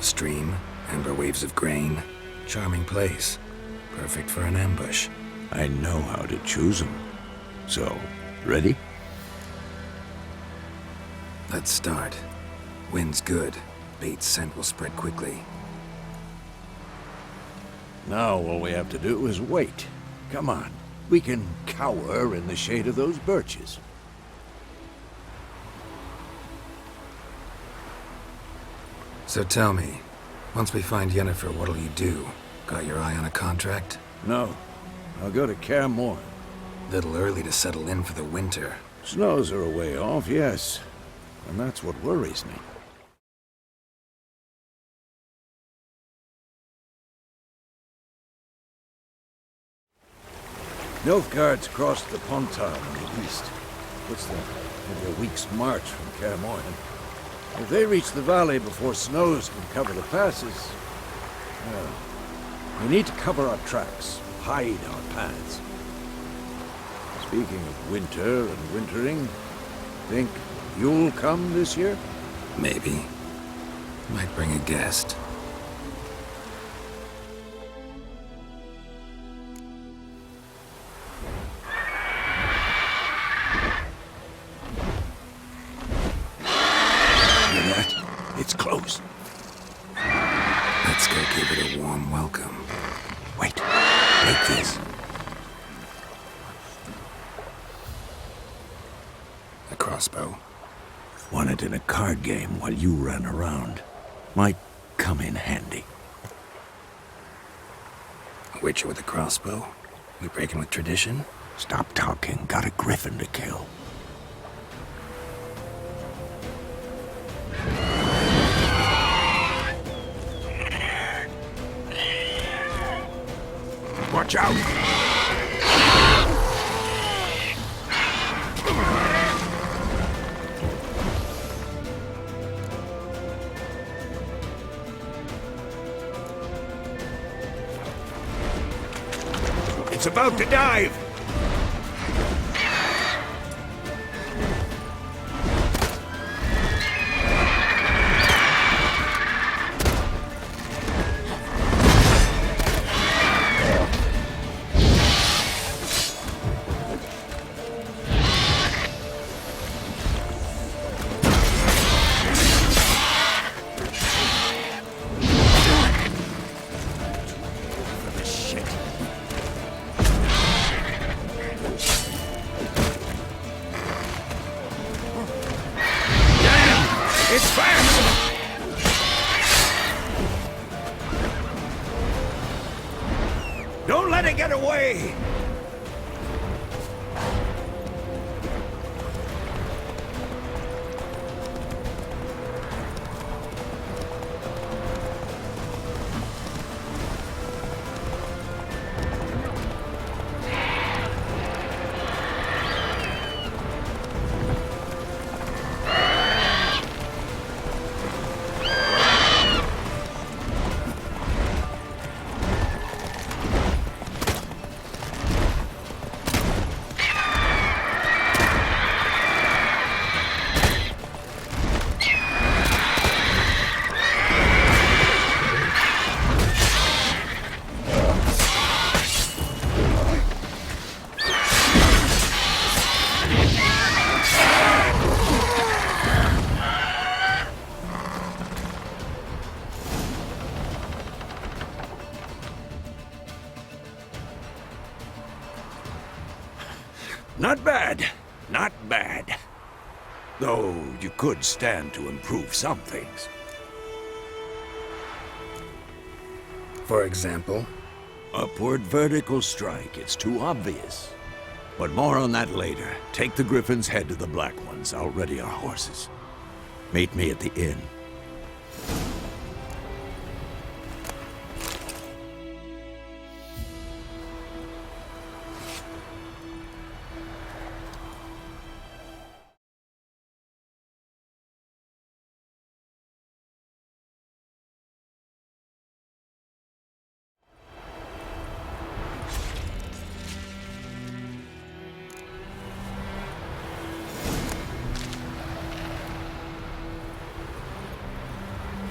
A stream, amber waves of grain. Charming place. Perfect for an ambush. I know how to choose them. So, ready? Let's start. Wind's good. Bait's scent will spread quickly. Now all we have to do is wait. Come on. We can cower in the shade of those birches. So tell me, once we find Yennefer, what'll you do? Got your eye on a contract? No. I'll go to Kaer Morhen. Little early to settle in for the winter. Snows are a way off, yes. And that's what worries me. Nilfgaard's crossed the Pontar in the east. What's that? Maybe a week's march from Kaer Morhen. If they reach the valley before snows can cover the passes, well, we need to cover our tracks, hide our paths. Speaking of winter and wintering, think you'll come this year? Maybe. Might bring a guest. It's close. Let's go give it a warm welcome. Wait, take this. A crossbow. Won it in a card game while you ran around. Might come in handy. A witcher with a crossbow? We breaking with tradition? Stop talking. Got a griffin to kill. Watch out! It's about to dive! It's fast! Don't let it get away! Not bad. Not bad. Though you could stand to improve some things. For example? Upward vertical strike. It's too obvious. But more on that later. Take the Griffin's head to the Black Ones. I'll ready our horses. Meet me at the inn.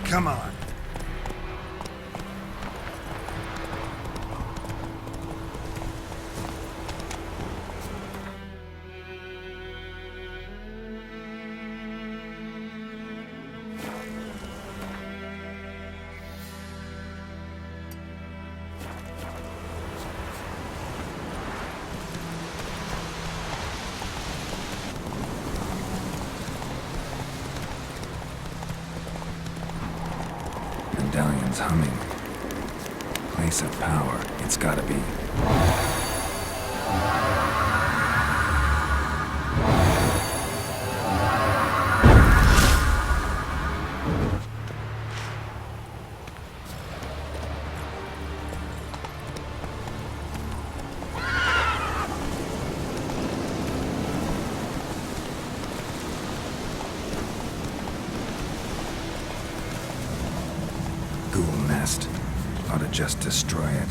Come on. medallion's humming. Place of power, it's gotta be. Ghoul nest. Ought to just destroy it.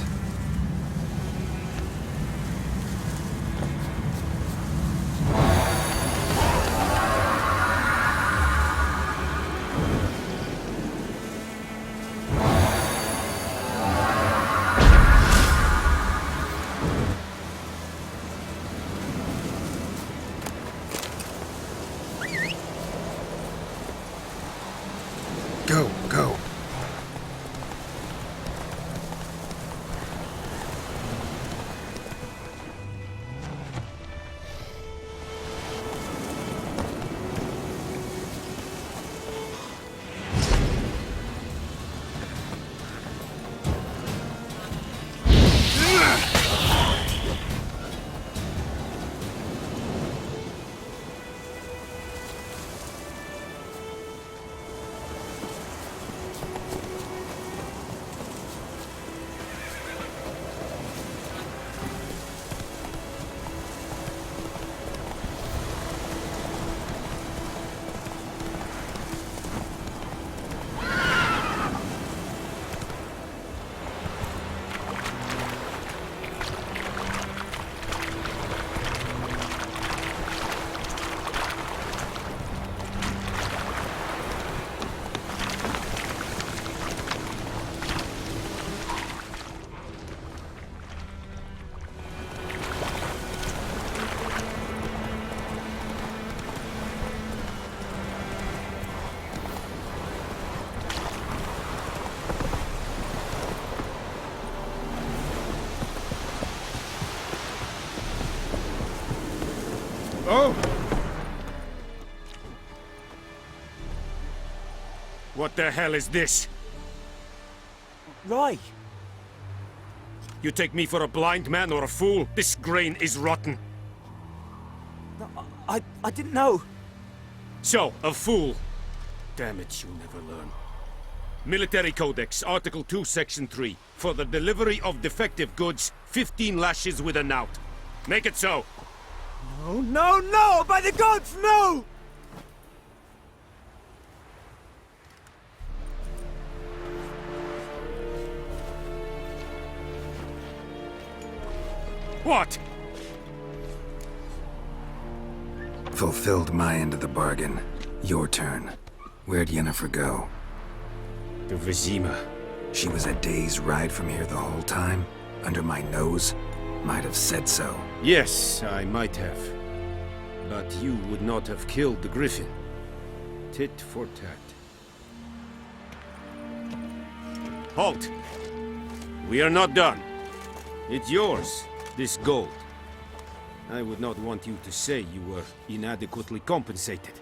Go, go. Oh! What the hell is this? Right. You take me for a blind man or a fool? This grain is rotten. No, I didn't know. So, a fool. Damn it, you'll never learn. Military Codex, Article 2, Section 3. For the delivery of defective goods, 15 lashes with a knout. Make it so. No, no, no! By the gods, no! What? Fulfilled my end of the bargain. Your turn. Where'd Yennefer go? The Vizima. She was a day's ride from here the whole time? Under my nose? Might have said so. Yes, I might have. But you would not have killed the Griffin. Tit for tat. Halt! We are not done. It's yours, this gold. I would not want you to say you were inadequately compensated.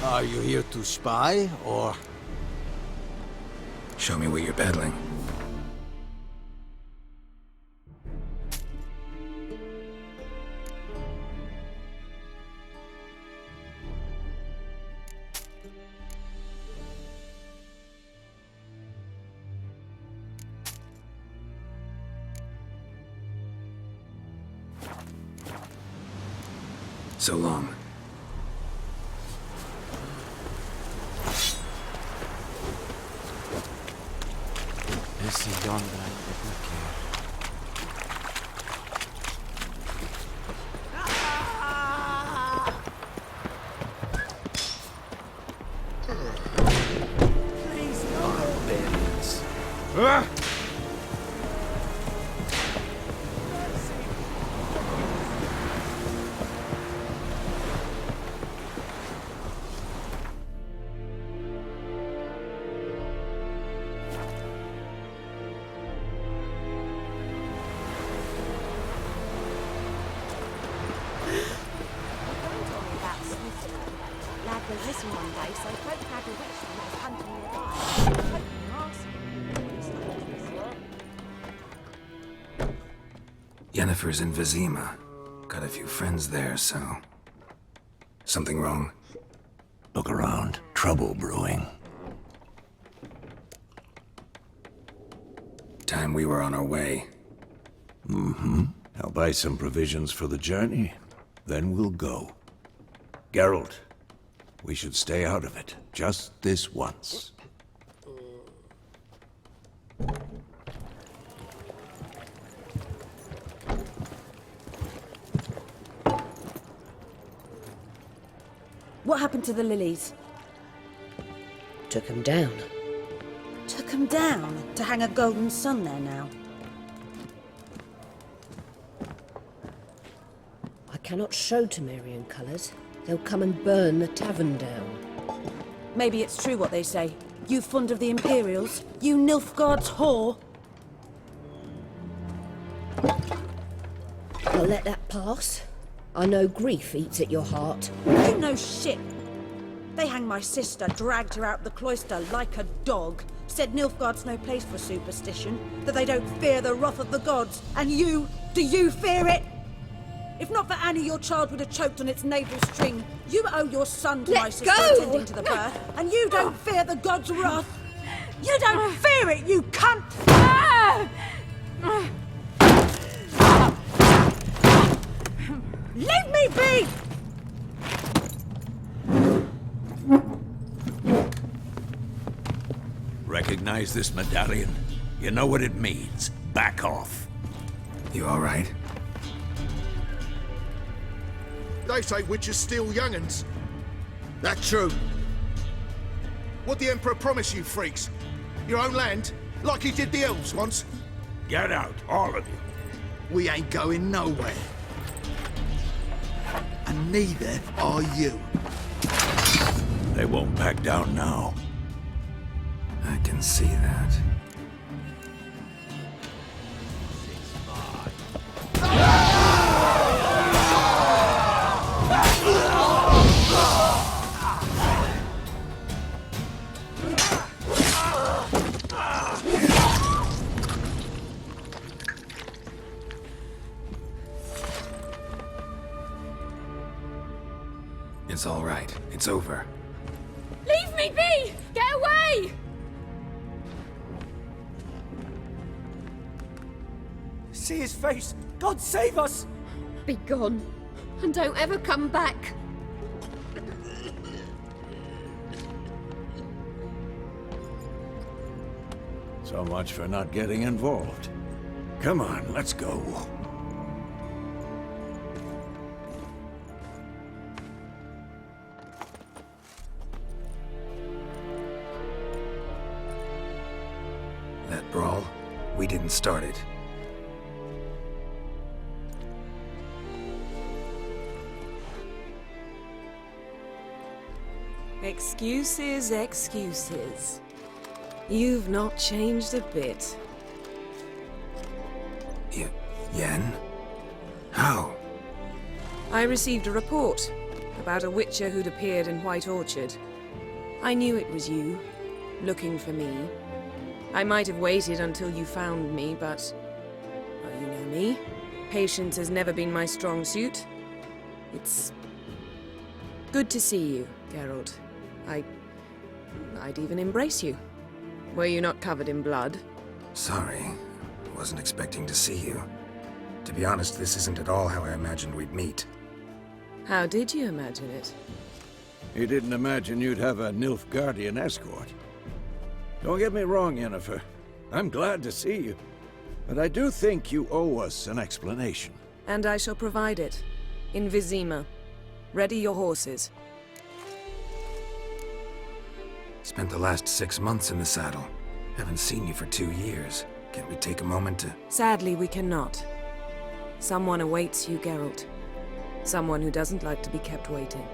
Are you here to spy, or...? Show me what you're peddling. So long. Esse young man didn't care. Please, no! Barbarians. goes missing one day, so Pope had a witch that was hunting nearby. Pope asked Yennefer's in Vizima. Got a few friends there, so... Something wrong? Look around. Trouble brewing. Time we were on our way. I'll buy some provisions for the journey, then we'll go. Geralt, we should stay out of it, just this once. What happened to the lilies? Took him down. Took them down to hang a golden sun there now. I cannot show Temerian colours. They'll come and burn the tavern down. Maybe it's true what they say. You fond of the Imperials? You Nilfgaard's whore? I'll let that pass. I know grief eats at your heart. You know shit. They hanged my sister, dragged her out the cloister like a dog. Said Nilfgaard's no place for superstition, that they don't fear the wrath of the gods. And you, do you fear it? If not for Annie, your child would have choked on its navel string. You owe your son to my Let sister go! attending to the birth, and you don't fear the gods' wrath. You don't fear it, you cunt! Leave me be! Recognize this medallion? You know what it means. Back off. You all right? They say witches steal young'uns. That true? What the Emperor promise you, freaks? Your own land? Like he did the elves once? Get out, all of you. We ain't going nowhere. And neither are you. They won't back down now. I can see that. It's all right. It's over. Leave me be! Get away! See his face! God save us! Be gone, and don't ever come back. So much for not getting involved. Come on, let's go. That brawl, we didn't start it. Excuses, excuses. You've not changed a bit. Yen? How? I received a report about a witcher who'd appeared in White Orchard. I knew it was you, looking for me. I might have waited until you found me, but... well, you know me. Patience has never been my strong suit. It's... good to see you, Geralt. I'd even embrace you. Were you not covered in blood? Sorry. Wasn't expecting to see you. To be honest, this isn't at all how I imagined we'd meet. How did you imagine it? You didn't imagine you'd have a Nilfgaardian escort. Don't get me wrong, Yennefer. I'm glad to see you. But I do think you owe us an explanation. And I shall provide it. In Vizima. Ready your horses. Spent the last 6 months in the saddle. Haven't seen you for 2 years. Can't we take a moment to... Sadly, we cannot. Someone awaits you, Geralt. Someone who doesn't like to be kept waiting.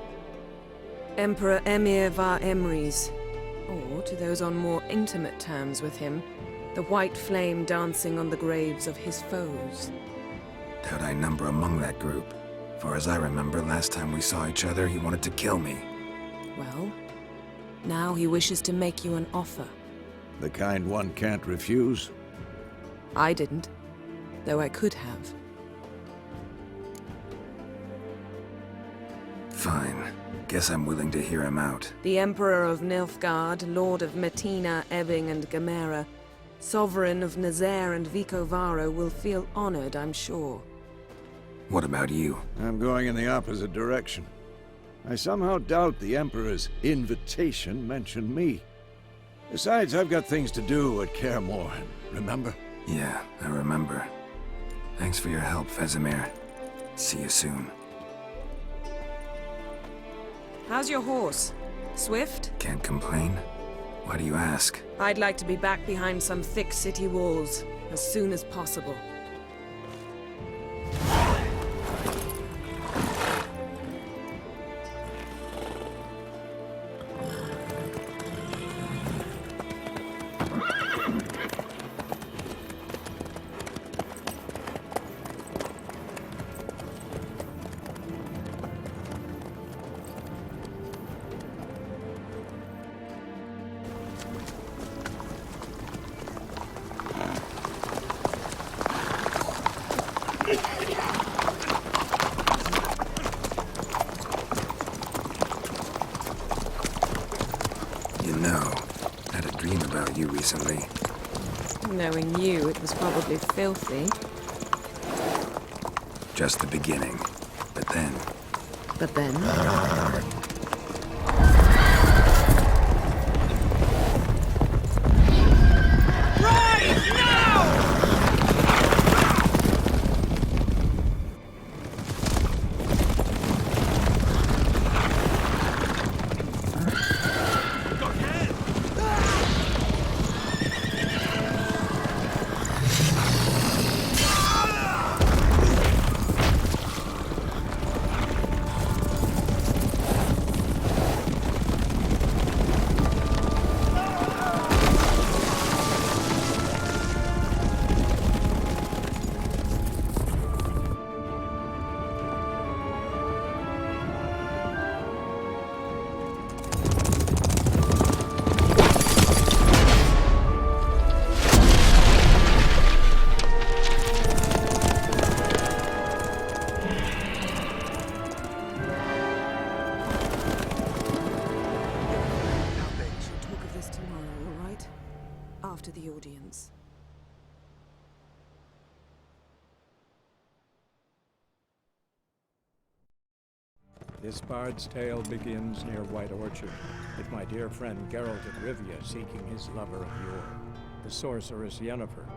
Emperor Emir var Emrys. Or, to those on more intimate terms with him, the white flame dancing on the graves of his foes. Doubt I number among that group. Far as I remember, last time we saw each other, he wanted to kill me. Well, now he wishes to make you an offer. The kind one can't refuse. I didn't, though I could have. Fine. Guess I'm willing to hear him out. The Emperor of Nilfgaard, Lord of Metina, Ebbing, and Gamera, Sovereign of Nazaire and Vicovaro will feel honored, I'm sure. What about you? I'm going in the opposite direction. I somehow doubt the Emperor's invitation mentioned me. Besides, I've got things to do at Kaer Morhen, remember? Yeah, I remember. Thanks for your help, Vesemir. See you soon. How's your horse? Swift? Can't complain. Why do you ask? I'd like to be back behind some thick city walls as soon as possible. You know, I had a dream about you recently. Knowing you, it was probably filthy. Just the beginning. But then... But then... After the audience. This bard's tale begins near White Orchard, with my dear friend Geralt of Rivia seeking his lover of yore, the sorceress Yennefer.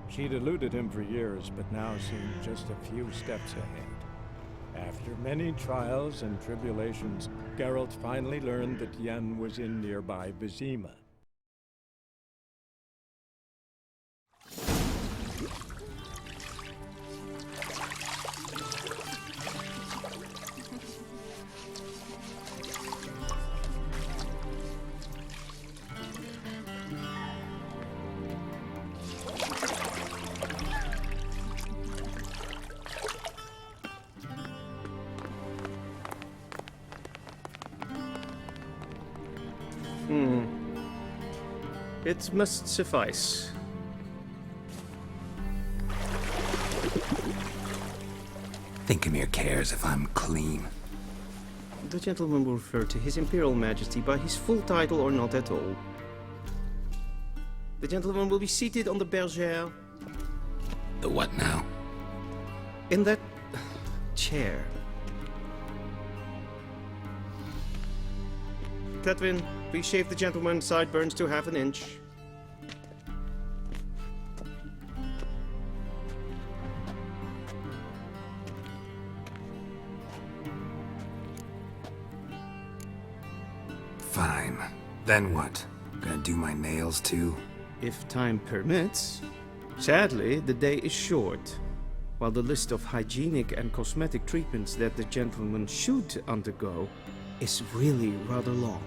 She'd eluded him for years, but now seemed just a few steps ahead. After many trials and tribulations, Geralt finally learned that Yen was in nearby Vizima. It must suffice. Thinkemere cares if I'm clean. The gentleman will refer to His Imperial Majesty by his full title or not at all. The gentleman will be seated on the bergère. The what now? In that chair. Cletwin, please shave the gentleman's sideburns to half an inch. Fine. Then what? Gonna do my nails too? If time permits. Sadly, the day is short, while the list of hygienic and cosmetic treatments that the gentleman should undergo is really rather long.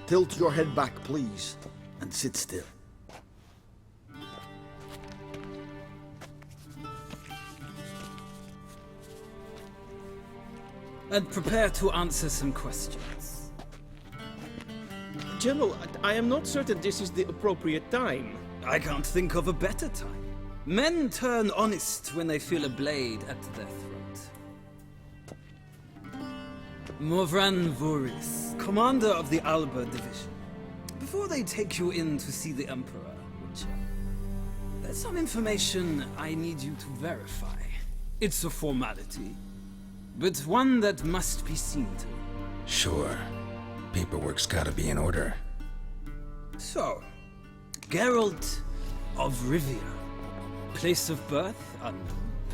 Tilt your head back, please, and sit still. and prepare to answer some questions. General, I am not certain this is the appropriate time. I can't think of a better time. Men turn honest when they feel a blade at their throat. Morvran Voris, commander of the Alba Division. Before they take you in to see the Emperor, Witcher, there's some information I need you to verify. It's a formality, but one that must be seen to. Sure. Paperwork's gotta be in order. So, Geralt of Rivia. Place of birth unknown.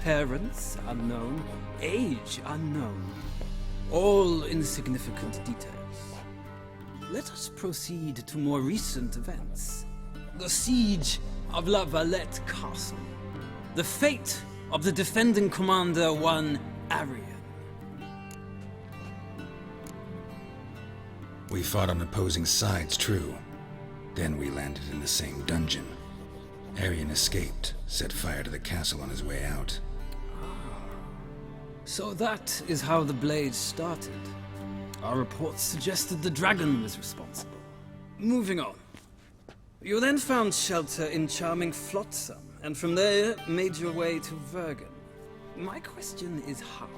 Parents unknown. Age unknown. All insignificant details. Let us proceed to more recent events. The siege of La Valette Castle. The fate of the defending commander, one Arian. We fought on opposing sides, true. Then we landed in the same dungeon. Arian escaped, set fire to the castle on his way out. So that is how the blade started. Our reports suggested the dragon was responsible. Moving on. You then found shelter in charming Flotsam, and from there made your way to Vergen. My question is how?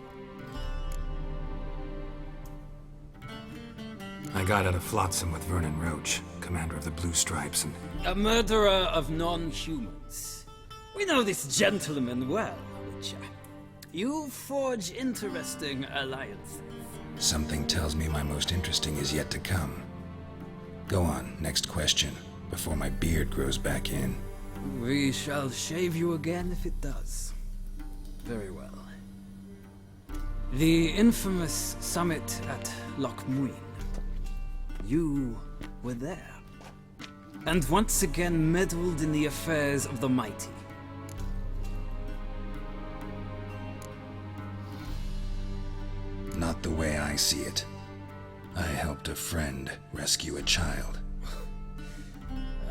I got out of Flotsam with Vernon Roach, commander of the Blue Stripes, and... A murderer of non-humans. We know this gentleman well, Witcher. You forge interesting alliances. Something tells me my most interesting is yet to come. Go on, next question, before my beard grows back in. We shall shave you again if it does. Very well. The infamous summit at Loch Muin. You were there. And once again meddled in the affairs of the mighty. Not the way I see it. I helped a friend rescue a child.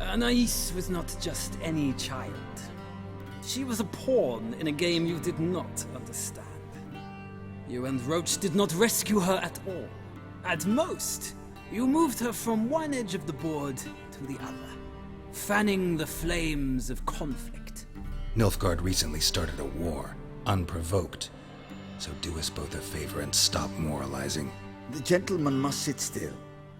Anais was not just any child. She was a pawn in a game you did not understand. You and Roach did not rescue her at all. At most, you moved her from one edge of the board to the other, fanning the flames of conflict. Nilfgaard recently started a war, unprovoked. So do us both a favor and stop moralizing. The gentleman must sit still.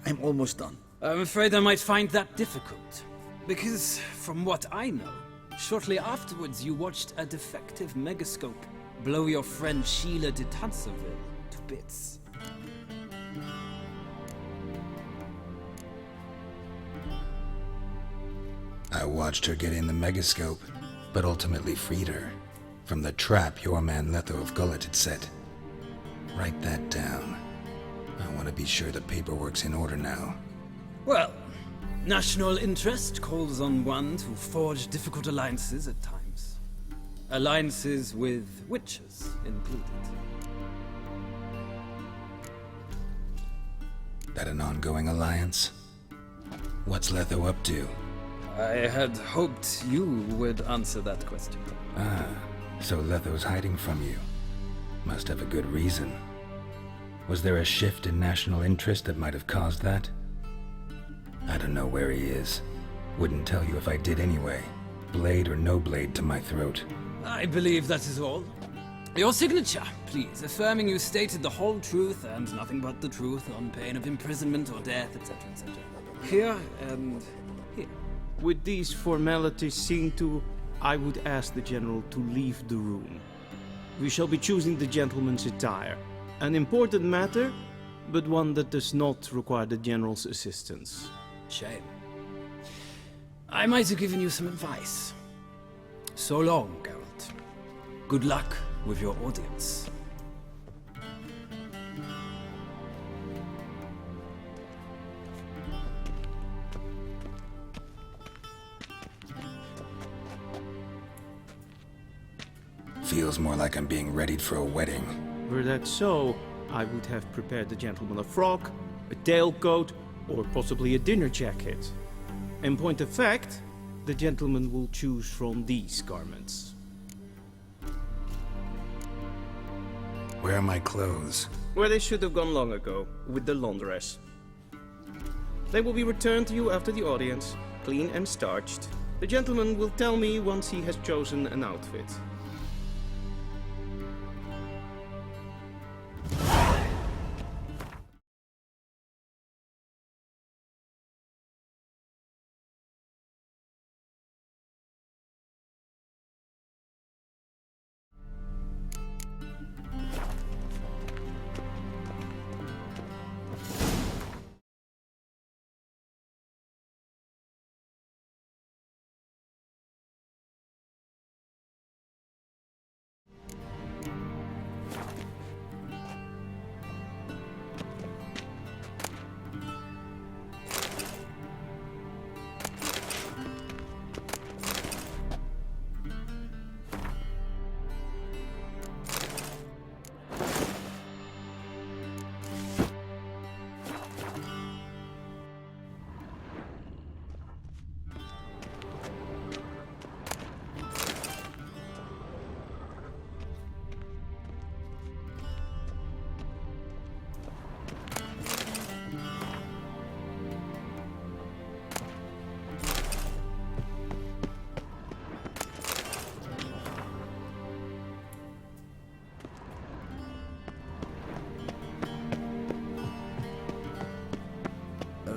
I'm almost done. I'm afraid I might find that difficult. Because, from what I know, shortly afterwards you watched a defective megascope blow your friend Sheila de Tanserville to bits. I watched her get in the megascope, but ultimately freed her from the trap your man Letho of Gullet had set. Write that down. I want to be sure the paperwork's in order now. Well, national interest calls on one to forge difficult alliances at times. Alliances with witches included. That an ongoing alliance? What's Letho up to? I had hoped you would answer that question. Ah, so Letho's hiding from you. Must have a good reason. Was there a shift in national interest that might have caused that? I don't know where he is. Wouldn't tell you if I did anyway. Blade or no blade to my throat. I believe that is all. Your signature, please, affirming you stated the whole truth and nothing but the truth on pain of imprisonment or death, etc., etc. Here and here. With these formalities seen to, I would ask the General to leave the room. We shall be choosing the gentleman's attire. An important matter, but one that does not require the General's assistance. Shame. I might have given you some advice. So long, Geralt. Good luck with your audience. Feels more like I'm being readied for a wedding. Were that so, I would have prepared the gentleman a frock, a tailcoat, or possibly a dinner jacket. In point of fact, the gentleman will choose from these garments. Where are my clothes? where they should have gone long ago, with the laundress. They will be returned to you after the audience, clean and starched. The gentleman will tell me once he has chosen an outfit.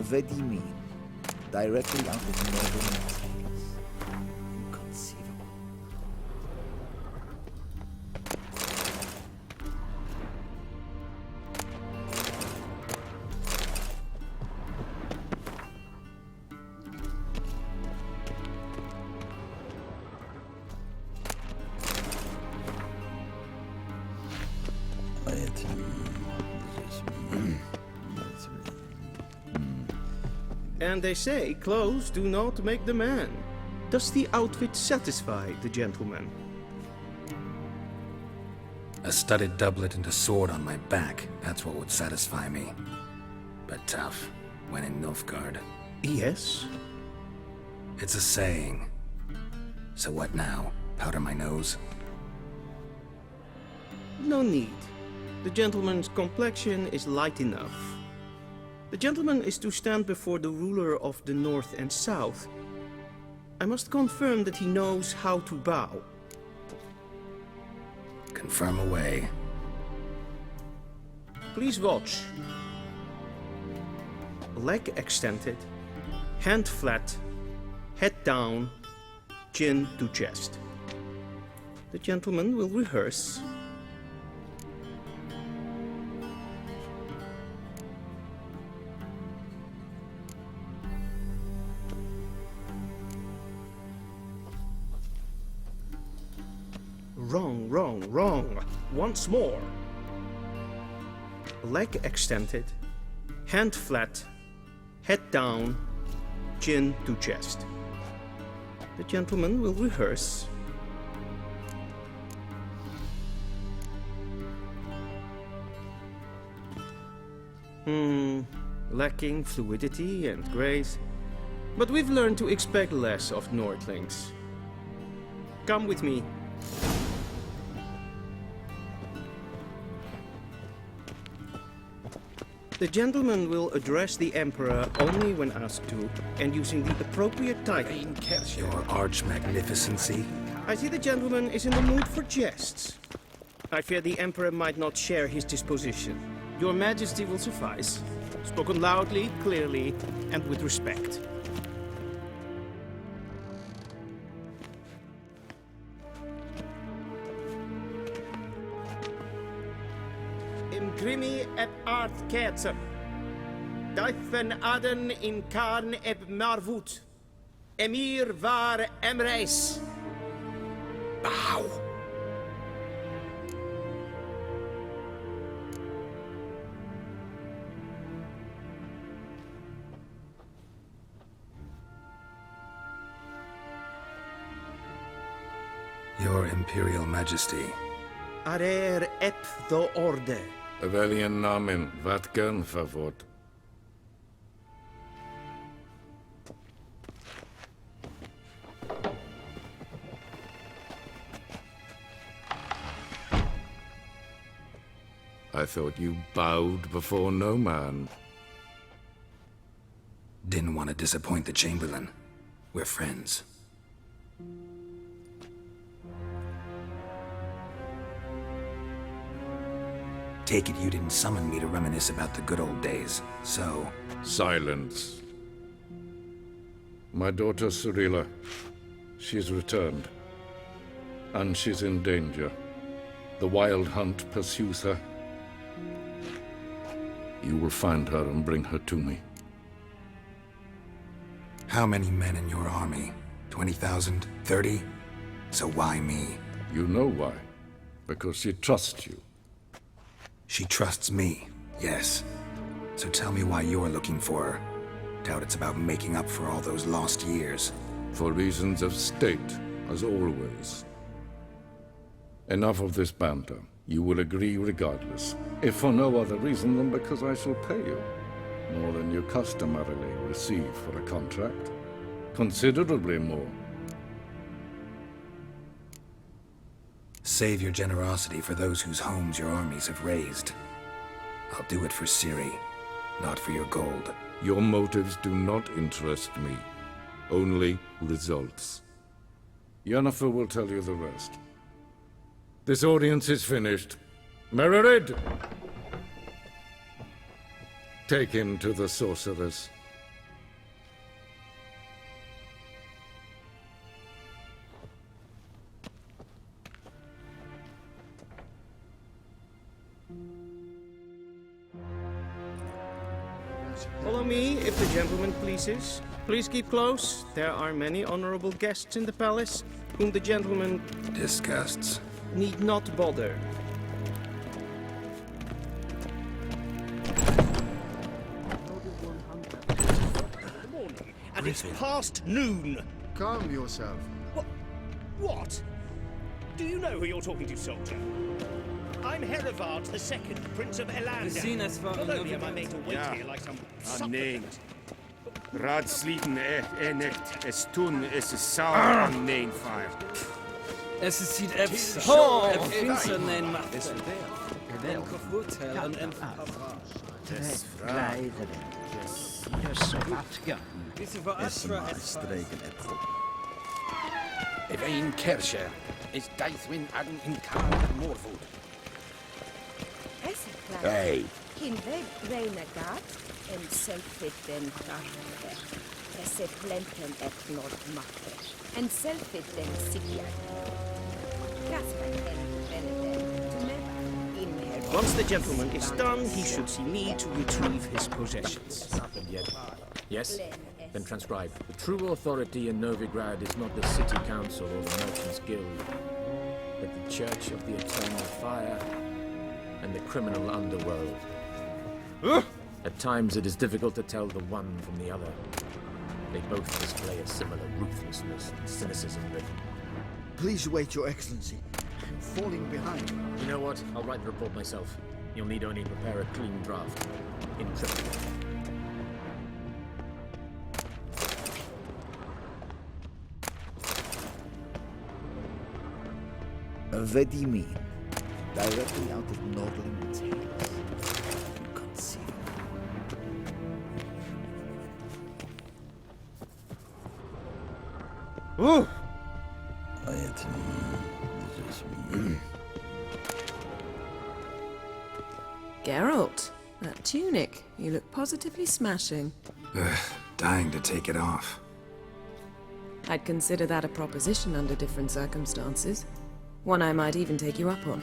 Vedimi, directly out of northern tales. Inconceivable. And they say clothes do not make the man. Does the outfit satisfy the gentleman? A studded doublet and a sword on my back, that's what would satisfy me. But tough, when in Nilfgaard. Yes. It's a saying. So what now? Powder my nose? No need. The gentleman's complexion is light enough. The gentleman is to stand before the ruler of the North and South. I must confirm that he knows how to bow. Confirm away. Please watch. Leg extended, hand flat, head down, chin to chest. The gentleman will rehearse. Wrong, wrong, wrong. Once more. Leg extended, hand flat, head down, chin to chest. The gentleman will rehearse. Lacking fluidity and grace. But we've learned to expect less of Nordlings. Come with me. The gentleman will address the Emperor only when asked to, and using the appropriate title. Your arch-magnificency? I see the gentleman is in the mood for jests. I fear the Emperor might not share his disposition. Your Majesty will suffice. Spoken loudly, clearly, and with respect. Imgrimi eb art kerzer. Duifen aden in karn eb marvoet. Emir var emreis. Bow. Your Imperial Majesty. Arer ep the orde. Welchen Namen, wat gern verwort? I thought you bowed before no man. Didn't want to disappoint the Chamberlain. We're friends. Take it you didn't summon me to reminisce about the good old days, so... Silence. My daughter Cyrilla, she's returned. And she's in danger. The Wild Hunt pursues her. You will find her and bring her to me. How many men in your army? 20,000? 30? So why me? You know why. Because she trusts you. She trusts me, yes. So tell me why you're looking for her. Doubt it's about making up for all those lost years. For reasons of state, as always. Enough of this banter. You will agree regardless. If for no other reason than because I shall pay you. More than you customarily receive for a contract. Considerably more. Save your generosity for those whose homes your armies have razed. I'll do it for Ciri, not for your gold. Your motives do not interest me. Only results. Yennefer will tell you the rest. This audience is finished. Mererid! Take him to the sorceress. Follow me, if the gentleman pleases. Please keep close. There are many honorable guests in the palace, whom the gentleman... disgusts. ...need not bother. And it's past noon. Calm yourself. What? Do you know who you're talking to, soldier? I'm Herivard II, Prince of Elander. Not only am I made to wait here like some Unnamed. Radsliten nicht. Es tun, es ist sauer an nein fire. Es ist ziet Finster nein macht. En Kofurtel en Das If ein Kerscher is Deithwin Adden in Khan Morvood. Hey! In weg renegat en selfit den dachte. Esse plenten et not machte. En selfit den sikia. Once the gentleman is done, he should see me to retrieve his possessions. Yes? Then transcribe. The true authority in Novigrad is not the city council or the merchants' guild, but the Church of the Eternal Fire and the criminal underworld. At times it is difficult to tell the one from the other. They both display a similar ruthlessness and cynicism, but... Please wait, Your Excellency. I'm falling behind. You know what? I'll write the report myself. You'll need only prepare a clean draft. In triplicate. What do you mean? Directly out of Nordling's hands. Inconceivable. Ooh! Geralt, that tunic. You look positively smashing. Dying to take it off. I'd consider that a proposition under different circumstances. One I might even take you up on.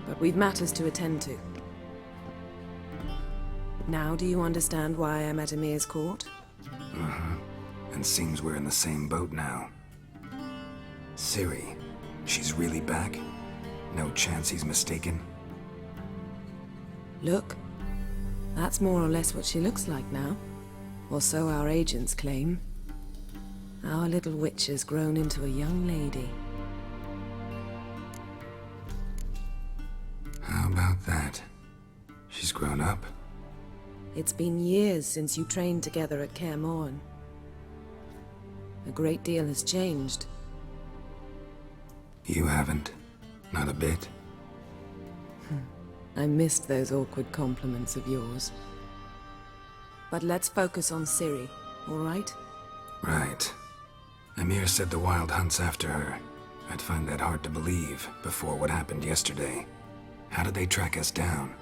But we've matters to attend to. Now do you understand why I'm at Emir's court? And seems we're in the same boat now. Ciri, she's really back? No chance he's mistaken? Look, that's more or less what she looks like now. Or so our agents claim. Our little witch has grown into a young lady. How about that? She's grown up? It's been years since you trained together at Kaer Morhen. A great deal has changed. You haven't. Not a bit. I missed those awkward compliments of yours. But let's focus on Ciri, all right? Right. Emir said the Wild Hunt's after her. I'd find that hard to believe before what happened yesterday. How did they track us down?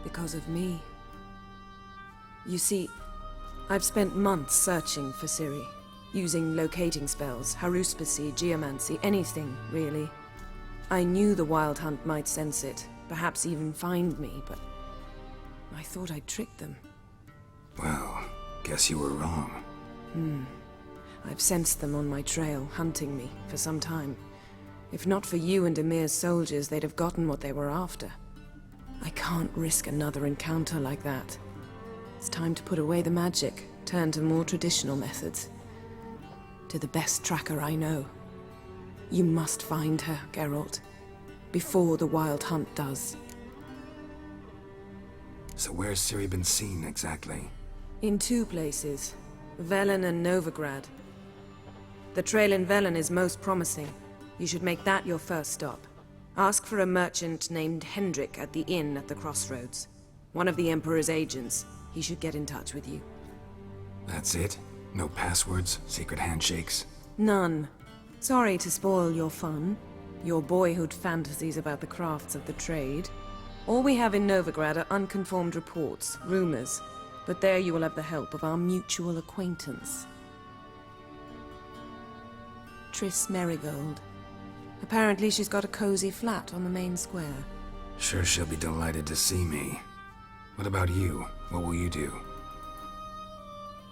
Because of me. You see, I've spent months searching for Ciri, using locating spells, haruspicy, geomancy, anything, really. I knew the Wild Hunt might sense it, perhaps even find me, but I thought I'd tricked them. Well, guess you were wrong. I've sensed them on my trail, hunting me, for some time. If not for you and Emir's soldiers, they'd have gotten what they were after. I can't risk another encounter like that. It's time to put away the magic, turn to more traditional methods. To the best tracker I know. You must find her, Geralt. Before the Wild Hunt does. So where's Ciri been seen, exactly? In 2 places. Velen and Novigrad. The trail in Velen is most promising. You should make that your first stop. Ask for a merchant named Hendrik at the inn at the crossroads. One of the Emperor's agents. He should get in touch with you. That's it? No passwords? Secret handshakes? None. Sorry to spoil your fun. Your boyhood fantasies about the crafts of the trade. All we have in Novigrad are unconfirmed reports, rumors. But there you will have the help of our mutual acquaintance. Triss Merigold. Apparently she's got a cozy flat on the main square. Sure she'll be delighted to see me. What about you? What will you do?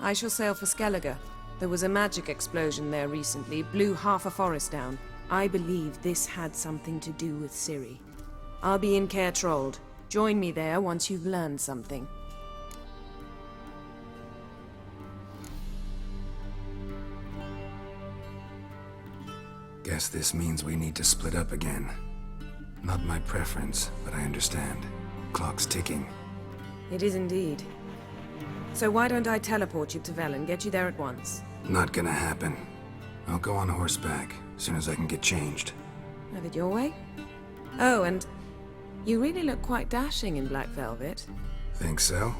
I shall sail for Skellige. There was a magic explosion there recently, blew half a forest down. I believe this had something to do with Ciri. I'll be in Caer Trold. Join me there once you've learned something. Guess this means we need to split up again. Not my preference, but I understand. Clock's ticking. It is indeed. So why don't I teleport you to Velen, get you there at once? Not gonna happen. I'll go on horseback, as soon as I can get changed. Have it your way? Oh, and you really look quite dashing in black velvet. Think so?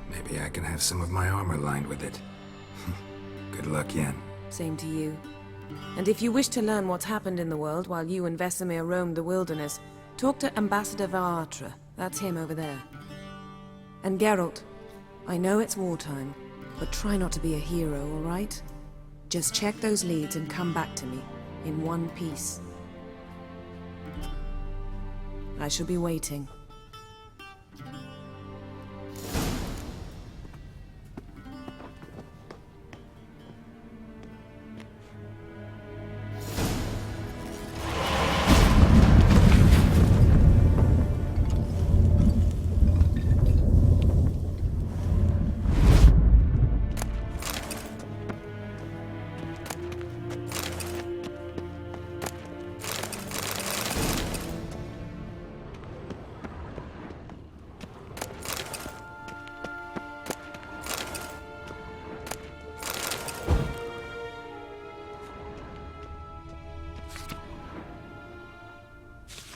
Maybe I can have some of my armor lined with it. Good luck, Yen. Same to you. And if you wish to learn what's happened in the world while you and Vesemir roamed the wilderness, talk to Ambassador Varatra. That's him over there. And Geralt, I know it's wartime, but try not to be a hero, all right? Just check those leads and come back to me, in one piece. I shall be waiting.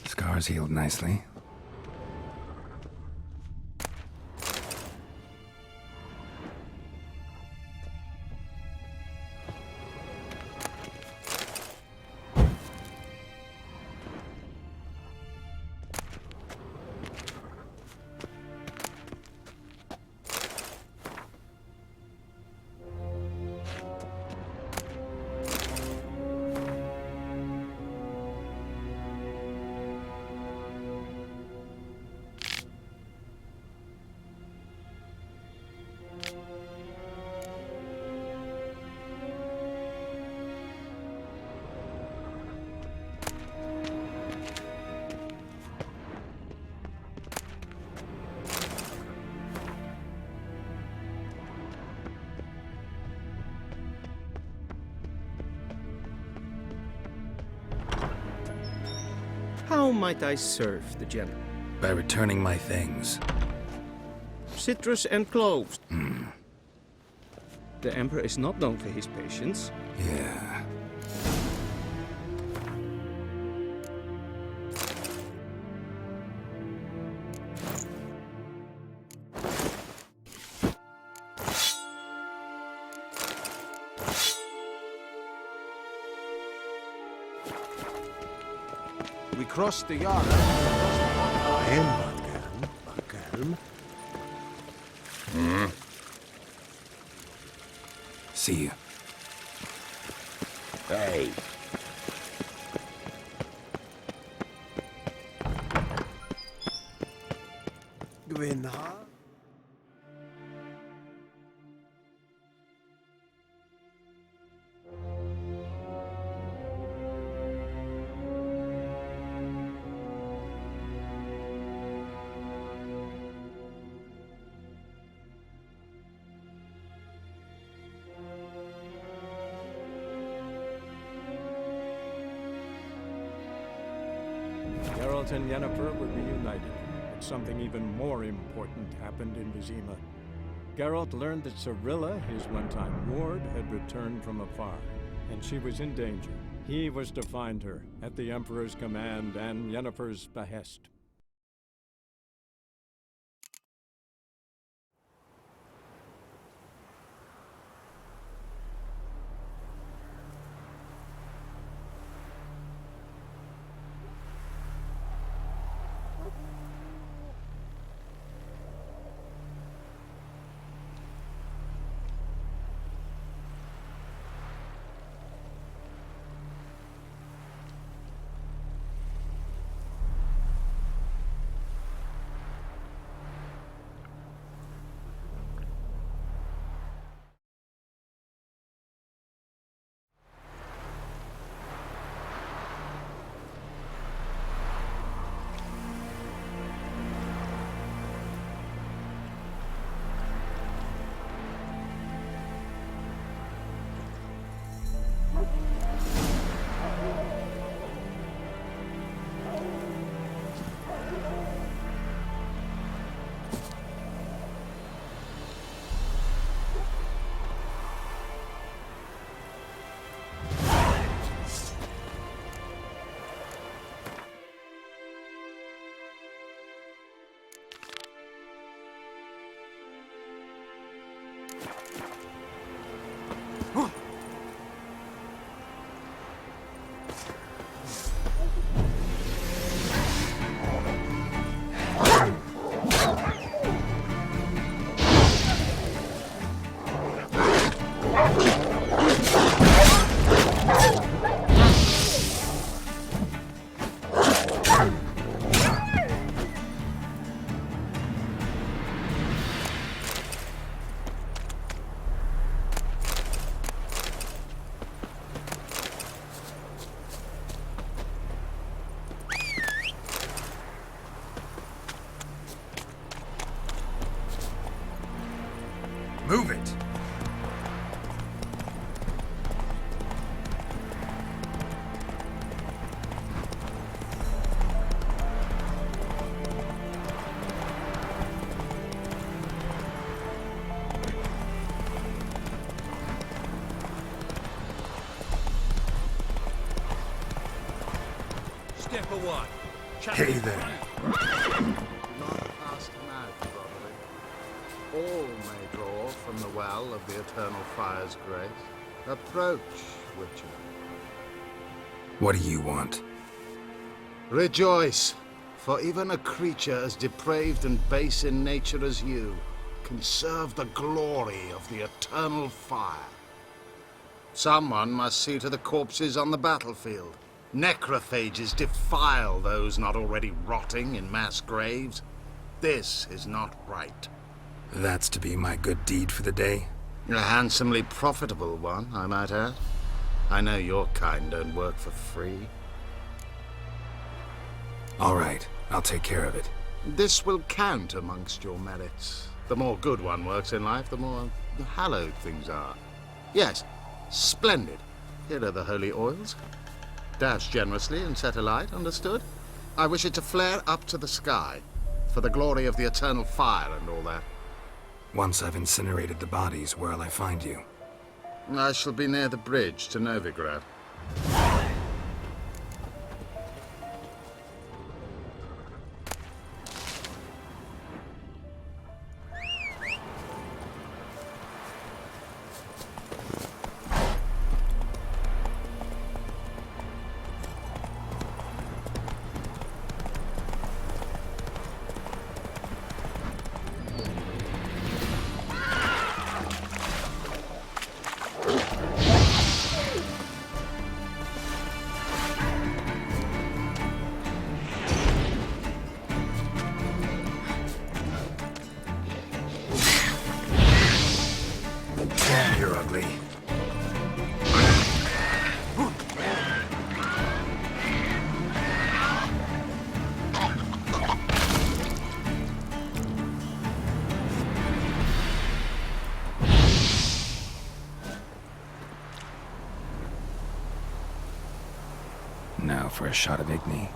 Scars healed nicely. How might I serve the general? By returning my things. Citrus and cloves. The Emperor is not known for his patience. Yeah. We crossed the yard. Calm. See you. Hey. Gwynha? Geralt and Yennefer were reunited, but something even more important happened in Vizima. Geralt learned that Cirilla, his one-time ward, had returned from afar, and she was in danger. He was to find her, at the Emperor's command and Yennefer's behest. Move it! Step away. Hey there. Not past mouth, probably. All may draw from the well of the Eternal Fire's grace. Approach, Witcher. What do you want? Rejoice, for even a creature as depraved and base in nature as you can serve the glory of the Eternal Fire. Someone must see to the corpses on the battlefield. Necrophages defile those not already rotting in mass graves. This is not right. That's to be my good deed for the day? A handsomely profitable one, I might add. I know your kind don't work for free. All right, I'll take care of it. This will count amongst your merits. The more good one works in life, the more hallowed things are. Yes, splendid. Here are the holy oils. Dash generously and set alight, understood? I wish it to flare up to the sky, for the glory of the Eternal Fire and all that. Once I've incinerated the bodies, where'll I find you? I shall be near the bridge to Novigrad. You're ugly. Now for a shot of Igni.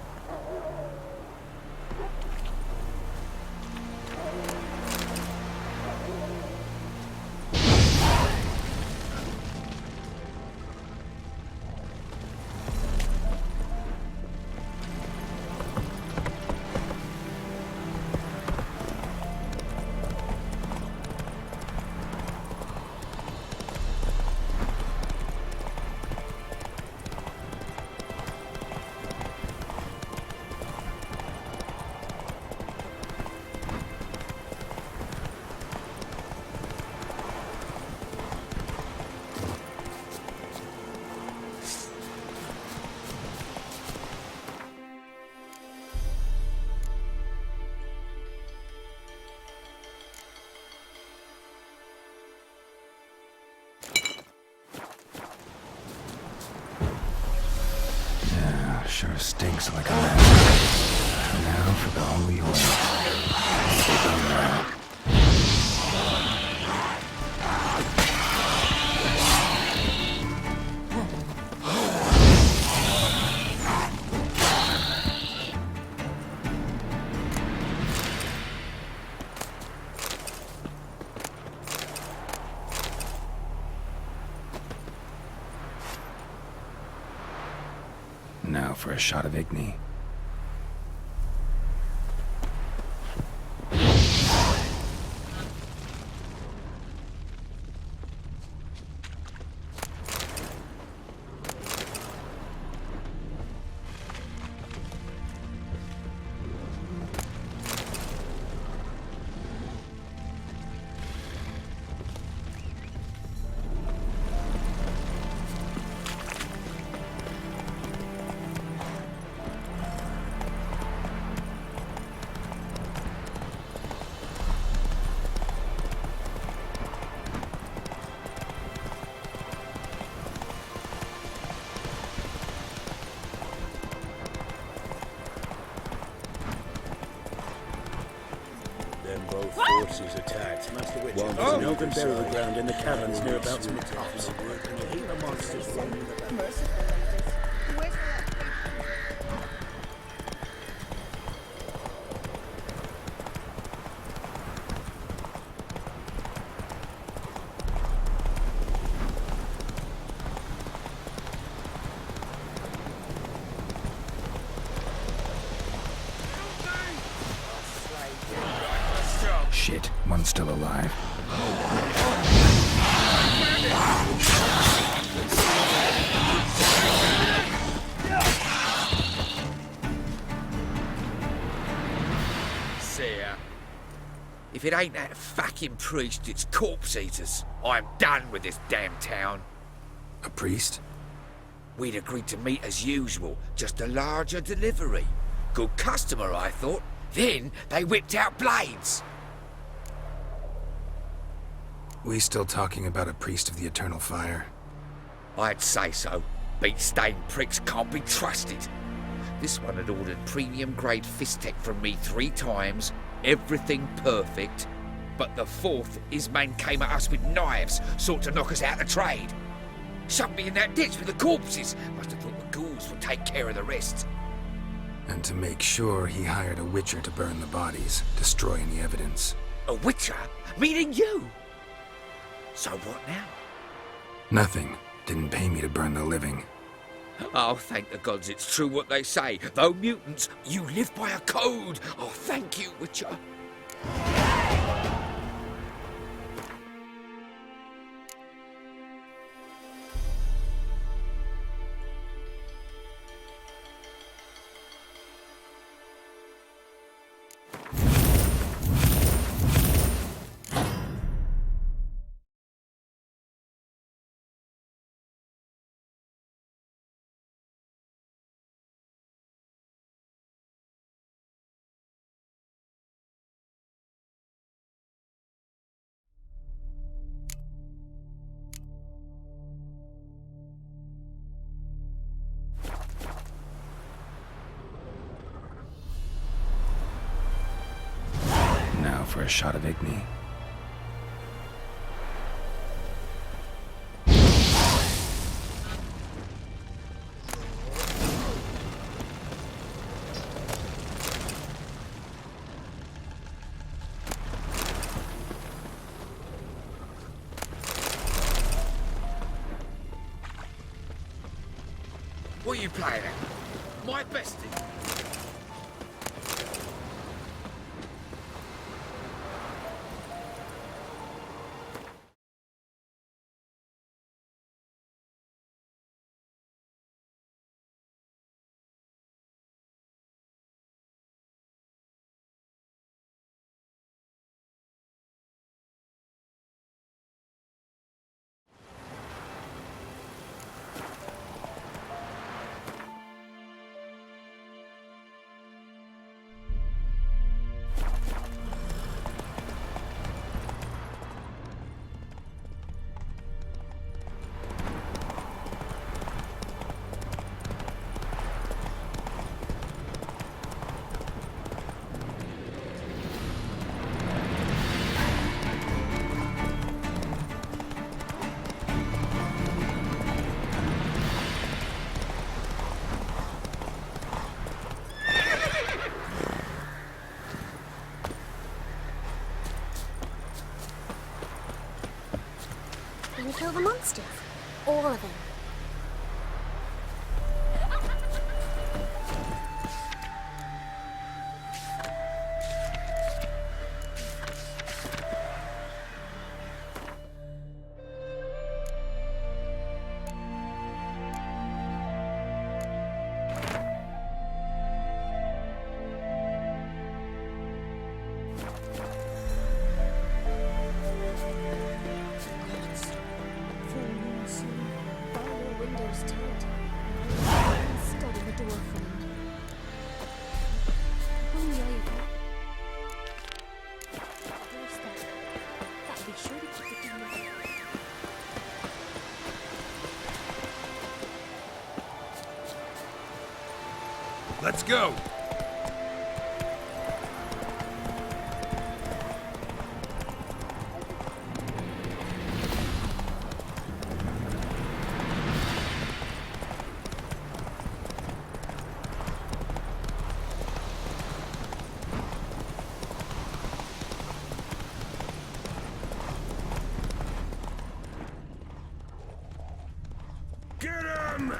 Sure stinks like a lamb. Now for the holy oil. Sit down now. Now for a shot of Igni. Both forces attacked. One was an open burial ground in the caverns near about the tops. The monsters roaming about. Shit, one's still alive. Seer, if it ain't that fucking priest, it's corpse eaters. I'm done with this damn town. A priest? We'd agreed to meet as usual, just a larger delivery. Good customer, I thought. Then they whipped out blades. We still talking about a priest of the eternal fire? I'd say so. Beat-stained pricks can't be trusted. This one had ordered premium-grade fisstech from me 3 times, everything perfect. But the 4th, his men came at us with knives, sought to knock us out of trade. Shoved me in that ditch with the corpses. Must have thought the ghouls would take care of the rest. And to make sure, he hired a witcher to burn the bodies, destroy any evidence. A witcher? Meaning you? So what now? Nothing. Didn't pay me to burn the living. Oh, thank the gods it's true what they say. Though mutants, you live by a code. Oh, thank you, Witcher. shot of Igni. What are you playing at? My bestie? Can you kill the monsters? All of them. Let's go! Get him!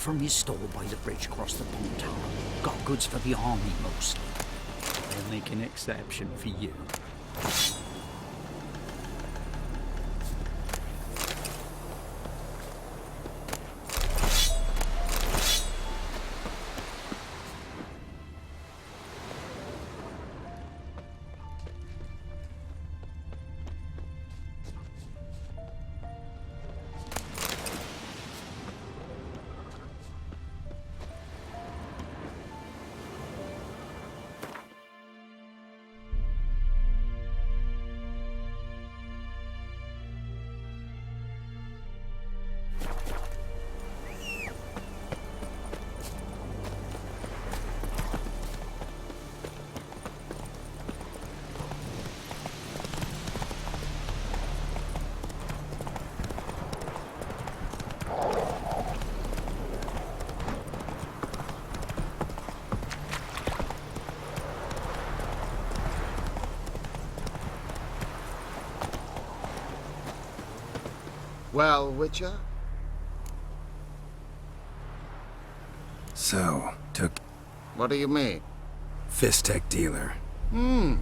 from his store by the bridge across the Pontar. Got goods for the army mostly. They'll make an exception for you. Well, Witcher? So, took... What do you mean? Fist tech dealer. Hmm.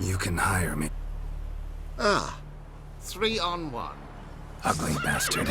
You can hire me. Ah. 3-on-1. Ugly bastard.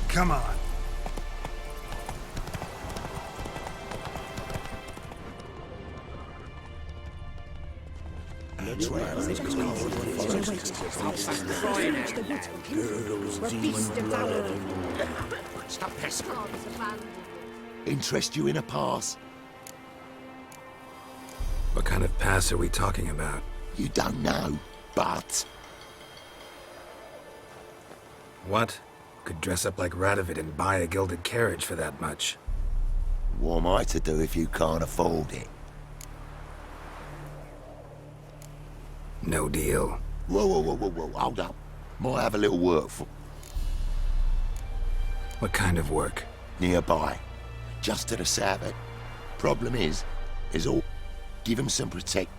Come on. Stop pestering. Interest you in a pass? What kind of pass are we talking about? You don't know, but... What? Could dress up like Radovid and buy a gilded carriage for that much. What am I to do if you can't afford it? No deal. Whoa, hold up. Might have a little work for... What kind of work? Nearby. Just to the south. Problem is all... Give him some protect...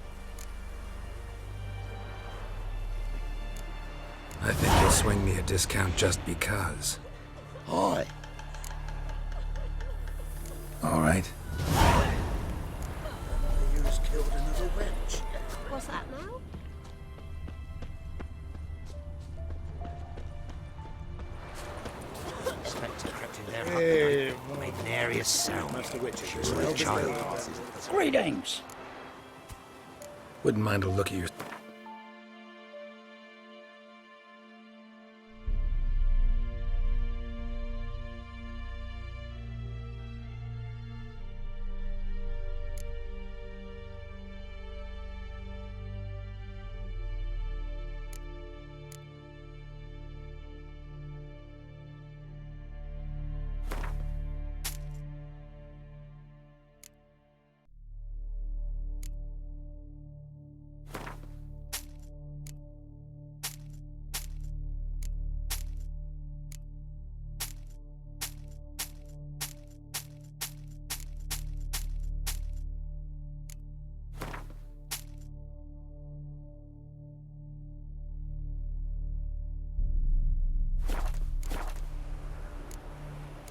I think you'll swing me a discount just because. Aye. All right. You just killed another wench. What's that now? Spectre crept in there made an area sound. She was with a child. Greetings! Wouldn't mind a look at your...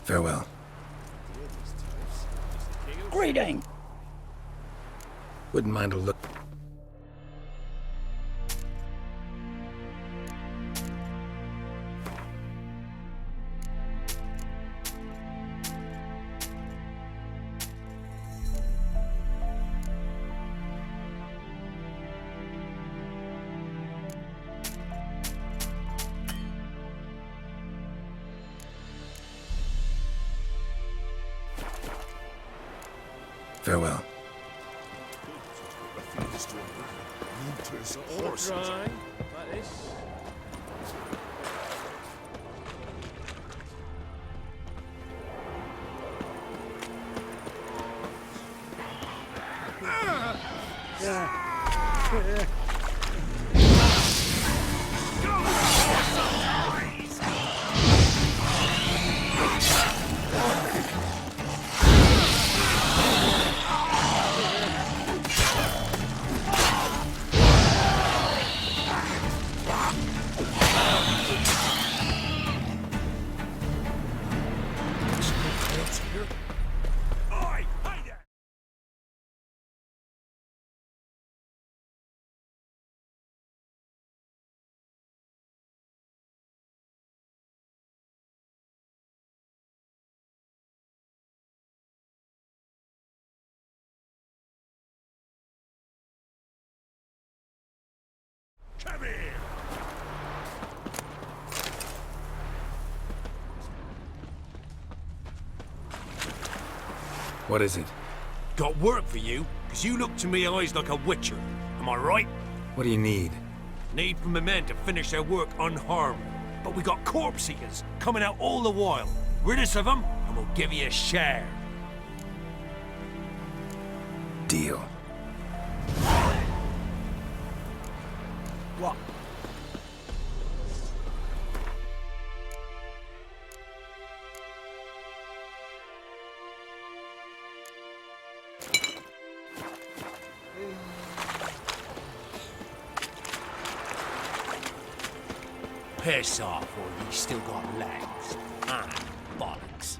Farewell. Greeting! Wouldn't mind a look... Farewell. Like this. Come here! What is it? Got work for you, because you look to me eyes like a witcher. Am I right? What do you need? Need from the men to finish their work unharmed. But we got corpse seekers coming out all the while. Rid us of them, and we'll give you a share. Deal. What? Piss off, or you still got legs. Ah, bollocks.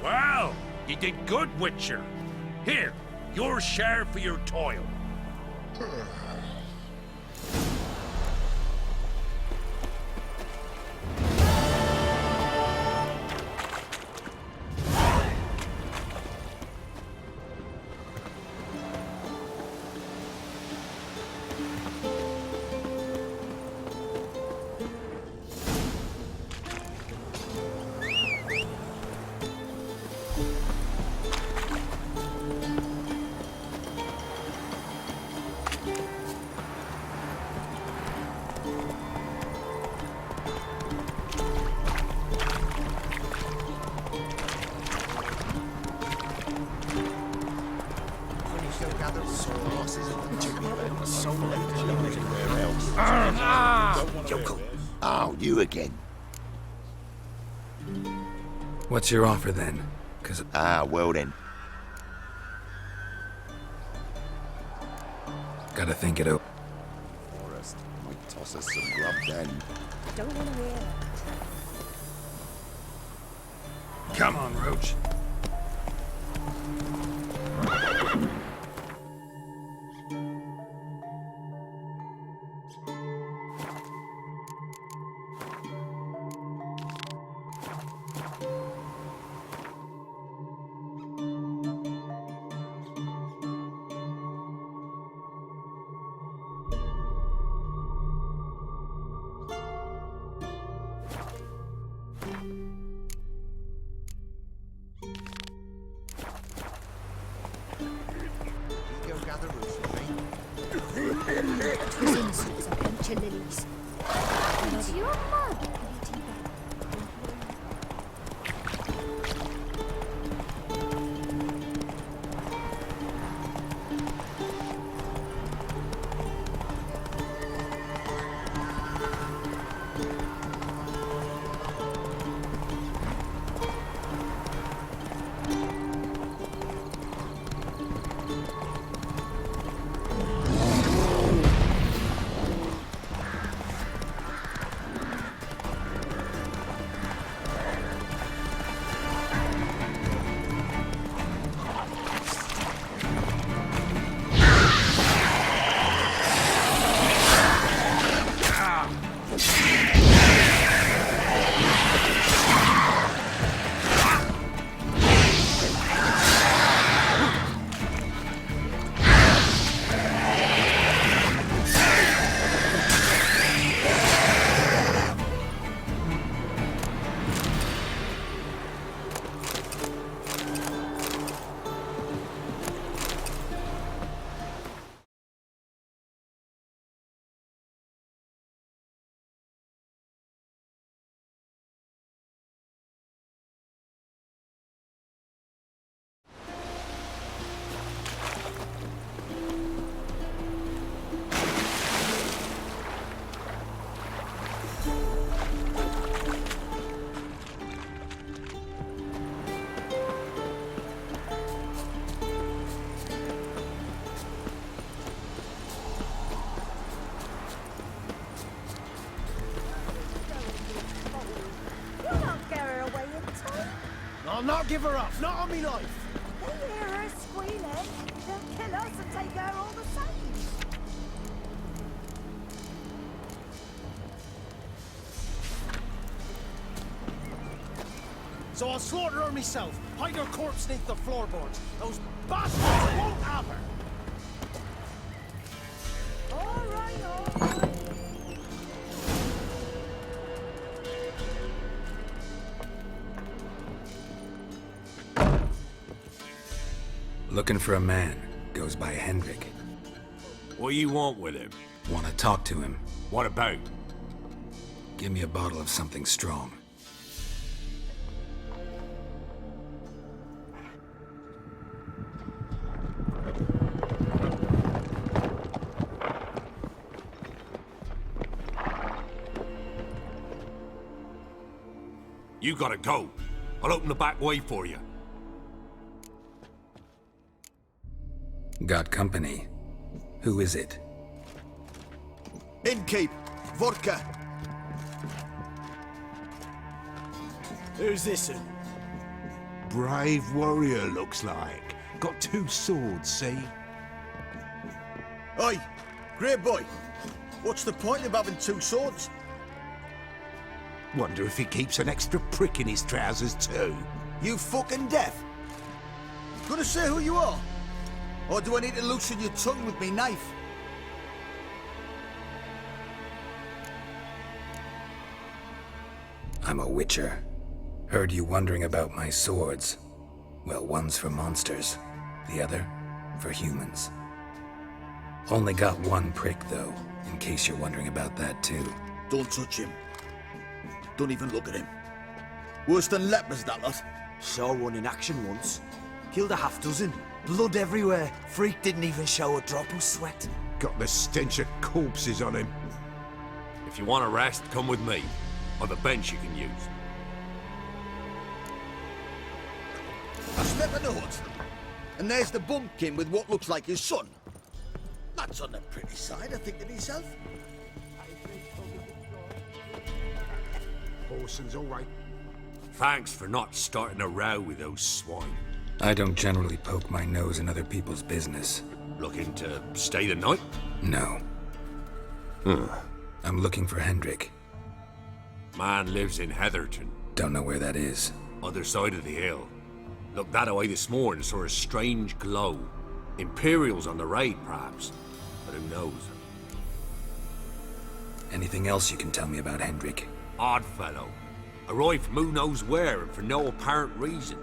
Well, you did good, Witcher. Here, your share for your toil. Oh, you again. What's your offer then? Well then. Gotta think it over. Forrest might toss us some grub then. Don't want to hear that. Come on, Roach. Innocents are bunch of lilies. And your mug. I'll not give her up, not on me life. They hear her squealing. They'll kill us and take her all the same. So I'll slaughter her myself, hide her corpse beneath the floorboards. Those bastards won't have her. All right, all right. Looking for a man. Goes by Hendrik. What you want with him? Want to talk to him. What about? Give me a bottle of something strong. You gotta go. I'll open the back way for you. Got company. Who is it? Innkeep, vodka. Who's this? brave warrior, looks like. Got 2 swords, see? Oi, great boy. What's the point of having 2 swords? Wonder if he keeps an extra prick in his trousers too. You fucking deaf? Gonna say who you are? Or do I need to loosen your tongue with me knife? I'm a witcher. Heard you wondering about my swords. Well, one's for monsters, the other for humans. Only got 1 prick, though, in case you're wondering about that, too. Don't touch him. Don't even look at him. Worse than lepers, that lot. Saw one in action once. Killed a half-dozen. Blood everywhere. Freak didn't even show a drop of sweat. Got the stench of corpses on him. If you want a rest, come with me. I've a bench you can use. I step in the hut, and there's the bumpkin with what looks like his son. That's on the pretty side, I think to myself. Horson's all right. Thanks for not starting a row with those swine. I don't generally poke my nose in other people's business. Looking to stay the night? No. I'm looking for Hendrik. Man lives in Heatherton. Don't know where that is. Other side of the hill. Looked that away this morning, saw a strange glow. Imperials on the raid, perhaps. But who knows? Anything else you can tell me about Hendrik? Odd fellow. Arrived from who knows where and for no apparent reason.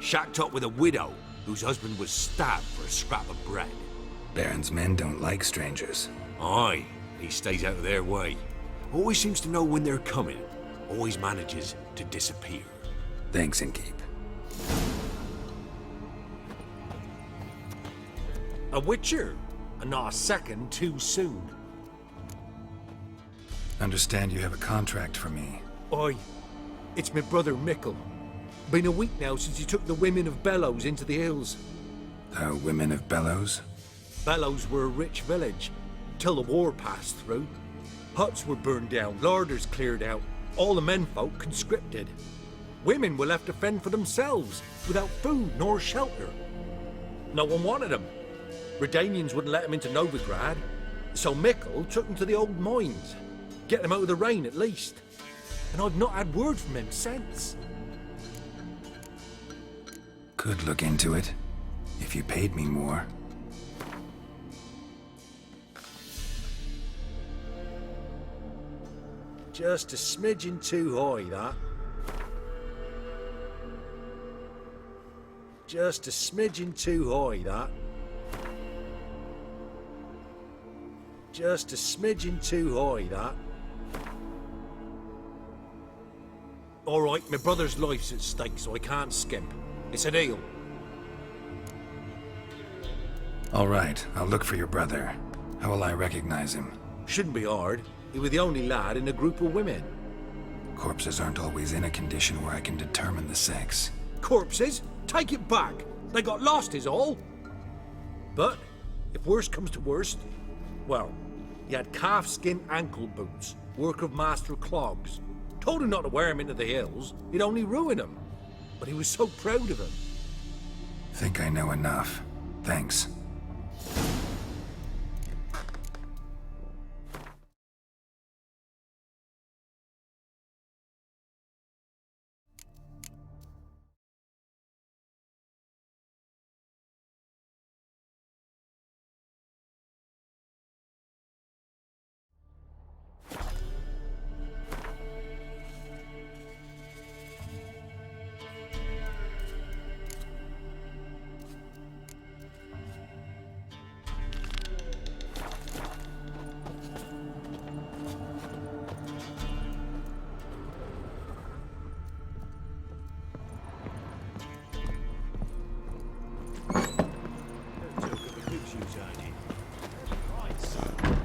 Shacked up with a widow whose husband was stabbed for a scrap of bread. Baron's men don't like strangers. Aye, he stays out of their way. Always seems to know when they're coming. Always manages to disappear. Thanks, Innkeep. A witcher, and not a second too soon. Understand you have a contract for me. Aye, it's my brother Mickle. Been a week now since he took the women of Bellows into the hills. The women of Bellows? Bellows were a rich village, till the war passed through. Huts were burned down, larders cleared out, all the menfolk conscripted. Women were left to fend for themselves, without food nor shelter. No one wanted them. Redanians wouldn't let them into Novigrad, so Mickle took them to the old mines. Get them out of the rain at least. And I've not had word from him since. Could look into it, if you paid me more. Just a smidgen too high, that. Just a smidgen too high, that. Just a smidgen too high, that. All right, my brother's life's at stake, so I can't skimp. It's a deal. All right, I'll look for your brother. How will I recognize him? Shouldn't be hard. He was the only lad in a group of women. Corpses aren't always in a condition where I can determine the sex. Corpses? Take it back. They got lost is all. But, if worst comes to worst, well, he had calfskin ankle boots, work of Master Clogs. Told him not to wear him into the hills, he'd only ruin him. But he was so proud of him. Think I know enough. Thanks.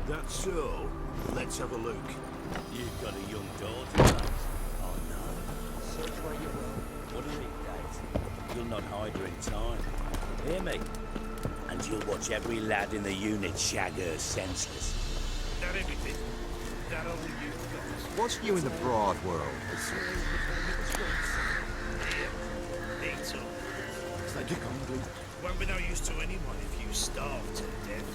That's so. Let's have a look. You've got a young daughter, mate. Oh no. Search where you will. One of these days, you'll not hide her in time. Hear me? And you'll watch every lad in the unit shag her senseless. That everything? That all you got? What's new in the broad world? They took hungry. Won't be no use to anyone if you starve to death.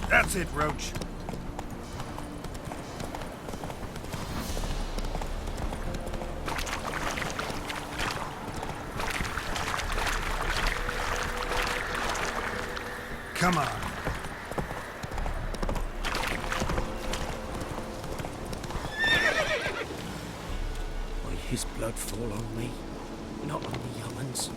That's it, Roach. Come on. Will his blood fall on me, not on the young'uns?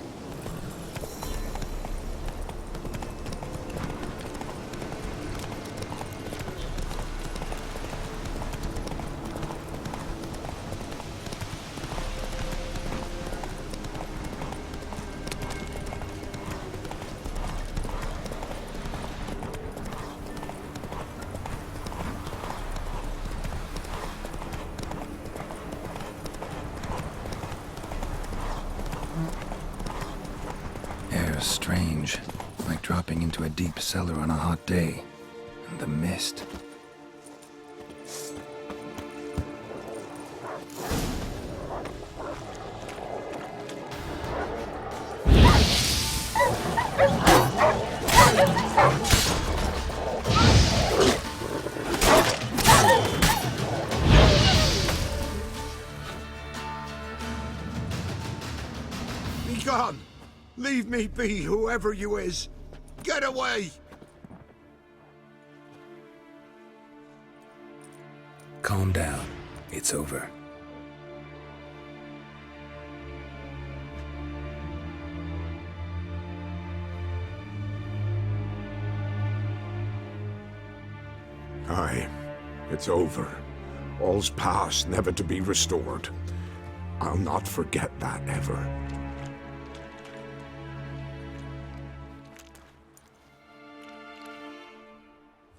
Air's strange, like dropping into a deep cellar on a hot day. And the mist. Be gone! Leave me be, whoever you is! Get away! Calm down. It's over. Aye, it's over. All's past, never to be restored. I'll not forget that ever.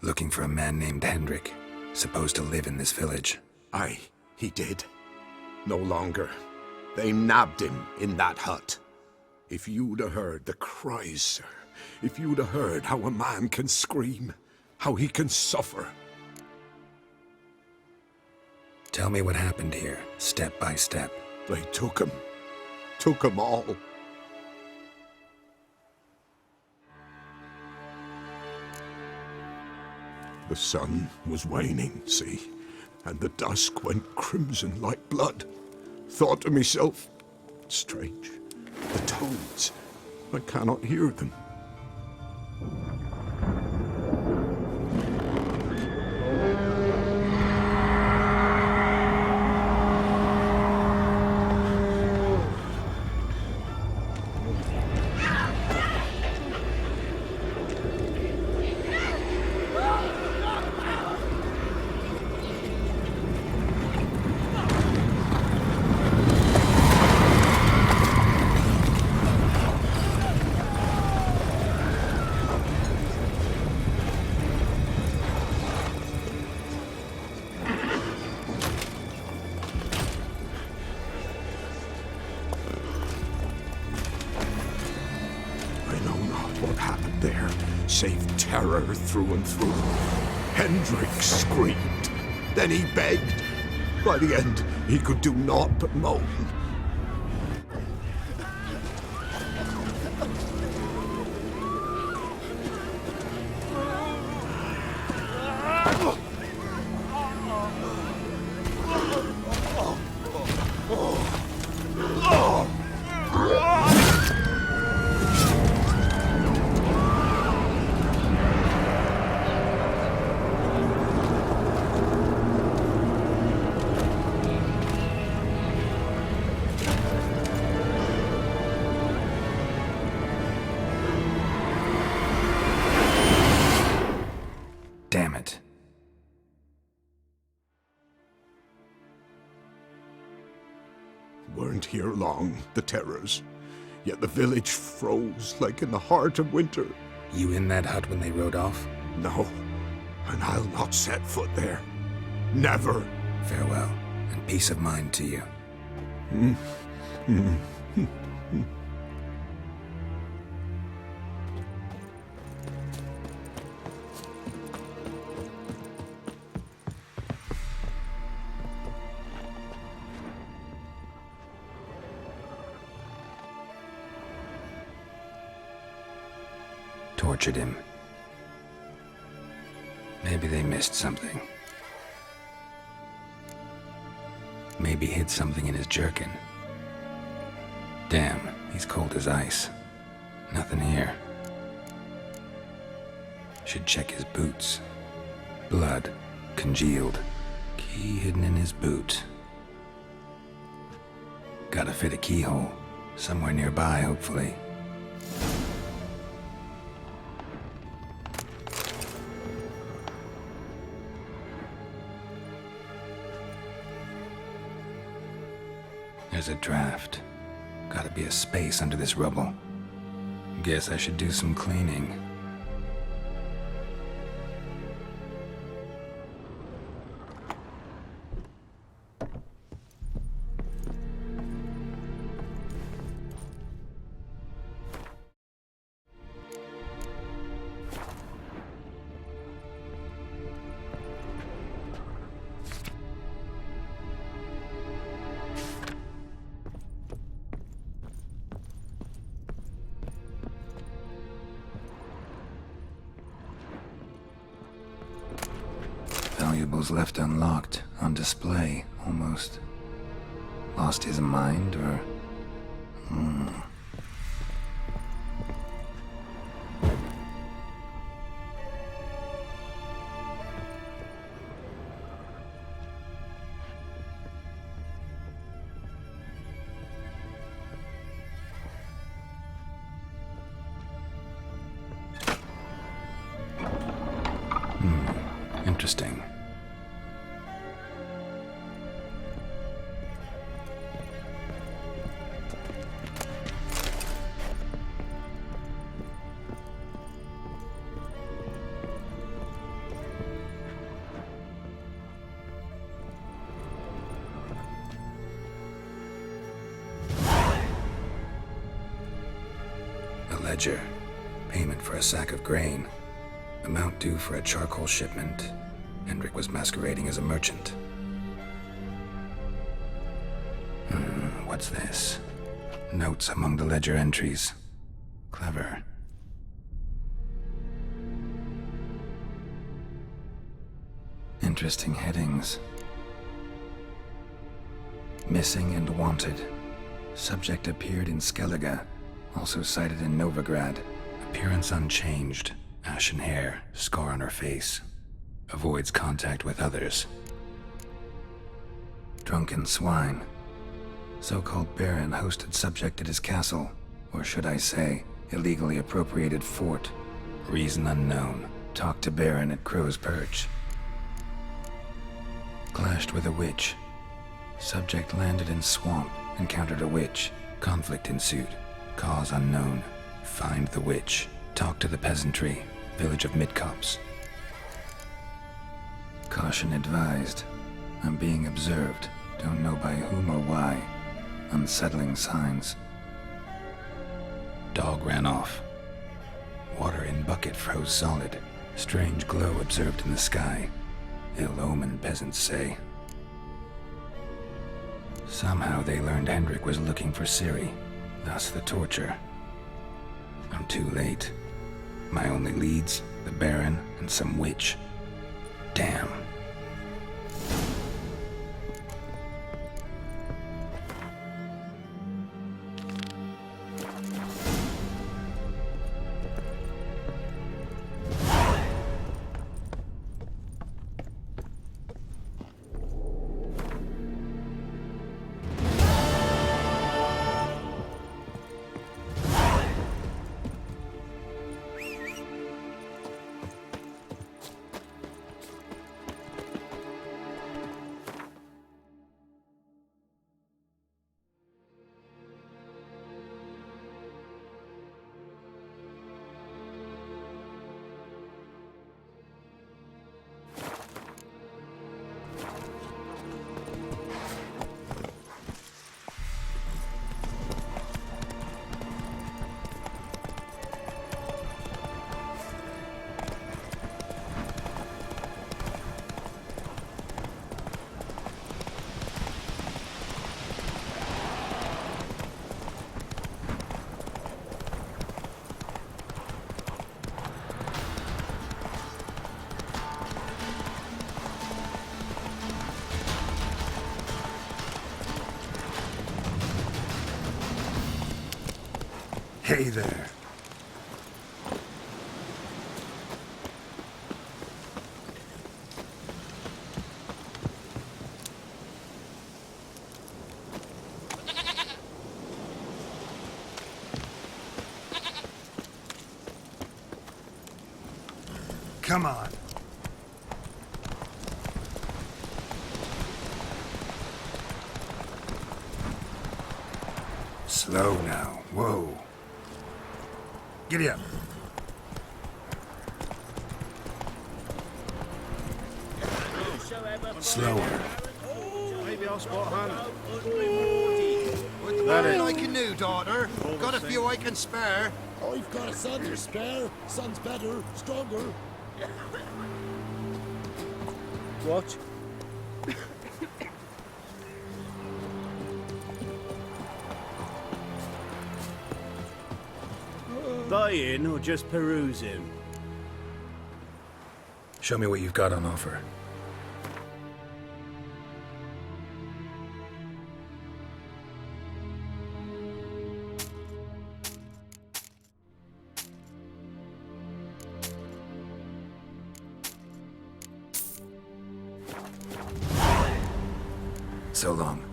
Looking for a man named Hendrik, supposed to live in this village. Aye, he did. No longer. They nabbed him in that hut. If you'd have heard the cries, sir. If you'd have heard how a man can scream, how he can suffer. Tell me what happened here, step by step. They took him. Took him all. The sun was waning, see, and the dusk went crimson like blood. Thought to myself, strange, the toads, I cannot hear them. Save terror through and through. Hendrik screamed. Then he begged. By the end, he could do naught but moan. here long, the terrors. Yet the village froze like in the heart of winter. You in that hut when they rode off? No, and I'll not set foot there. Never. Farewell, and peace of mind to you. Tortured him. Maybe they missed something. Maybe hid something in his jerkin. Damn, he's cold as ice. Nothing here. Should check his boots. Blood, congealed. Key hidden in his boot. Gotta fit a keyhole. Somewhere nearby, hopefully. There's a draft. Gotta be a space under this rubble. Guess I should do some cleaning. Valuables left unlocked, on display, almost. Lost his mind, or... Interesting. A ledger. Payment for a sack of grain. Amount due for a charcoal shipment. Hendrik was masquerading as a merchant. What's this? Notes among the ledger entries. Clever. Interesting headings. Missing and wanted. Subject appeared in Skellige. Also cited in Novigrad. Appearance unchanged. Ashen hair, scar on her face. Avoids contact with others. Drunken swine. So-called Baron hosted subject at his castle, or should I say, illegally appropriated fort. Reason unknown. Talked to Baron at Crow's Perch. Clashed with a witch. Subject landed in swamp, encountered a witch. Conflict ensued. Cause unknown. Find the witch. Talk to the peasantry. Village of Midcopse. Caution advised. I'm being observed. Don't know by whom or why. Unsettling signs. Dog ran off. Water in bucket froze solid. Strange glow observed in the sky. Ill omen, peasants say. Somehow they learned Hendrik was looking for Ciri. Thus the torture. I'm too late. My only leads, the Baron and some witch. Damn. Hey there. Come on. Slow now. Whoa. Giddy up. Slower. Maybe I'll spot a hand. What's the matter like a new daughter? Got a few I can spare. I've got a son to spare. Son's better, stronger. What? Buying or just perusing? Show me what you've got on offer. So long.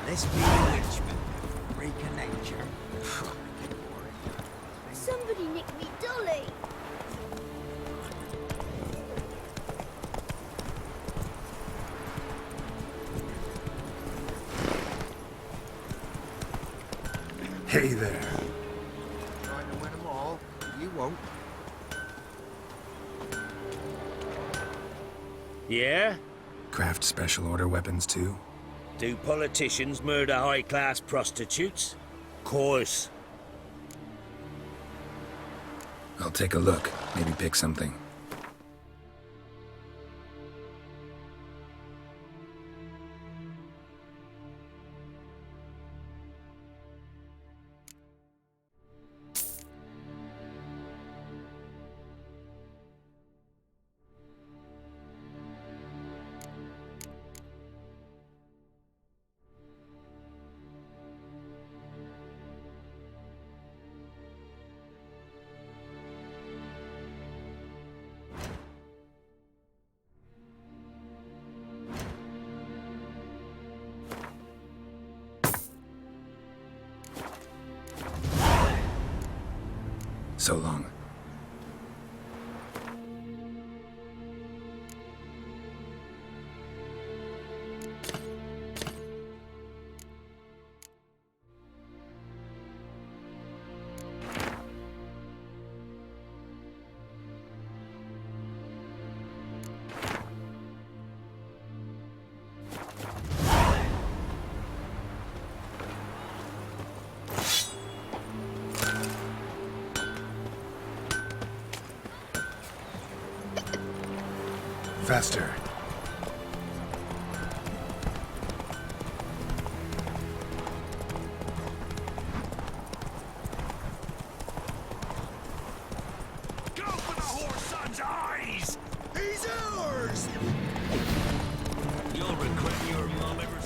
This be the witchman, freak of nature. Somebody nicked me dolly. Hey there. Trying to win them all. You won't. Yeah? Craft special order weapons too? Do politicians murder high-class prostitutes? Course. I'll take a look. Maybe pick something. So long. Faster. Go for the whore's son's eyes! He's ours! You'll regret your mom ever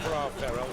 for our fair elders.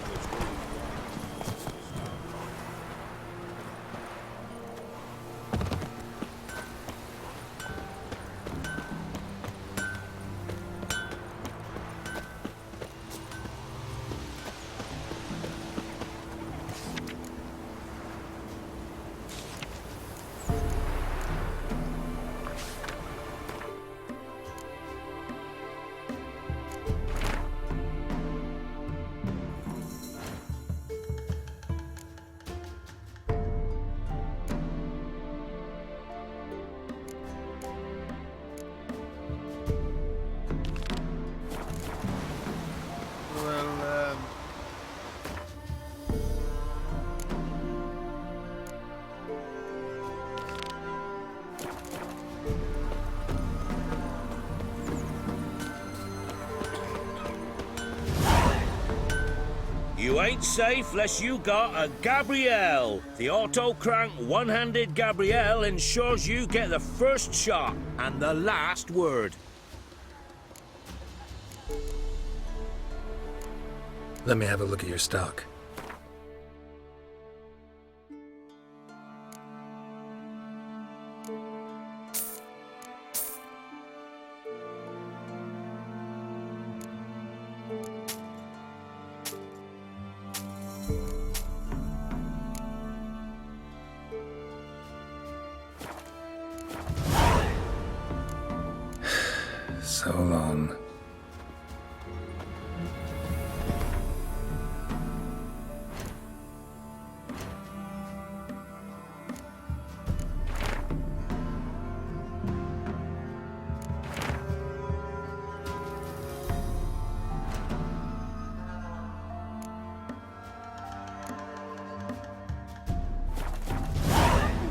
You ain't safe less you got a Gabrielle. The auto-crank one-handed Gabrielle ensures you get the first shot and the last word. Let me have a look at your stock. So long.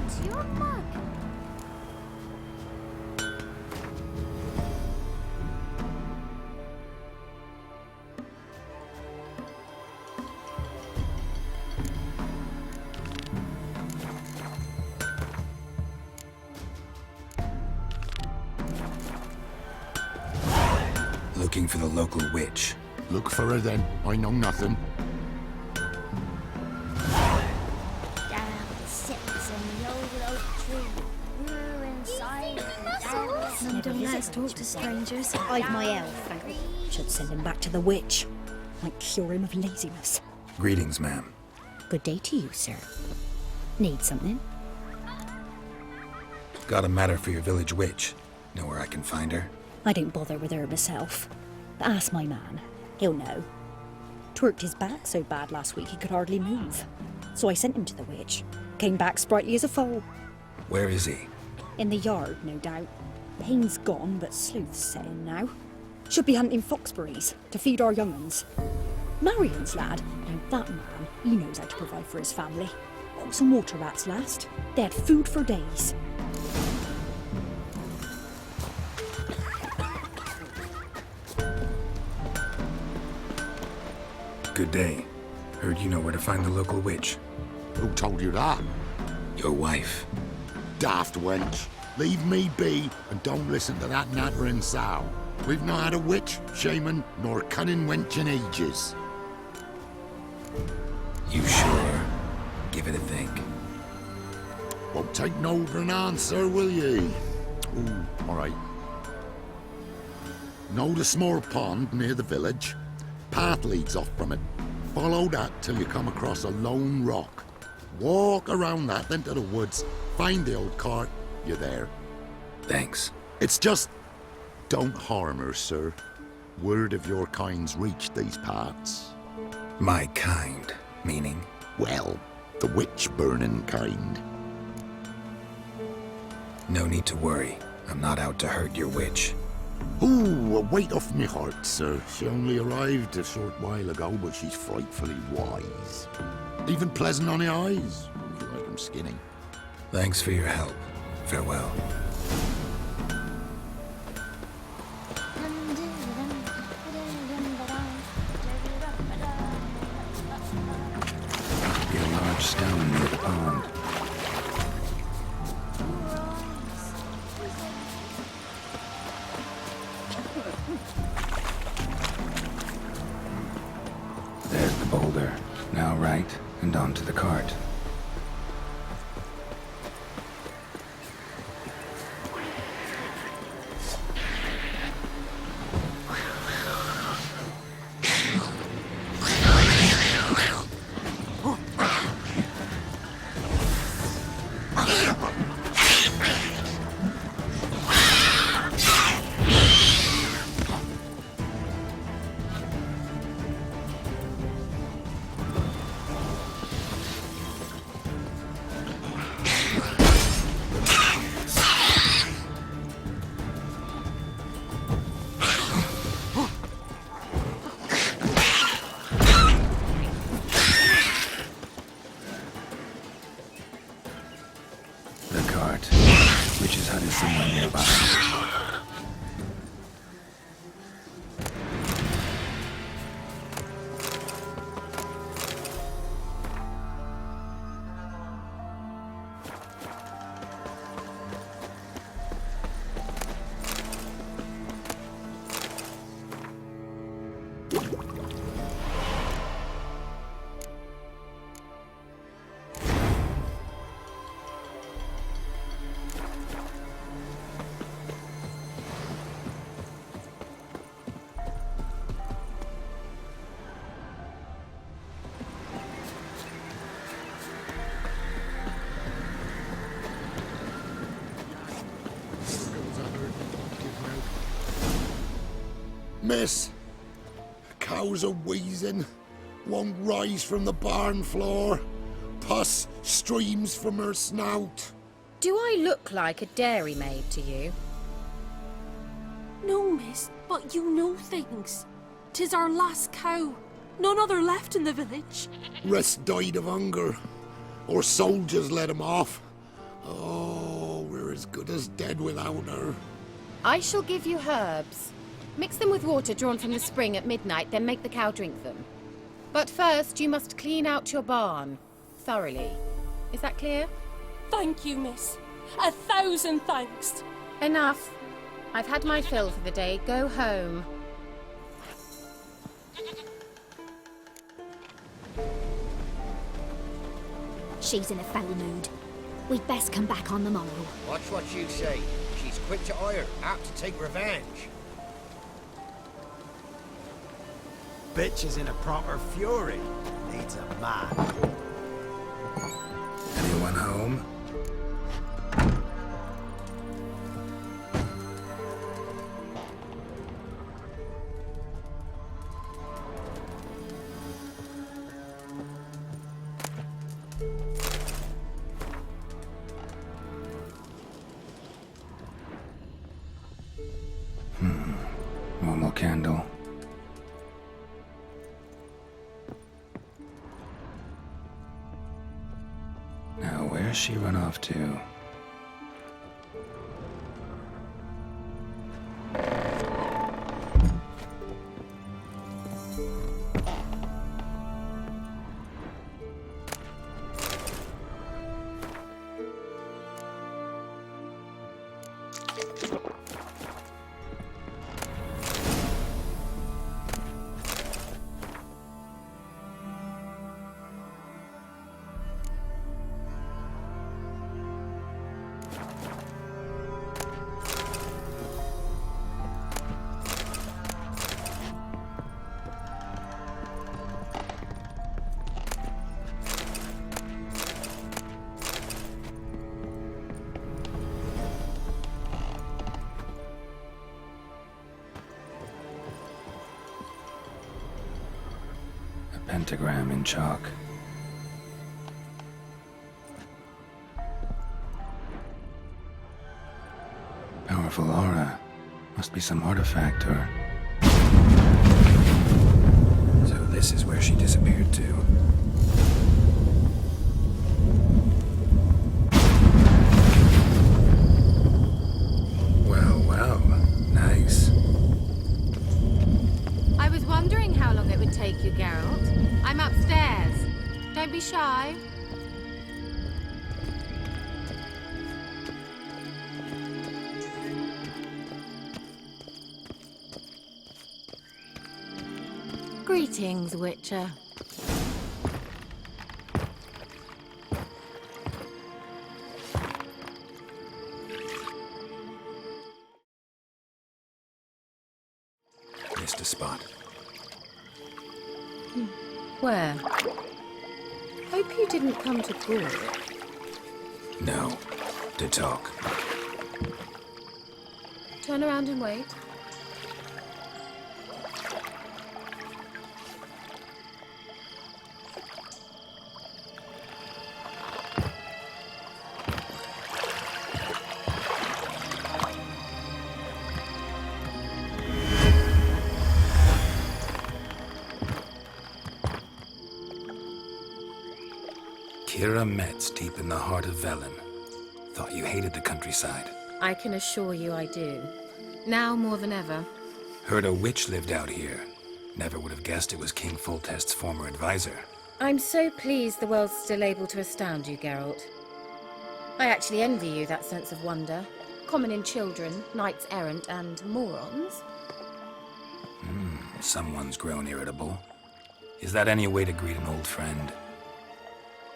It's your mug. Looking for the local witch. Look for her then. I know nothing. Down sits in the old oak tree. Grew inside the None don't let us talk to strangers. I've my elf. Should send him back to the witch. Might cure him of laziness. Greetings, ma'am. Good day to you, sir. Need something? Got a matter for your village witch. Know where I can find her? I don't bother with her myself. But ask my man. He'll know. Twerked his back so bad last week he could hardly move. So I sent him to the witch. Came back sprightly as a foal. Where is he? In the yard, no doubt. Pain's gone, but sleuth's set in now. Should be hunting foxberries to feed our young uns. Marion's lad. Now that man, he knows how to provide for his family. Caught some water rats last. They had food for days. Good day. Heard you know where to find the local witch. Who told you that? Your wife. Daft wench. Leave me be and don't listen to that nattering sow. We've not had a witch, shaman, nor cunning wench in ages. You sure? Give it a think. Won't take no for an answer, will ye? Ooh, all right. Know the small pond near the village? Path leads off from it. Follow that till you come across a lone rock. Walk around that, then to the woods. Find the old cart. You're there. Thanks. It's just... don't harm her, sir. Word of your kind's reached these parts. My kind, meaning? Well, the witch-burning kind. No need to worry. I'm not out to hurt your witch. Ooh, a weight off me heart, sir. She only arrived a short while ago, but she's frightfully wise. Even pleasant on the eyes, if you like 'em skinny. Thanks for your help. Farewell. Be a large stone near the pond. cart. Witch's hut is somewhere nearby. Miss, cows are wheezing, won't rise from the barn floor. Pus streams from her snout. Do I look like a dairymaid to you? No, miss, but you know things. 'Tis our last cow. None other left in the village. Rest died of hunger, or soldiers let him off. Oh, we're as good as dead without her. I shall give you herbs. Mix them with water drawn from the spring at midnight, then make the cow drink them. But first, you must clean out your barn. Thoroughly. Is that clear? Thank you, miss. 1,000 thanks. Enough. I've had my fill for the day. Go home. She's in a foul mood. We'd best come back on the morrow. Watch what you say. She's quick to ire, apt to take revenge. Bitch is in a proper fury. Needs a man. Anyone home? One more candle. Now, where's she run off to? Pentagram in chalk. Powerful aura. Must be some artifact or... So this is where she disappeared to. Well, well. Nice. I was wondering how long it would take you, Geralt. I'm upstairs. Don't be shy. Greetings, Witcher. Missed a spot. Where? Hope you didn't come to court. No. To talk. Turn around and wait. Kira Metz deep in the heart of Velen. Thought you hated the countryside. I can assure you I do. Now more than ever. Heard a witch lived out here. Never would have guessed it was King Foltest's former advisor. I'm so pleased the world's still able to astound you, Geralt. I actually envy you that sense of wonder. Common in children, knights errant, and morons. Someone's grown irritable. Is that any way to greet an old friend?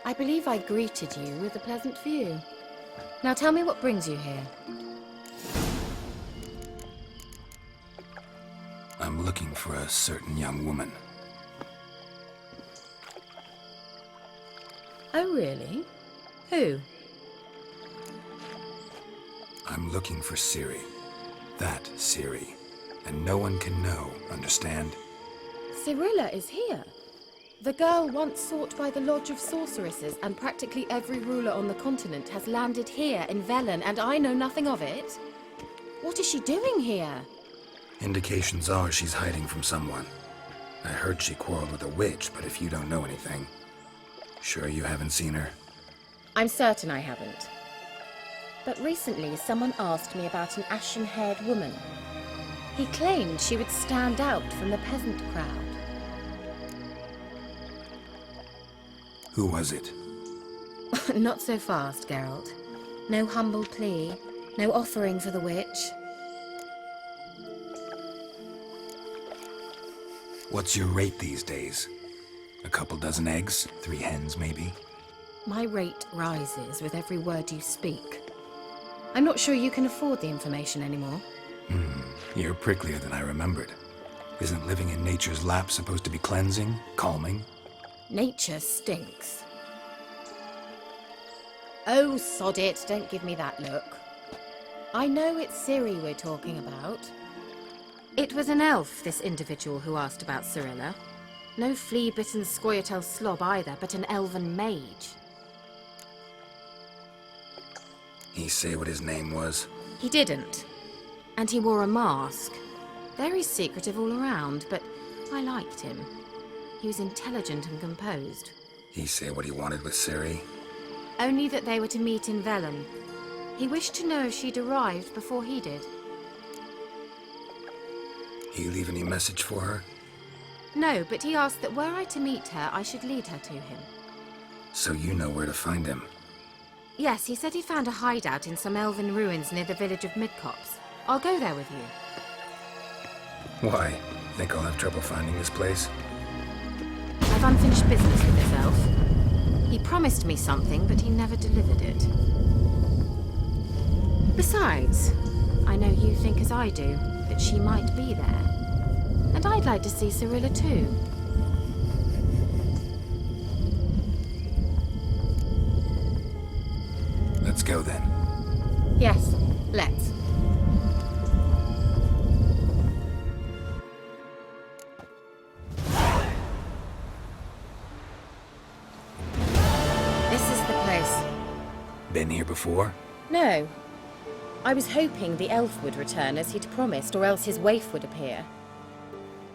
I believe I greeted you with a pleasant view. Now tell me what brings you here. I'm looking for a certain young woman. Oh, really? Who? I'm looking for Ciri. That Ciri. And no one can know, understand? Cirilla is here. The girl once sought by the Lodge of Sorceresses, and practically every ruler on the continent has landed here in Velen, and I know nothing of it. What is she doing here? Indications are she's hiding from someone. I heard she quarreled with a witch, but if you don't know anything, sure you haven't seen her? I'm certain I haven't. But recently someone asked me about an ashen-haired woman. He claimed she would stand out from the peasant crowd. Who was it? Not so fast, Geralt. No humble plea, no offering for the witch. What's your rate these days? A couple dozen eggs? 3 hens, maybe? My rate rises with every word you speak. I'm not sure you can afford the information anymore. You're pricklier than I remembered. Isn't living in nature's lap supposed to be cleansing, calming? Nature stinks. Oh, sod it, don't give me that look. I know it's Ciri we're talking about. It was an elf, this individual who asked about Cirilla. No flea-bitten Scoia'tael slob either, but an elven mage. He say what his name was? He didn't. And he wore a mask. Very secretive all around, but I liked him. He was intelligent and composed. He say what he wanted with Ciri? Only that they were to meet in Velen. He wished to know if she'd arrived before he did. He leave any message for her? No, but he asked that were I to meet her, I should lead her to him. So you know where to find him? Yes, he said he found a hideout in some elven ruins near the village of Midcopse. I'll go there with you. Why? Think I'll have trouble finding this place? I've unfinished business with this elf. He promised me something, but he never delivered it. Besides, I know you think as I do, that she might be there. And I'd like to see Cirilla too. Let's go then. Yes, let's. This is the place. Been here before? No. I was hoping the elf would return as he'd promised, or else his waif would appear.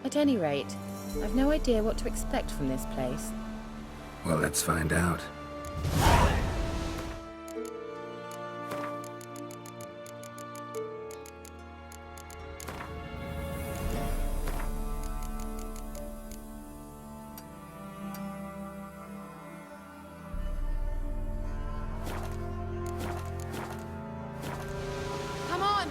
At any rate, I've no idea what to expect from this place. Well, let's find out. Come on!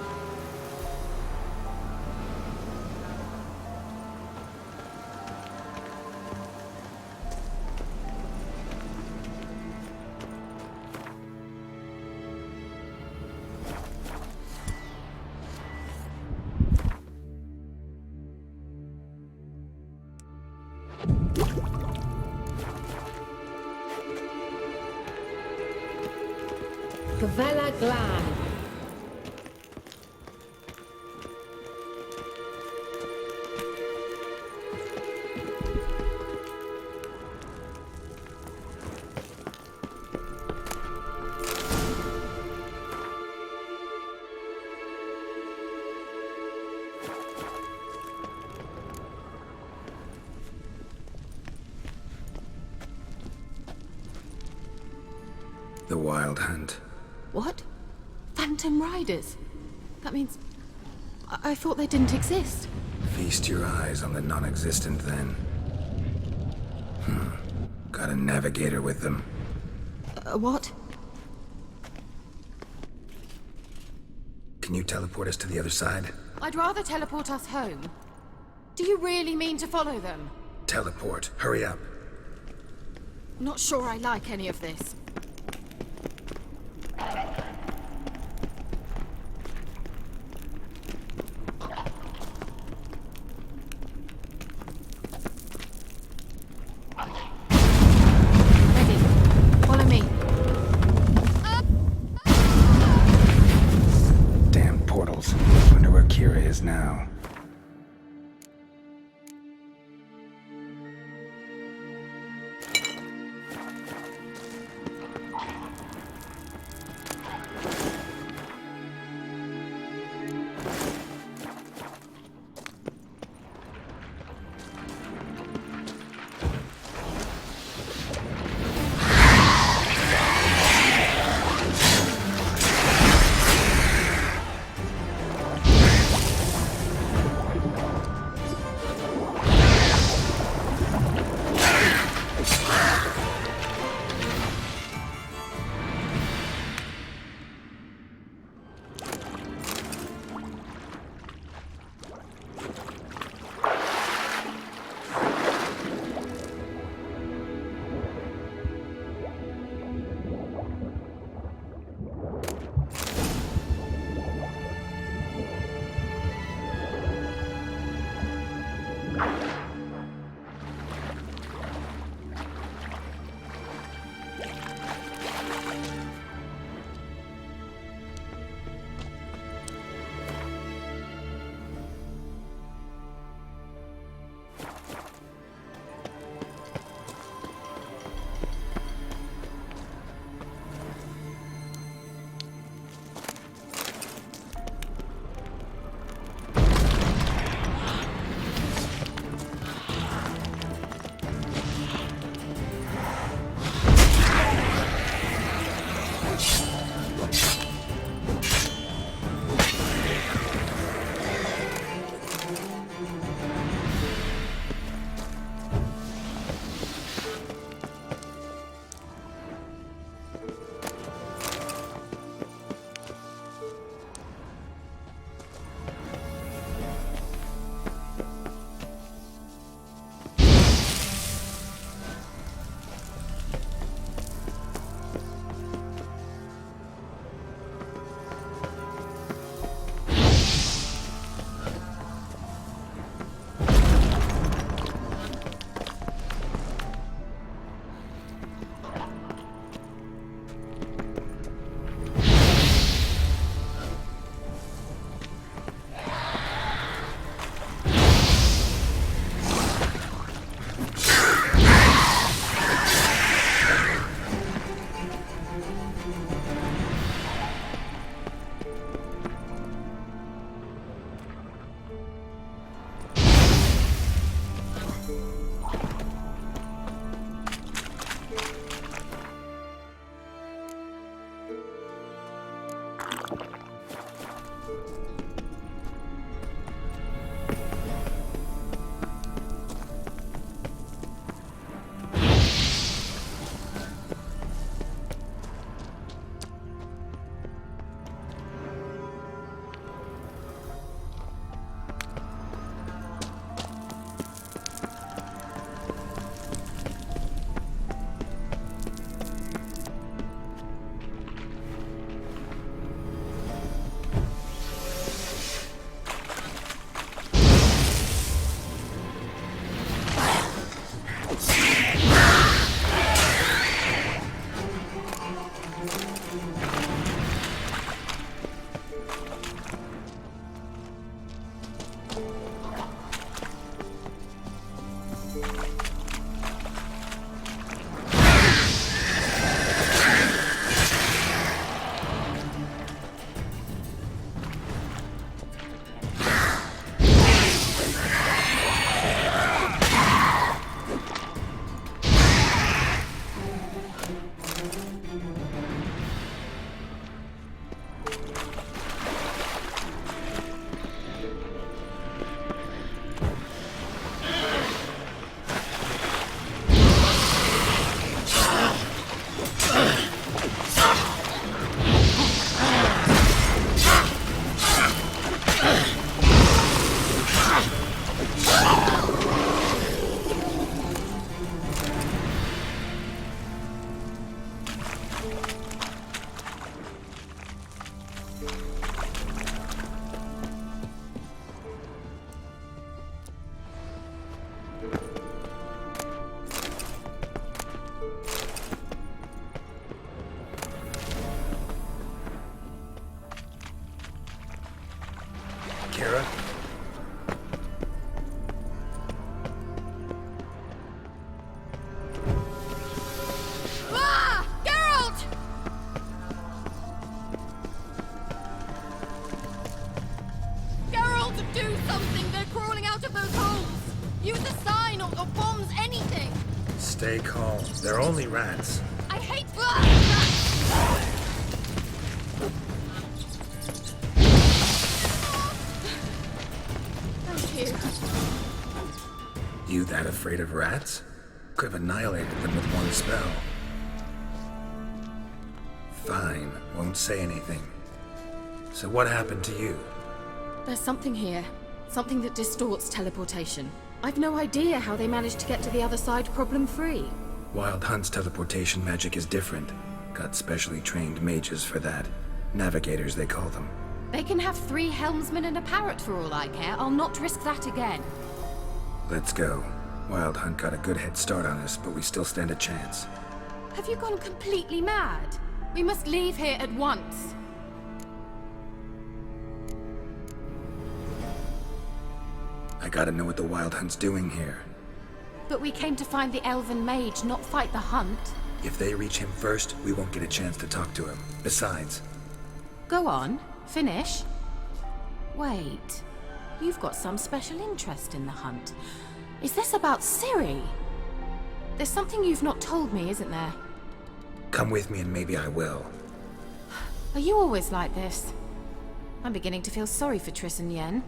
Gavella Glan. The Wild Hunt. What? Phantom Riders? That means... I thought they didn't exist. Feast your eyes on the non-existent, then. Got a navigator with them. What? Can you teleport us to the other side? I'd rather teleport us home. Do you really mean to follow them? Teleport. Hurry up. Not sure I like any of this. Ready. Follow me. Damn portals. Wonder where Kira is now. Kira? Ah! Geralt! Geralt, do something! They're crawling out of those holes! Use a sign or bombs, anything! Stay calm. They're only rats. I hate Thank you. You that afraid of rats? Could have annihilated them with one spell. Fine, won't say anything. So what happened to you? There's something here. Something that distorts teleportation. I've no idea how they managed to get to the other side problem-free. Wild Hunt's teleportation magic is different. Got specially trained mages for that. Navigators, they call them. They can have 3 helmsmen and a parrot for all I care. I'll not risk that again. Let's go. Wild Hunt got a good head start on us, but we still stand a chance. Have you gone completely mad? We must leave here at once. I gotta know what the Wild Hunt's doing here. But we came to find the elven mage, not fight the hunt. If they reach him first, we won't get a chance to talk to him. Besides... Go on, finish. Wait, you've got some special interest in the hunt. Is this about Ciri? There's something you've not told me, isn't there? Come with me and maybe I will. Are you always like this? I'm beginning to feel sorry for Triss and Yen.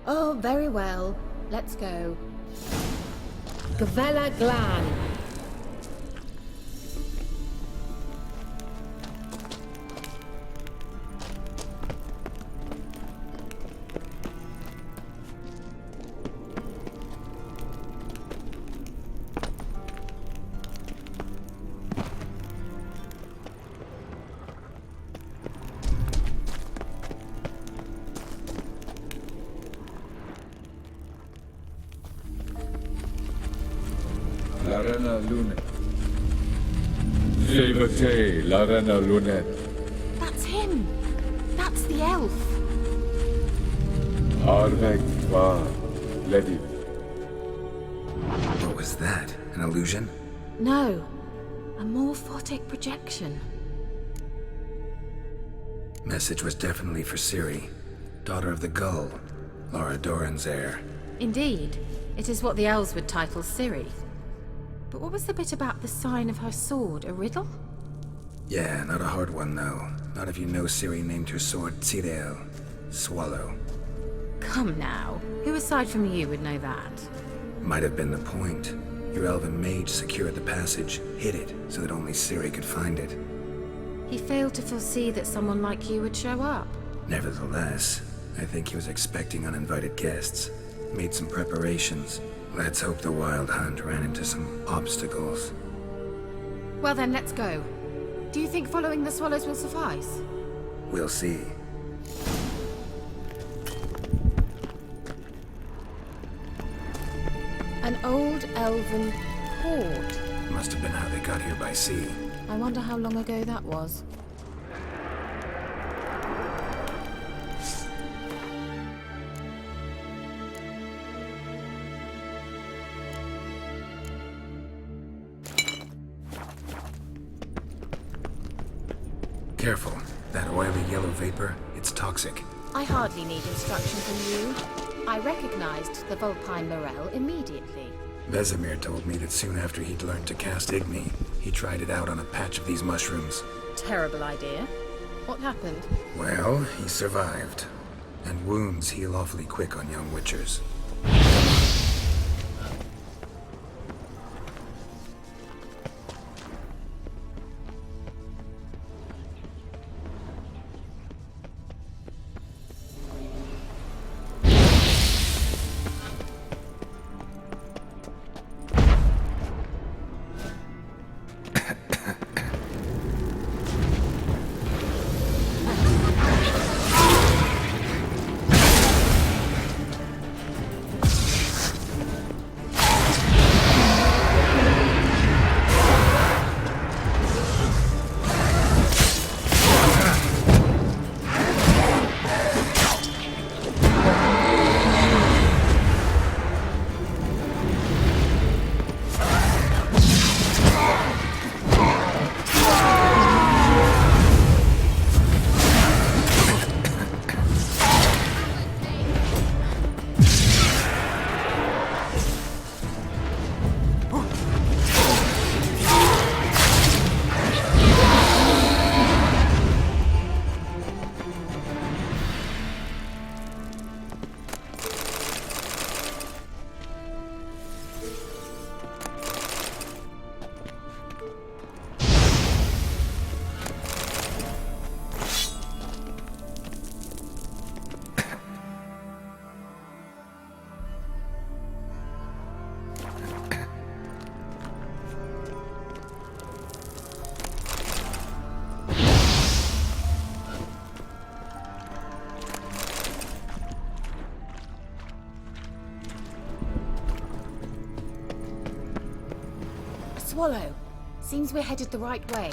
Oh, very well. Let's go. Gavella Glan. Larena Lunet. Levate, Larena Lunet. That's him! That's the elf! Arvek va Ledi. What was that? An illusion? No. A morphotic projection. Message was definitely for Ciri. Daughter of the Gull. Laura Doran's heir. Indeed. It is what the elves would title Ciri. But what was the bit about the sign of her sword? A riddle? Yeah, not a hard one, though. Not if you know Ciri named her sword Tirel. Swallow. Come now. Who aside from you would know that? Might have been the point. Your elven mage secured the passage, hid it, so that only Ciri could find it. He failed to foresee that someone like you would show up. Nevertheless, I think he was expecting uninvited guests. Made some preparations. Let's hope the Wild Hunt ran into some obstacles. Well then, let's go. Do you think following the swallows will suffice? We'll see. An old elven hoard. Must have been how they got here by sea. I wonder how long ago that was. Careful. That oily yellow vapor, it's toxic. I hardly need instruction from you. I recognized the Vulpine Morel immediately. Vesemir told me that soon after he'd learned to cast Igni, he tried it out on a patch of these mushrooms. Terrible idea. What happened? Well, he survived. And wounds heal awfully quick on young witchers. Swallow. Seems we're headed the right way.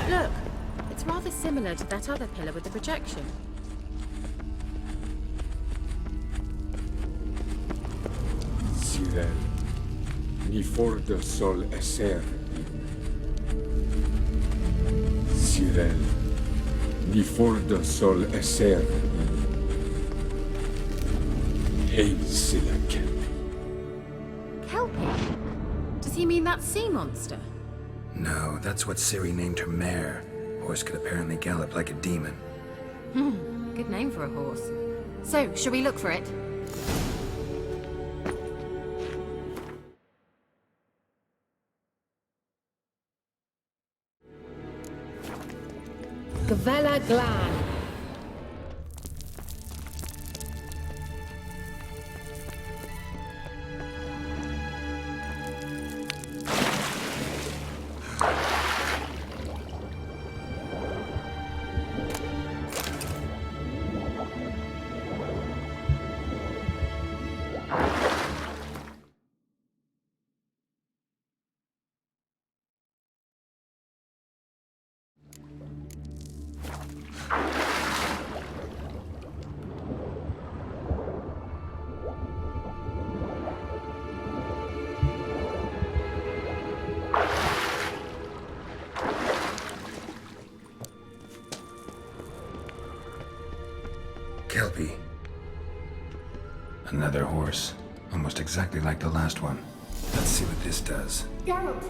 Look, it's rather similar to that other pillar with the projection. Sirel, ni fordo sol esser. Sirel, ni fordo sol esser. Hey, Silla Kelpie. Kelpie? Does he mean that sea monster? No, that's what Ciri named her mare. Horse could apparently gallop like a demon. Good name for a horse. So, shall we look for it? Gavella Glan. Kelpie. Another horse. Almost exactly like the last one. Let's see what this does. Geralt,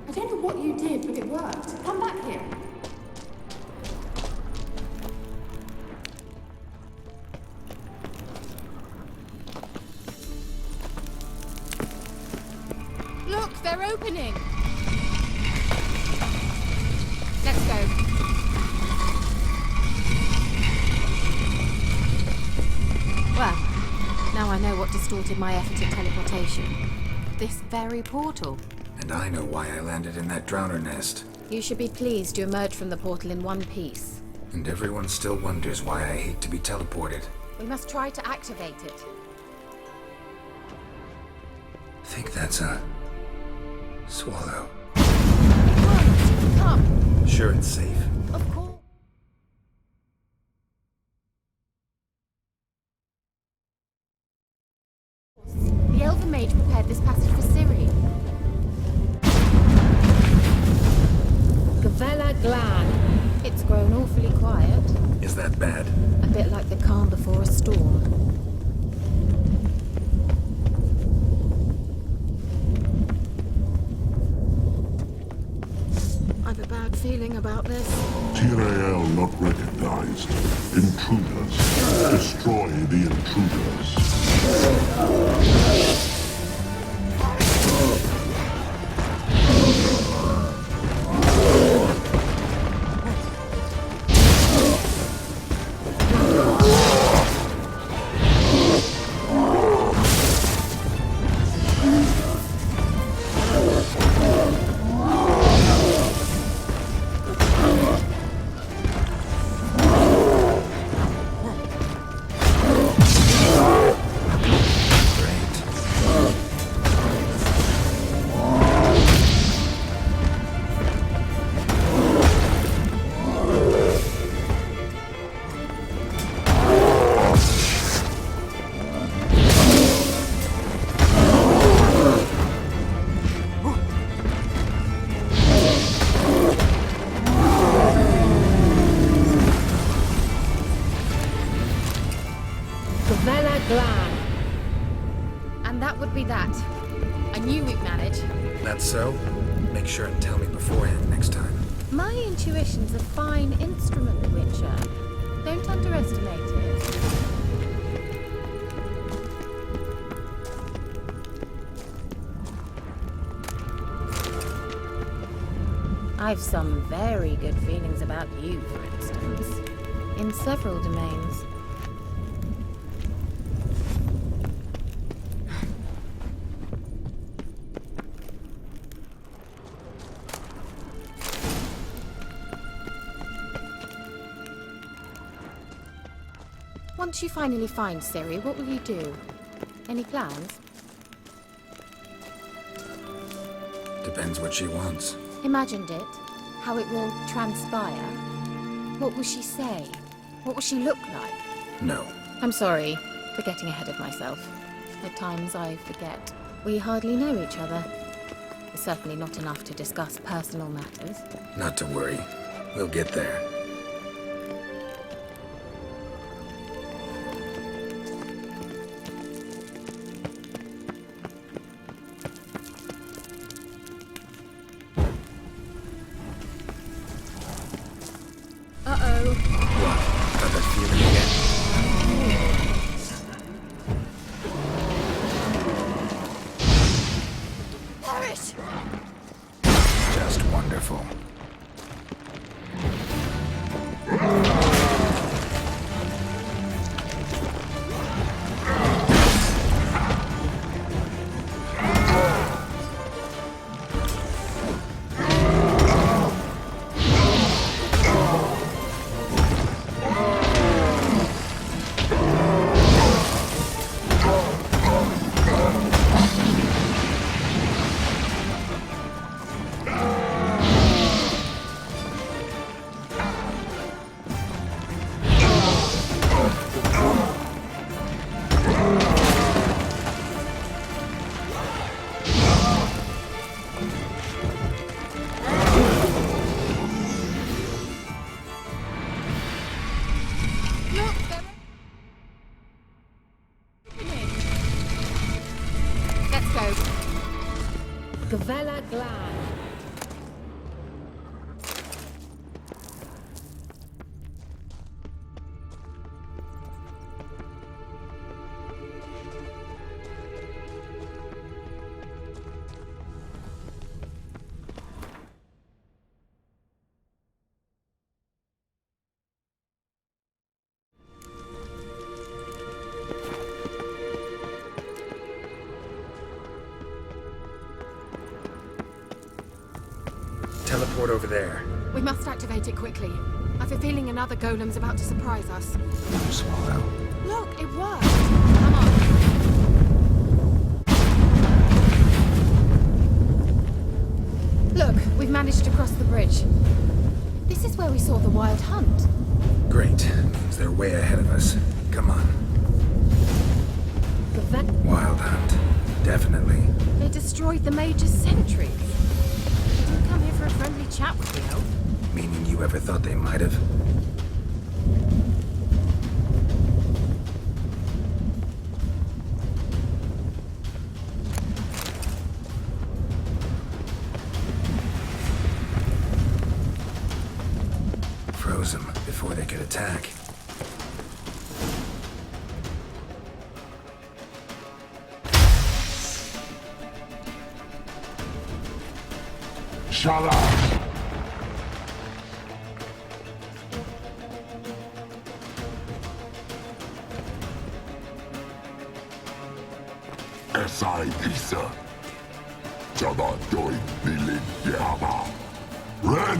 I don't know what you did, but it worked. Come back here. Look, they're opening! Let's go. Well, now I know what distorted my effort at teleportation. This very portal. And I know why I landed in that drowner nest. You should be pleased you emerged from the portal in one piece. And everyone still wonders why I hate to be teleported. We must try to activate it. Think that's a... swallow. Come! Sure it's safe. Of course. The Elven Mage prepared this passage for Ciri. Gavella Glan. It's grown awfully quiet. Is that bad? A bit like the calm before a storm. I've a bad feeling about this. Tyrael not recognized. Intruders. Destroy the intruders. Glan. And that would be that. I knew we'd manage. That's so? Make sure and tell me beforehand next time. My intuition's a fine instrument, Witcher. Don't underestimate it. I've some very good feelings about you, for instance, in several domains. Once you finally find Ciri, what will you do? Any plans? Depends what she wants. Imagined it? How it will transpire? What will she say? What will she look like? No. I'm sorry for getting ahead of myself. At times I forget. We hardly know each other. Certainly not enough to discuss personal matters. Not to worry. We'll get there. Uh-oh. What? Got that feeling again? Perish! Just wonderful. Let's go. Gavella Glad. Teleport over there. We must activate it quickly. I've a feeling another golem's about to surprise us. Swallow. Look, it worked! Come on. Look, we've managed to cross the bridge. This is where we saw the wild hunt. Great. Means they're way ahead of us. Come on. Wild hunt. Definitely. They destroyed the Major's sentries. They didn't come here for a friendly chat with the elf. Meaning you ever thought they might have? Froze them before they could attack. Shut up! Esai Isa. Jada doi bilin yama. Red!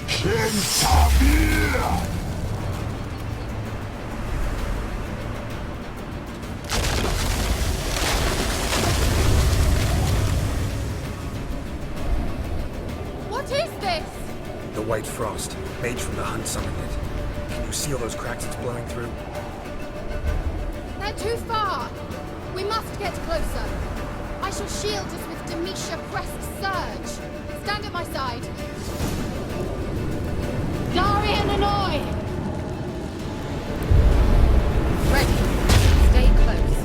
Shintabir! What is this? The white frost. Mage from the hunt summoned it. Can you see all those cracks it's blowing through? They're too far. We must get closer. I shall shield us with Demetia Crest Surge. Stand at my side. Darian and Oi! Ready. Stay close.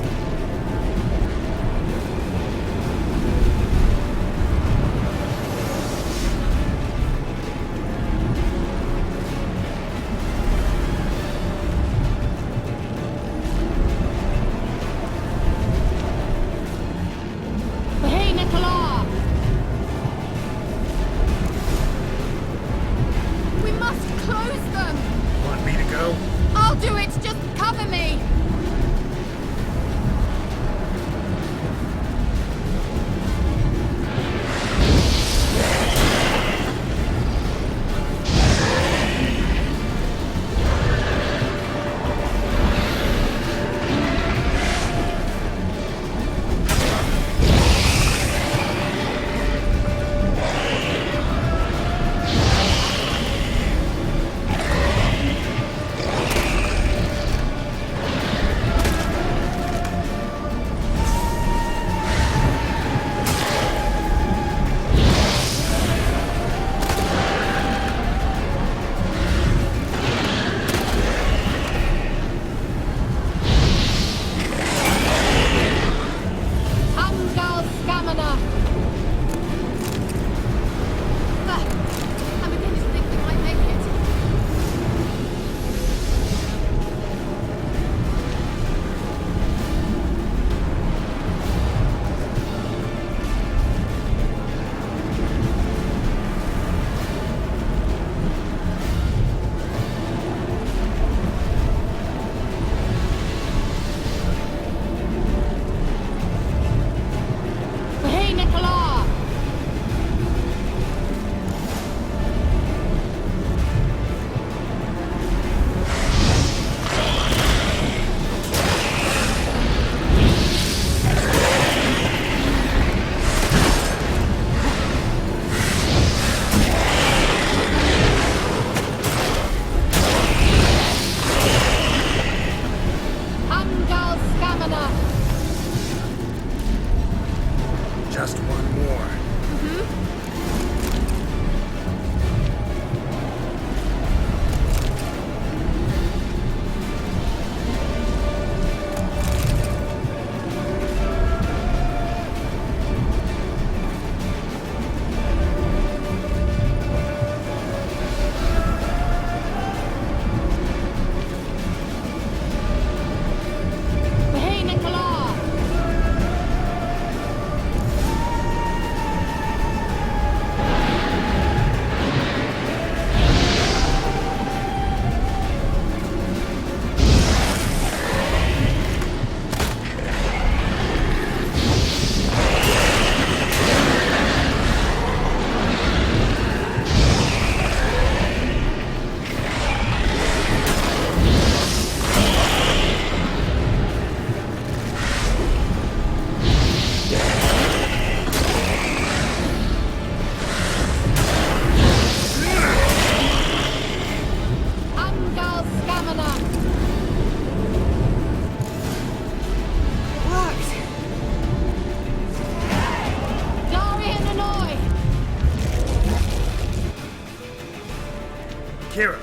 Kira!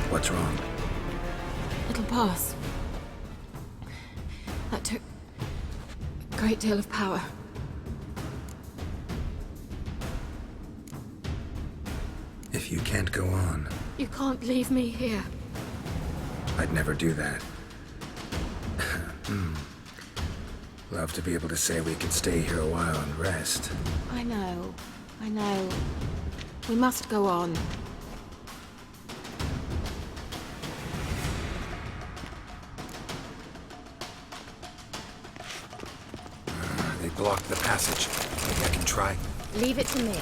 What's wrong? It'll pass. That took a great deal of power. If you can't go on, You can't leave me here. I'd never do that. Love to be able to say we could stay here a while and rest. I know. We must go on. They blocked the passage. Maybe I can try. Leave it to me.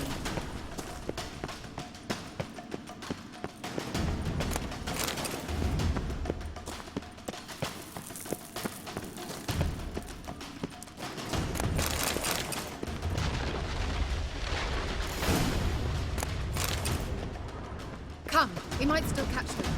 Come, we might still catch them.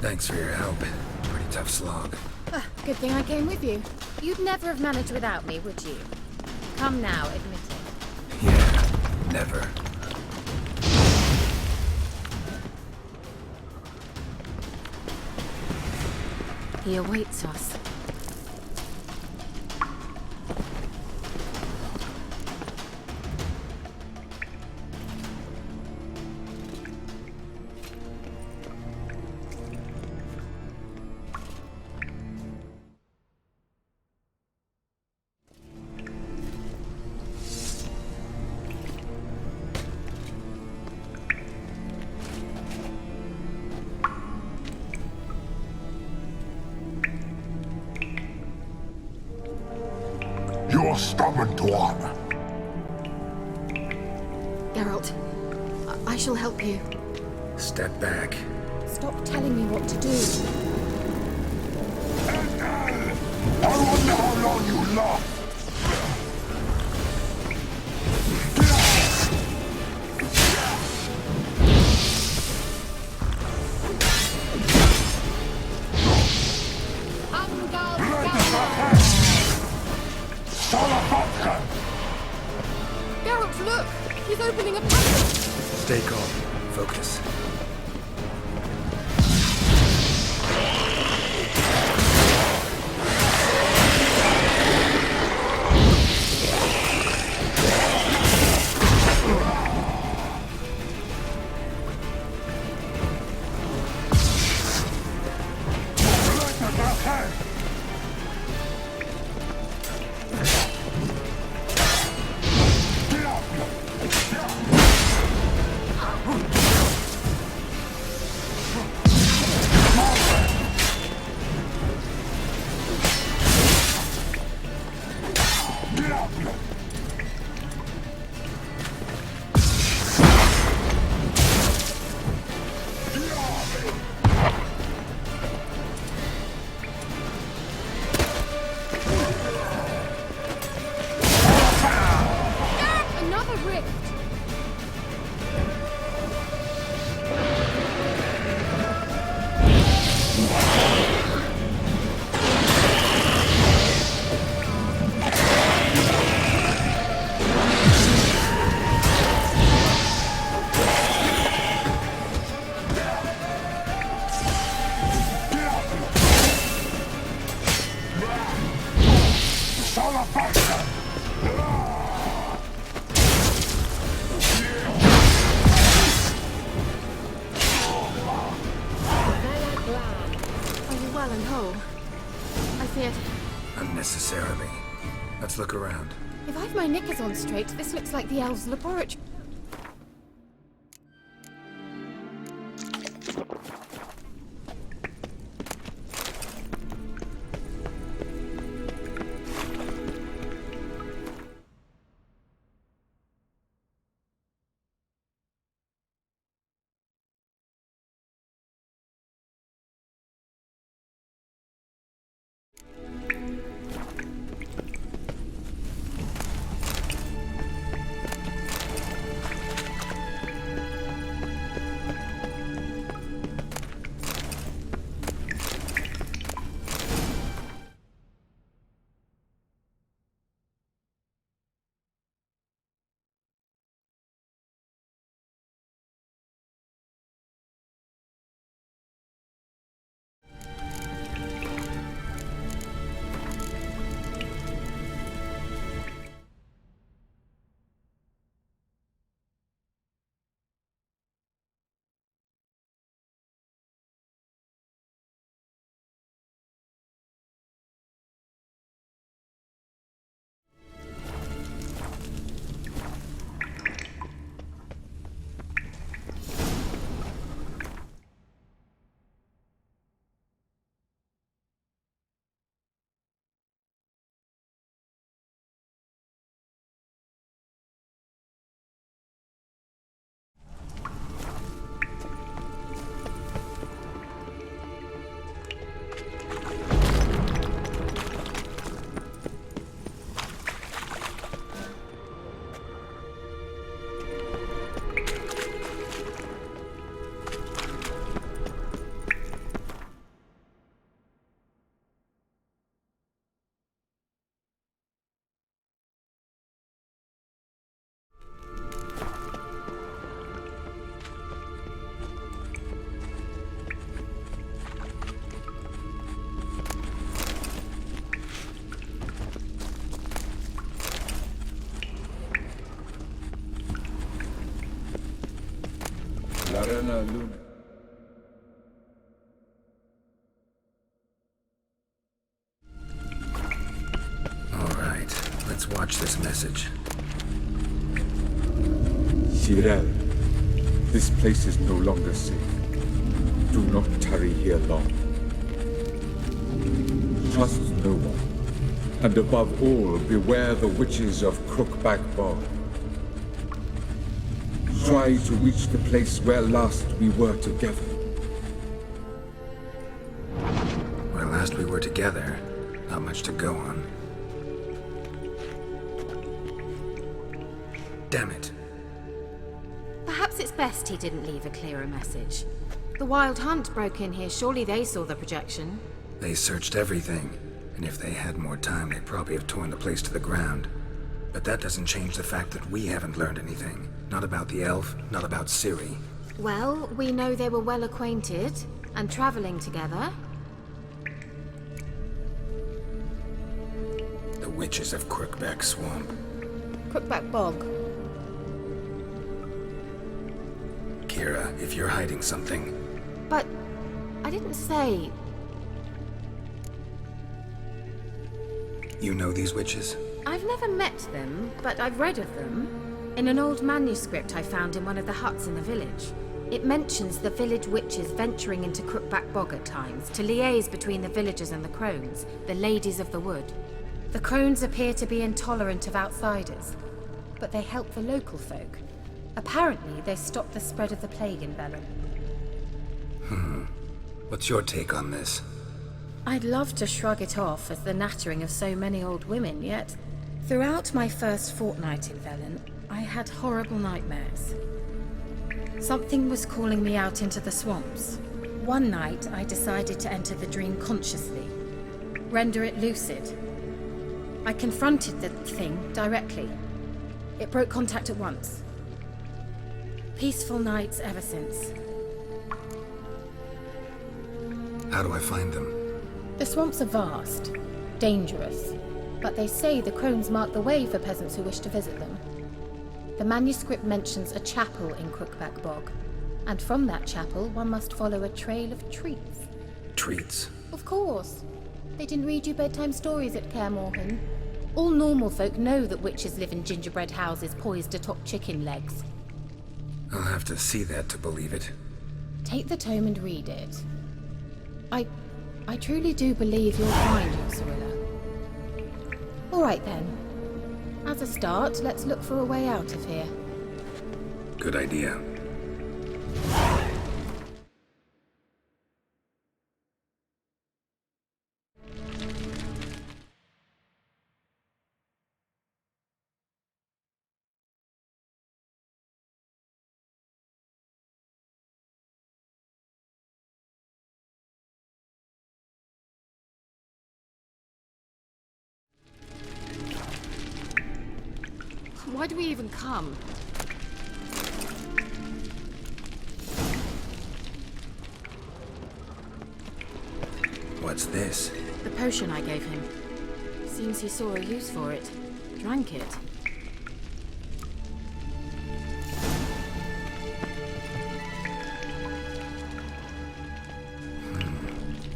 Thanks for your help. Pretty tough slog. Good thing I came with you. You'd never have managed without me, would you? Come now, admit it. Yeah, never. He awaits us. You're stubborn, Tuan. Geralt, I shall help you. Step back. Stop telling me what to do. I wonder how long you last. Geralt, look! He's opening a passage! Stay calm. Focus. Another rift! Are you well and whole? I feared... Unnecessarily. Let's look around. If I've my knickers on straight, this looks like the elves' laboratory. Serena Luna. Alright, let's watch this message. Cyril, this place is no longer safe. Do not tarry here long. Trust no one. And above all, beware the witches of Crookback Bog. Try to reach the place where last we were together. Where last we were together, not much to go on. Damn it. Perhaps it's best he didn't leave a clearer message. The Wild Hunt broke in here. Surely they saw the projection. They searched everything, and if they had more time, they'd probably have torn the place to the ground. But that doesn't change the fact that we haven't learned anything. Not about the elf, not about Ciri. Well, we know they were well acquainted and traveling together. The witches of Crookback Swamp. Crookback Bog. Kira, if you're hiding something... But I didn't say... You know these witches? I've never met them, but I've read of them. In an old manuscript I found in one of the huts in the village. It mentions the village witches venturing into Crookback Bog at times to liaise between the villagers and the crones, the ladies of the wood. The crones appear to be intolerant of outsiders, but they help the local folk. Apparently, they stopped the spread of the plague in Velen. What's your take on this? I'd love to shrug it off as the nattering of so many old women, yet throughout my first fortnight in Velen, I had horrible nightmares. Something was calling me out into the swamps. One night, I decided to enter the dream consciously, render it lucid. I confronted the thing directly. It broke contact at once. Peaceful nights ever since. How do I find them? The swamps are vast, dangerous, but they say the crones mark the way for peasants who wish to visit them. The manuscript mentions a chapel in Crookback Bog, and from that chapel one must follow a trail of treats. Treats? Of course. They didn't read you bedtime stories at Kaer Morhen. All normal folk know that witches live in gingerbread houses poised atop chicken legs. I'll have to see that to believe it. Take the tome and read it. I truly do believe you'll find your Cirilla. All right then. As a start, let's look for a way out of here. Good idea. Why do we even come? What's this? The potion I gave him. Seems he saw a use for it. Drank it.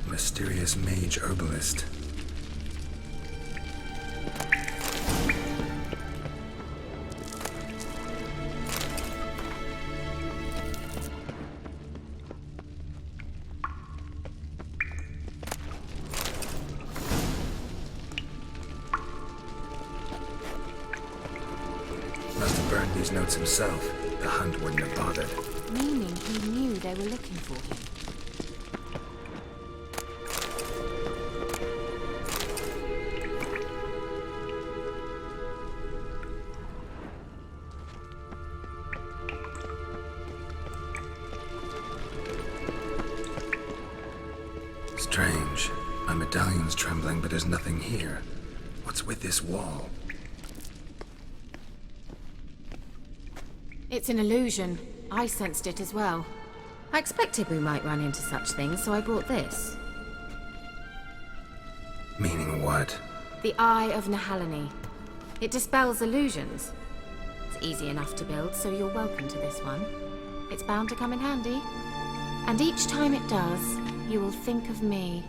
Mysterious mage herbalist. Must have burned these notes himself. The Hunt wouldn't have bothered. Meaning he knew they were looking for him. Strange. My medallion's trembling, but there's nothing here. What's with this wall? It's an illusion. I sensed it as well. I expected we might run into such things, so I brought this. Meaning what? The Eye of Nahalani. It dispels illusions. It's easy enough to build, so you're welcome to this one. It's bound to come in handy. And each time it does, you will think of me.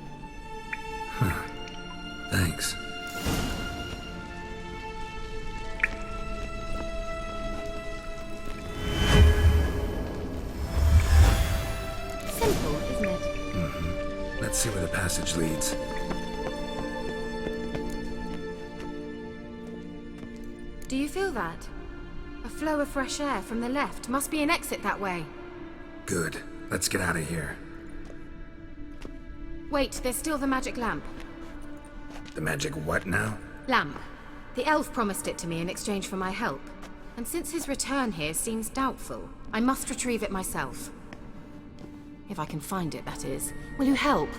Thanks. Simple, isn't it? Let's see where the passage leads. Do you feel that? A flow of fresh air from the left. Must be an exit that way. Good. Let's get out of here. Wait, there's still the magic lamp. The magic what now? Lamp. The elf promised it to me in exchange for my help. And since his return here seems doubtful, I must retrieve it myself. If I can find it, that is. Will you help?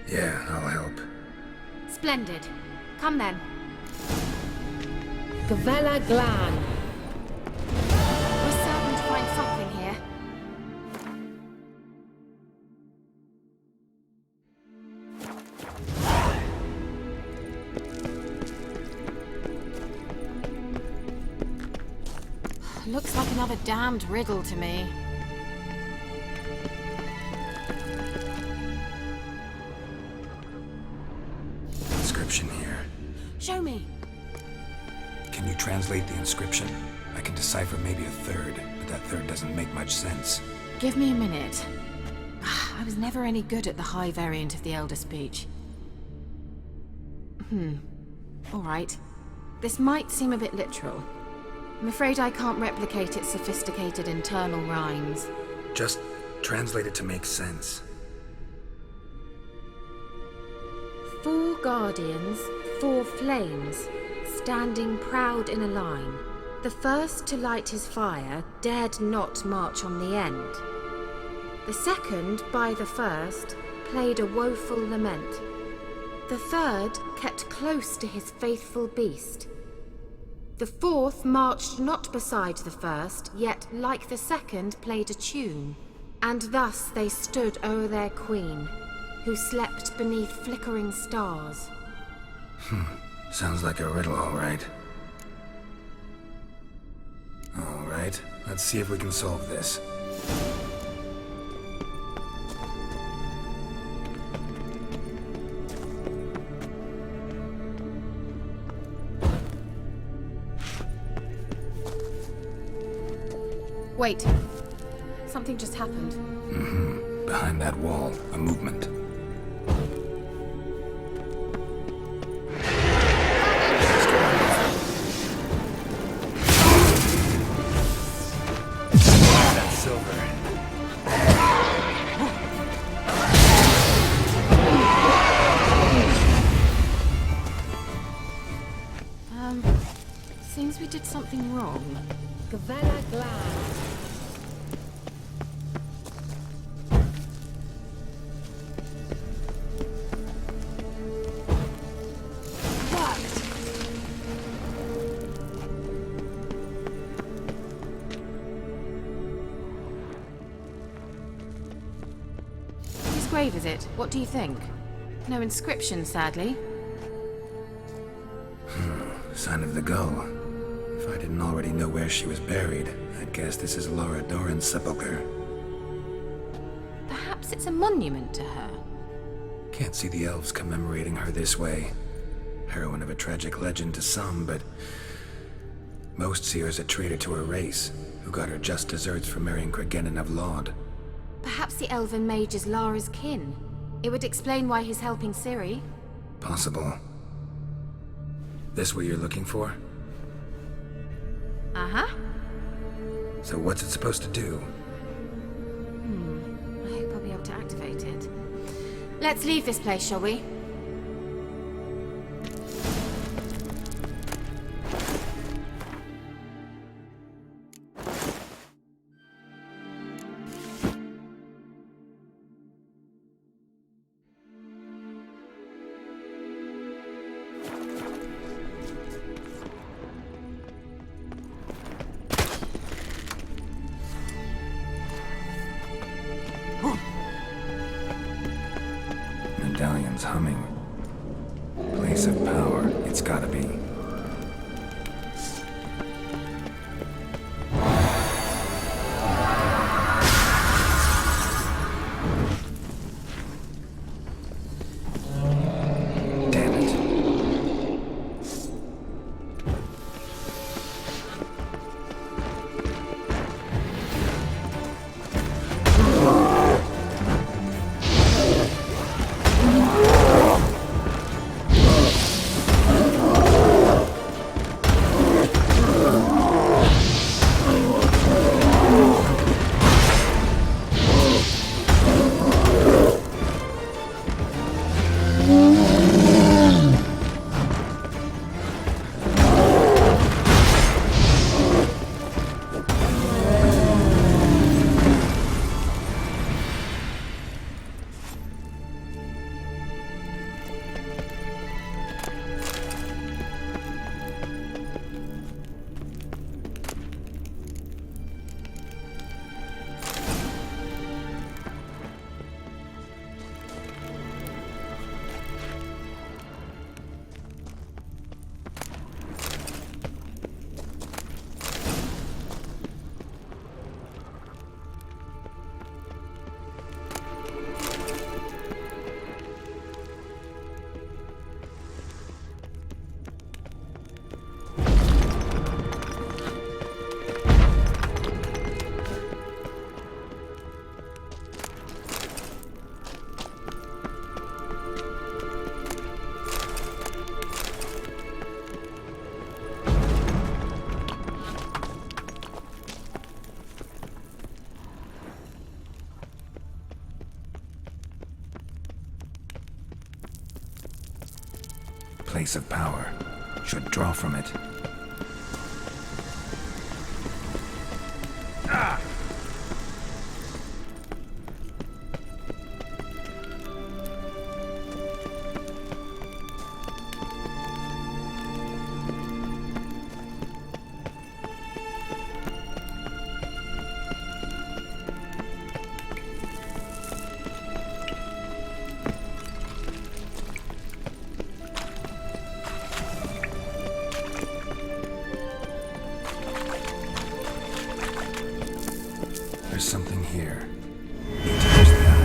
Yeah, I'll help. Splendid. Come then. Gavella Glan. We're certain to find something here. Looks like another damned riddle to me. Inscription here. Show me. Can you translate the inscription? I can decipher maybe a third, but that third doesn't make much sense. Give me a minute. I was never any good at the high variant of the Elder Speech. All right. This might seem a bit literal. I'm afraid I can't replicate its sophisticated internal rhymes. Just translate it to make sense. 4 guardians, 4 flames, standing proud in a line. The first to light his fire dared not march on the end. The second, by the first, played a woeful lament. The third kept close to his faithful beast. The fourth marched not beside the first, yet, like the second, played a tune. And thus they stood o'er their queen, who slept beneath flickering stars. Sounds like a riddle, all right. All right, let's see if we can solve this. Wait. Something just happened. Behind that wall, a movement. That's silver. Seems we did something wrong. Gavella Glan. Whose grave is it? What do you think? No inscription, sadly. Sign of the gull. If I didn't already know where she was buried, I'd guess this is Laura Doran's sepulcher. Perhaps it's a monument to her. Can't see the elves commemorating her this way. Heroine of a tragic legend to some, but most see her as a traitor to her race, who got her just deserts for marrying Cregennan of Laud. Perhaps the elven mage is Lara's kin. It would explain why he's helping Ciri. Possible. This what you're looking for? Uh-huh. So what's it supposed to do? I hope I'll be able to activate it. Let's leave this place, shall we? Medallion's humming. Place of power, it's gotta be. place of power should draw from it. Ah! There's something here. Need to use the eye.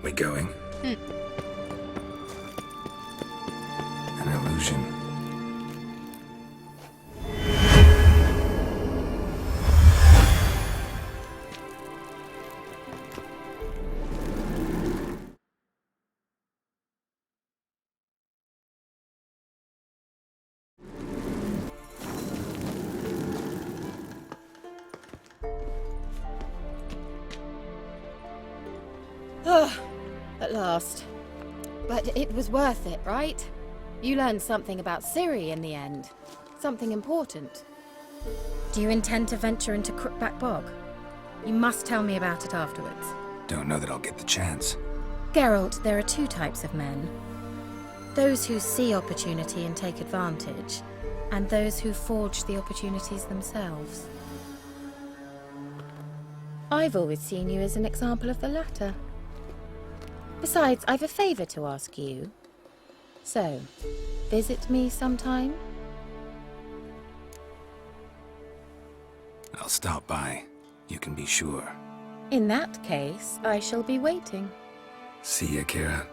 We going? An illusion. At last. But it was worth it, right? You learned something about Ciri in the end. Something important. Do you intend to venture into Crookback Bog? You must tell me about it afterwards. Don't know that I'll get the chance. Geralt, there are two types of men. Those who see opportunity and take advantage, and those who forge the opportunities themselves. I've always seen you as an example of the latter. Besides, I've a favor to ask you. So, visit me sometime? I'll stop by. You can be sure. In that case, I shall be waiting. See ya, Kira.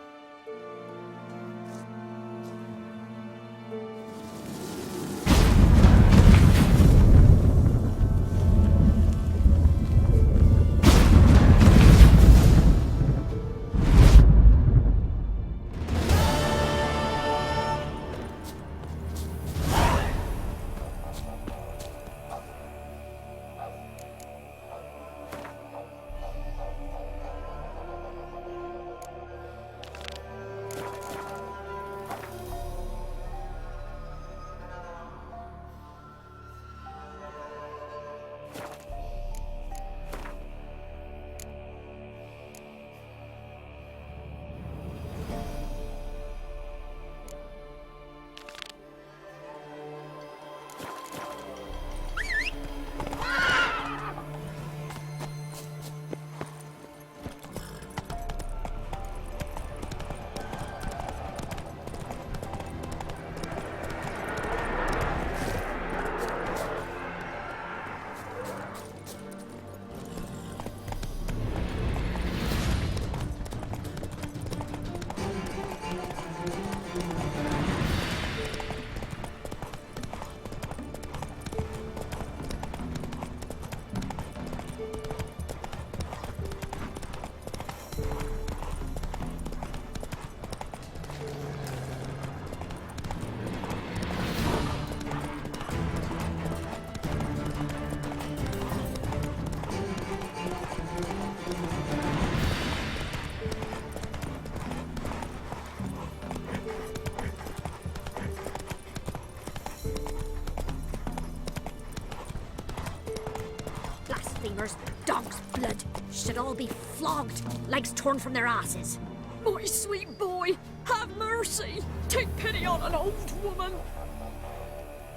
blasphemers, dog's blood, should all be flogged, legs torn from their asses. My sweet boy, have mercy. Take pity on an old woman.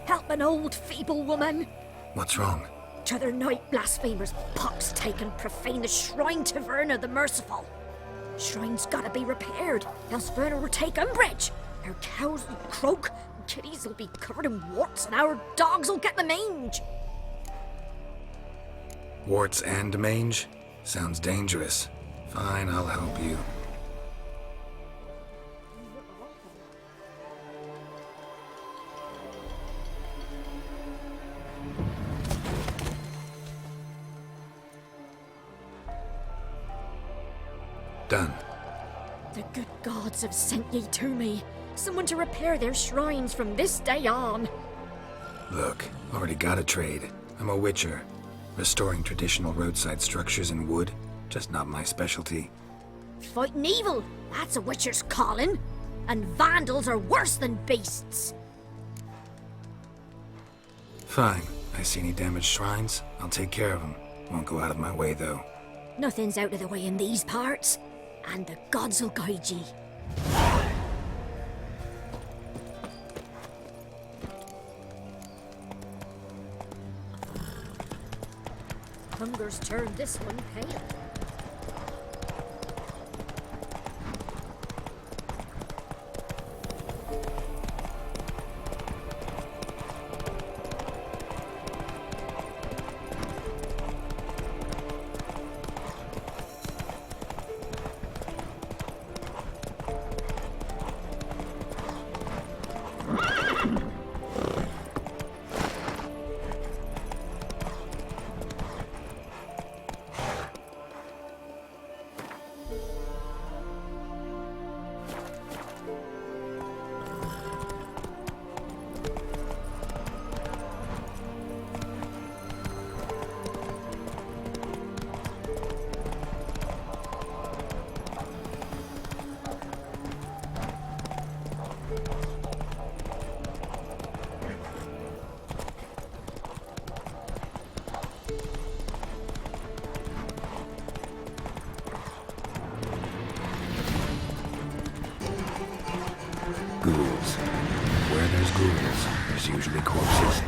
Help an old, feeble woman. What's wrong? T'other night blasphemers pox take and profane the shrine to Verna the Merciful. Shrine's gotta be repaired, else Verna will take umbrage. Our cows will croak, kitties will be covered in warts, and our dogs will get the mange. Warts and mange? Sounds dangerous. Fine, I'll help you. Done. The good gods have sent ye to me. Someone to repair their shrines from this day on. Look, already got a trade. I'm a witcher. Restoring traditional roadside structures in wood, just not my specialty. Fighting evil, that's a witcher's calling. And vandals are worse than beasts. Fine. I see any damaged shrines, I'll take care of them. Won't go out of my way, though. Nothing's out of the way in these parts, and the gods will guide ye. Hunger's turned this one pale. Ghouls. Where there's ghouls, there's usually corpses.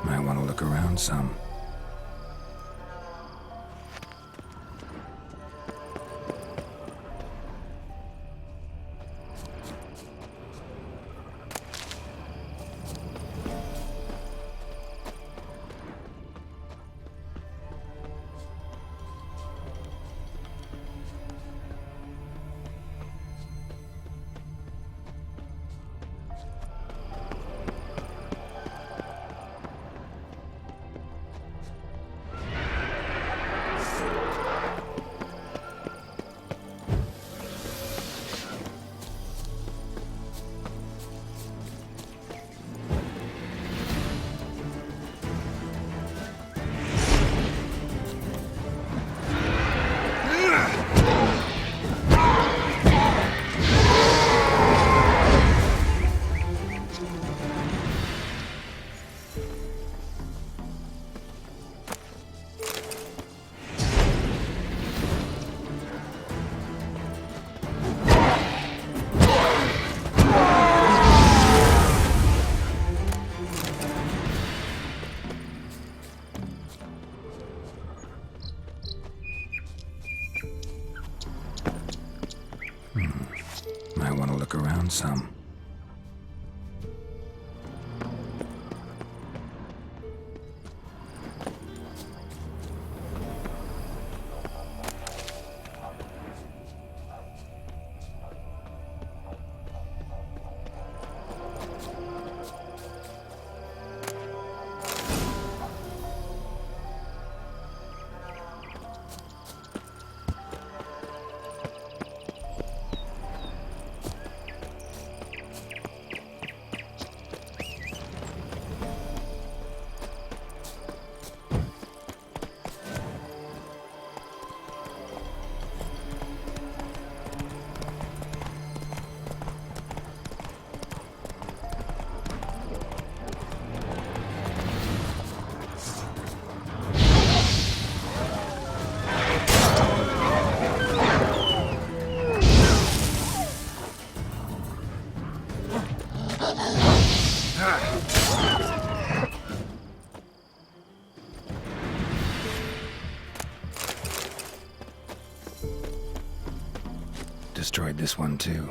Might want to look around some. look around some. Destroyed this one too.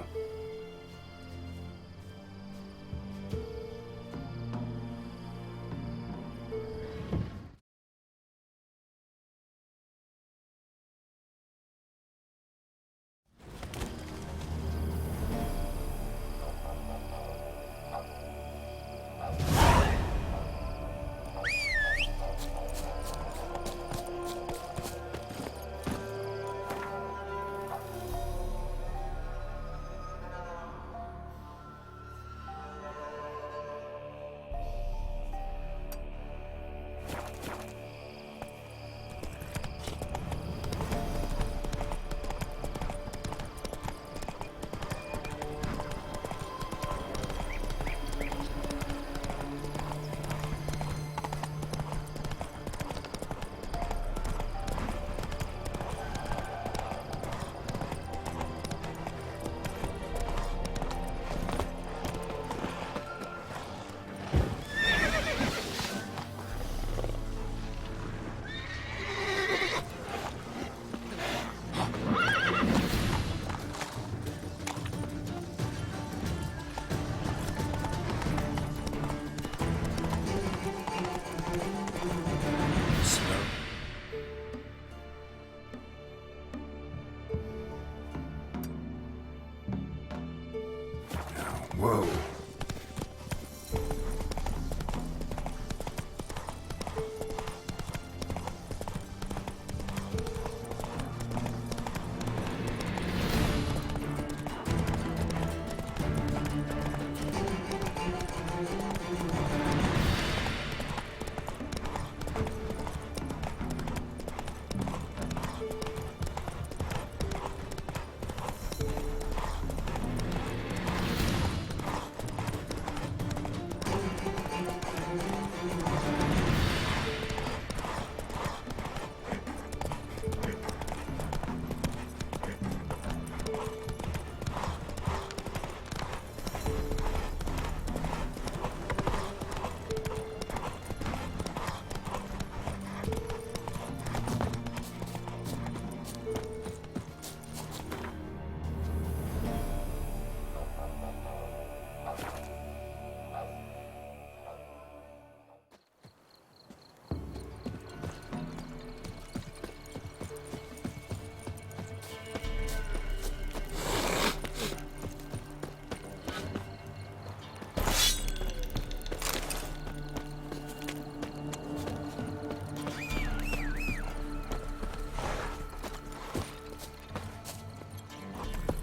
Whoa.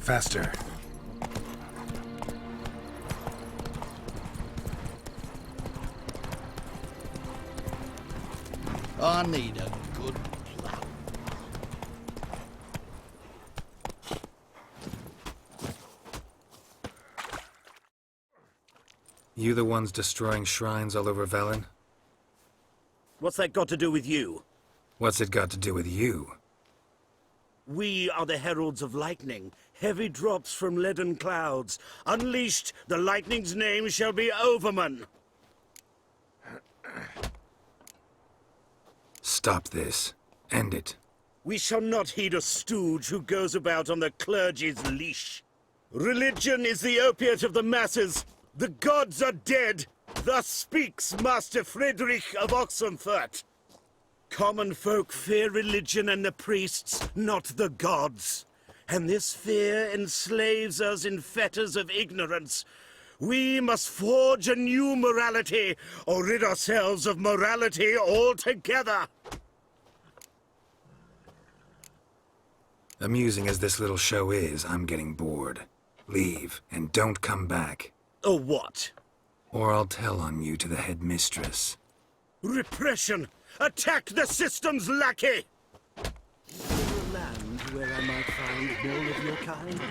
Faster. I need a good plow. You the ones destroying shrines all over Velen? What's that got to do with you? What's it got to do with you? We are the heralds of lightning, heavy drops from leaden clouds. Unleashed, the lightning's name shall be Overman. Stop this. End it. We shall not heed a stooge who goes about on the clergy's leash. Religion is the opiate of the masses. The gods are dead. Thus speaks Master Friedrich of Oxenfurt. Common folk fear religion and the priests, not the gods. And this fear enslaves us in fetters of ignorance. We must forge a new morality, or rid ourselves of morality altogether. Amusing as this little show is, I'm getting bored. Leave, and don't come back. Or what? Or I'll tell on you to the headmistress. Repression! Attack the system's lackey! A land where I might find more of your kind.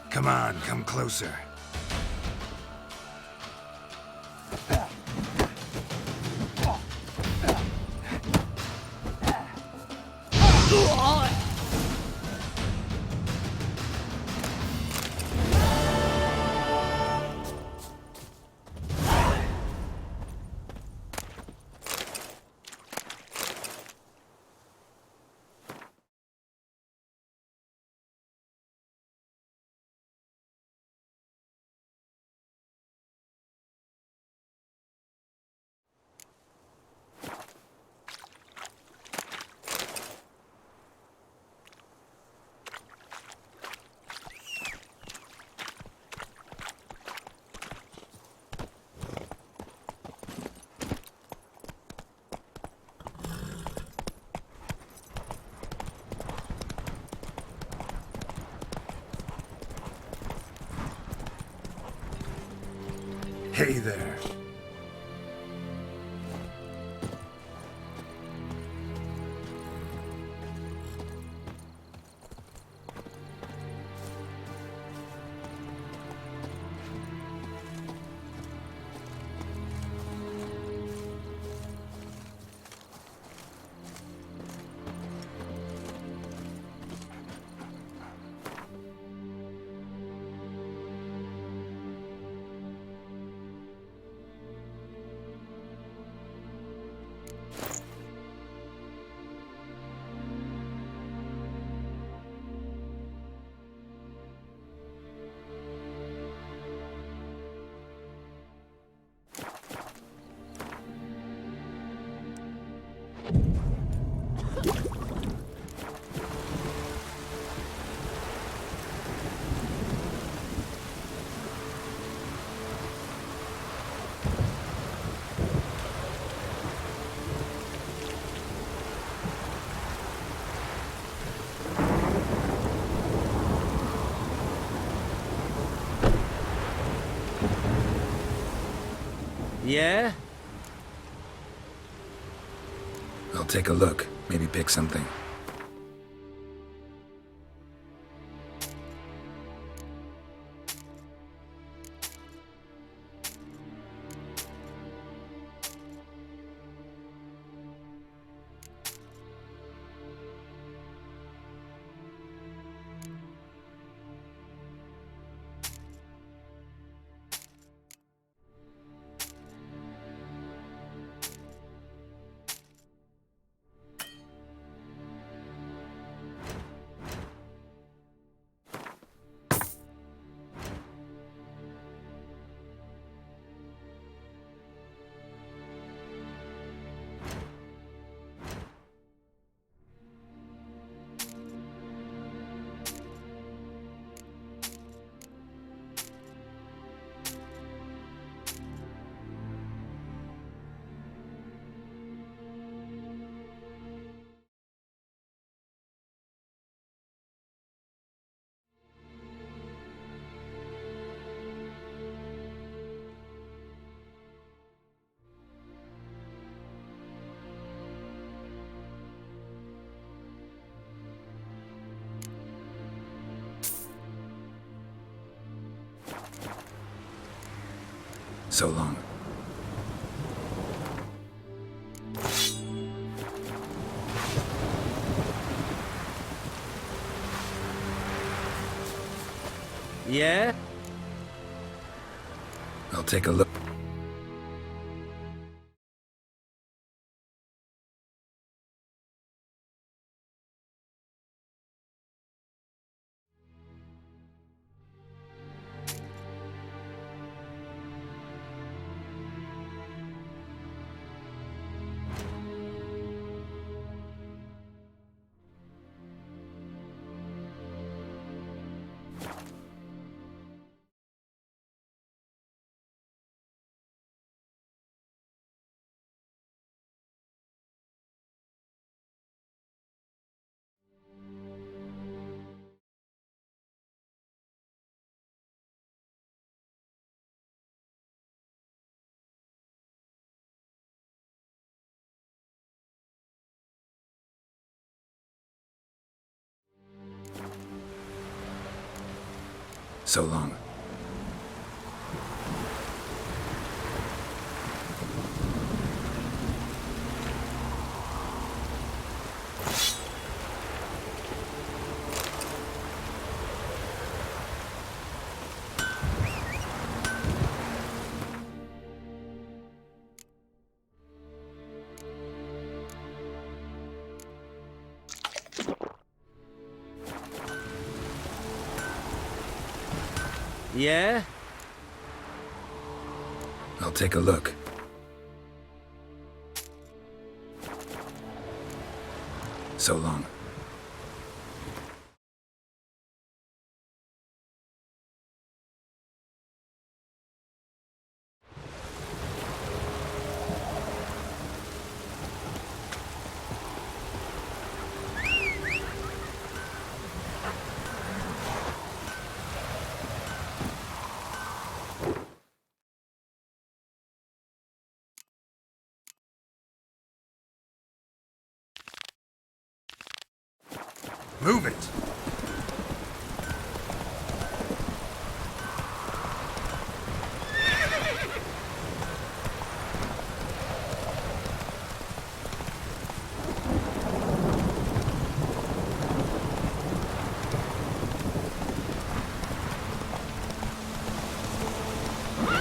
Come on, come closer. Hey there. Yeah? I'll take a look. Maybe pick something. So long. Yeah? I'll take a look. So long. Yeah? I'll take a look. So long. Move it!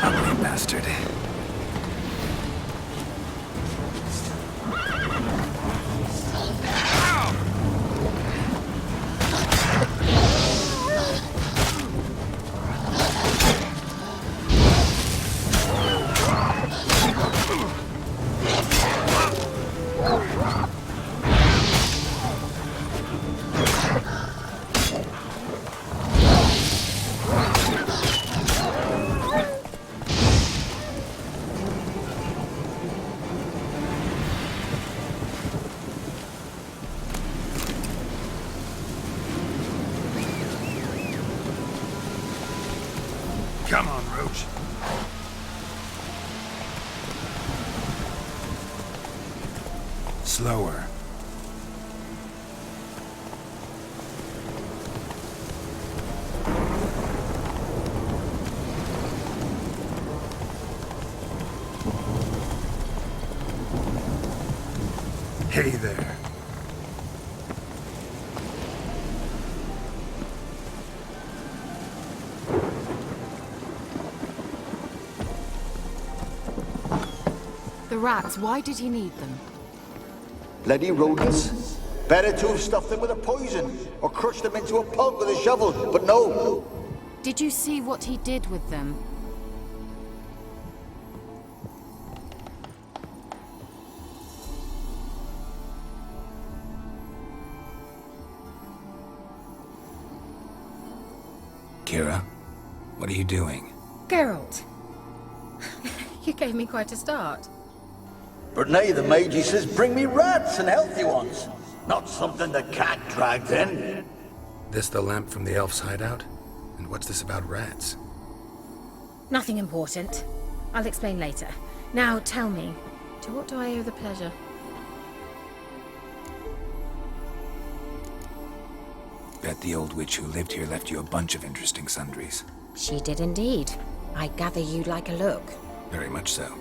Ugly bastard. Come on, Roach. Slower. Hey there. The rats, why did he need them? Bloody rodents. Better to have stuffed them with a poison, or crushed them into a pulp with a shovel, but no. Did you see what he did with them? Kira, what are you doing? Geralt. You gave me quite a start. But now the Magi says bring me rats and healthy ones. Not something the cat dragged in. This the lamp from the elf's hideout? And what's this about rats? Nothing important. I'll explain later. Now tell me, to what do I owe the pleasure? Bet the old witch who lived here left you a bunch of interesting sundries. She did indeed. I gather you'd like a look. Very much so.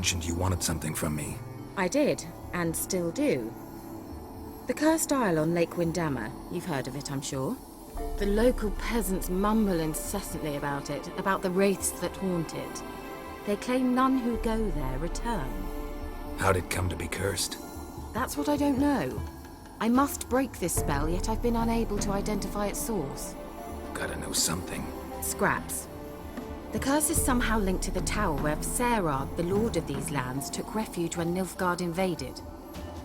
mentioned you wanted something from me. I did, and still do. The cursed isle on Lake Windammer. You've heard of it, I'm sure. The local peasants mumble incessantly about it, about the wraiths that haunt it. They claim none who go there return. How'd it come to be cursed? That's what I don't know. I must break this spell, yet I've been unable to identify its source. Gotta know something. Scraps. The curse is somehow linked to the tower where Serad, the lord of these lands, took refuge when Nilfgaard invaded.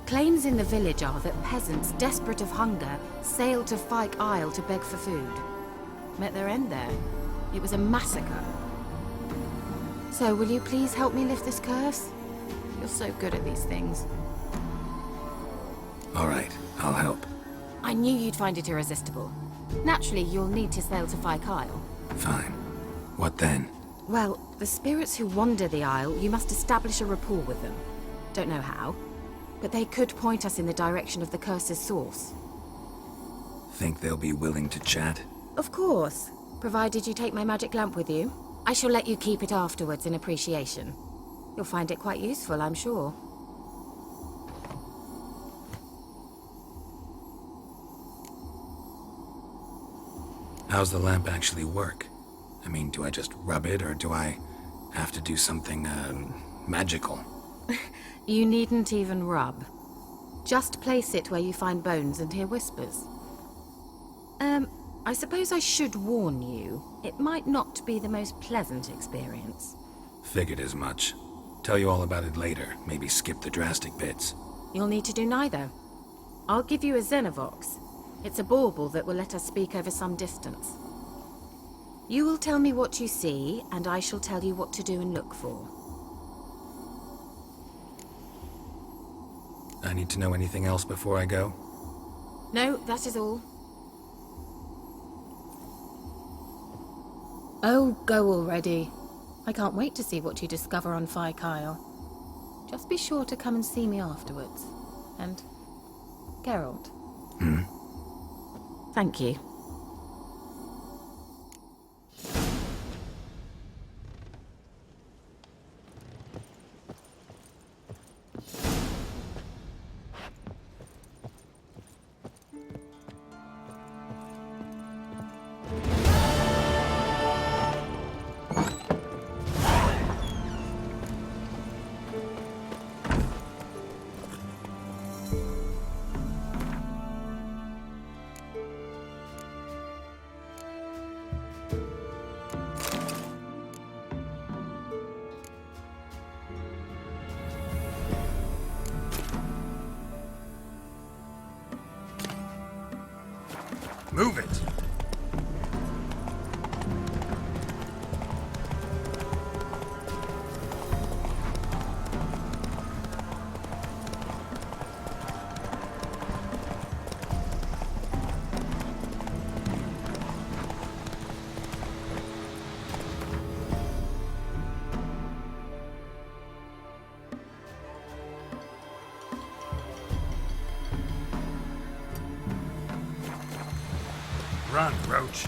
Claims in the village are that peasants, desperate of hunger, sailed to Fyke Isle to beg for food. Met their end there. It was a massacre. So, will you please help me lift this curse? You're so good at these things. All right, I'll help. I knew you'd find it irresistible. Naturally, you'll need to sail to Fyke Isle. Fine. What then? Well, the spirits who wander the isle, you must establish a rapport with them. Don't know how, but they could point us in the direction of the curse's source. Think they'll be willing to chat? Of course, provided you take my magic lamp with you. I shall let you keep it afterwards in appreciation. You'll find it quite useful, I'm sure. How's the lamp actually work? I mean, do I just rub it, or do I have to do something, magical? You needn't even rub. Just place it where you find bones and hear whispers. I suppose I should warn you. It might not be the most pleasant experience. Figured as much. Tell you all about it later. Maybe skip the drastic bits. You'll need to do neither. I'll give you a Xenovox. It's a bauble that will let us speak over some distance. You will tell me what you see, and I shall tell you what to do and look for. I need to know anything else before I go? No, that is all. Oh, go already. I can't wait to see what you discover on Fyke Isle. Just be sure to come and see me afterwards. And Geralt. Thank you. Move it! Run, Roach.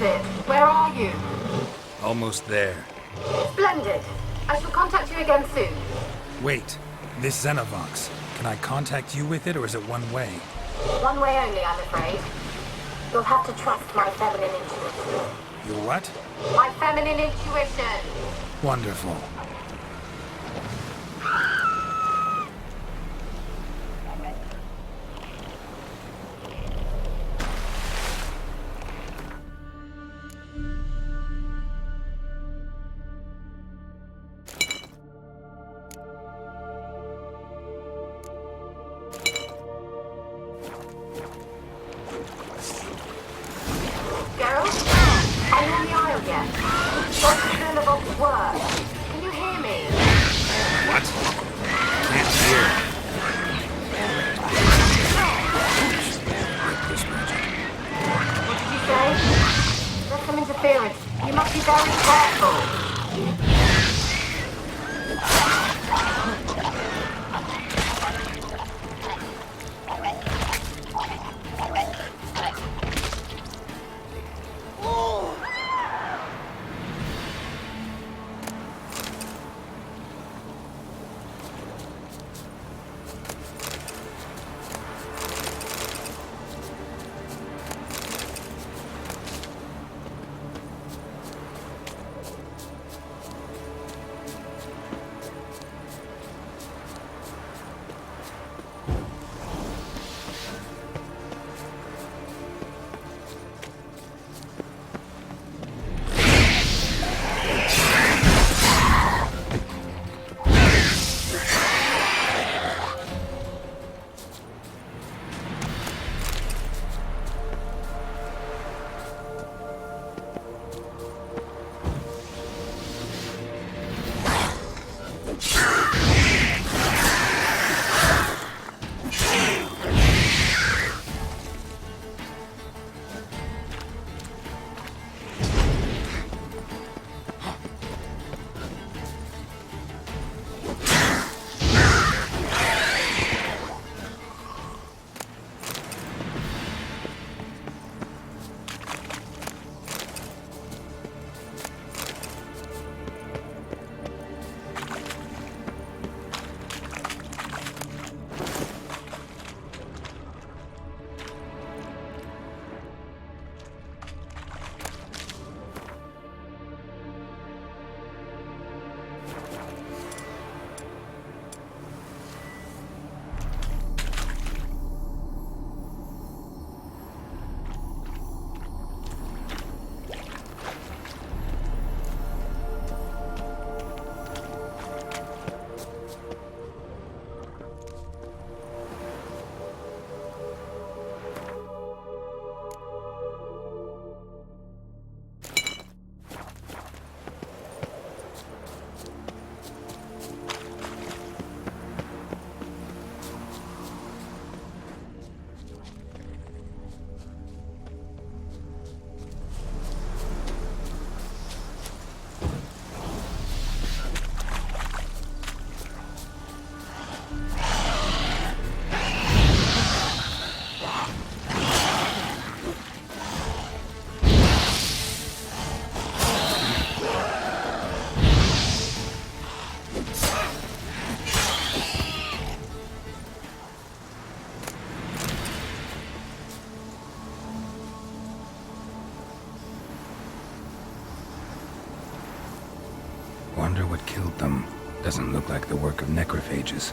it? Where are you? Almost there. Splendid. I shall contact you again soon. Wait, this Xenovox. Can I contact you with it, or is it one way? One way only, I'm afraid. You'll have to trust my feminine intuition. Your what? My feminine intuition! Wonderful. You must be very careful. Wonder what killed them. Doesn't look like the work of necrophages.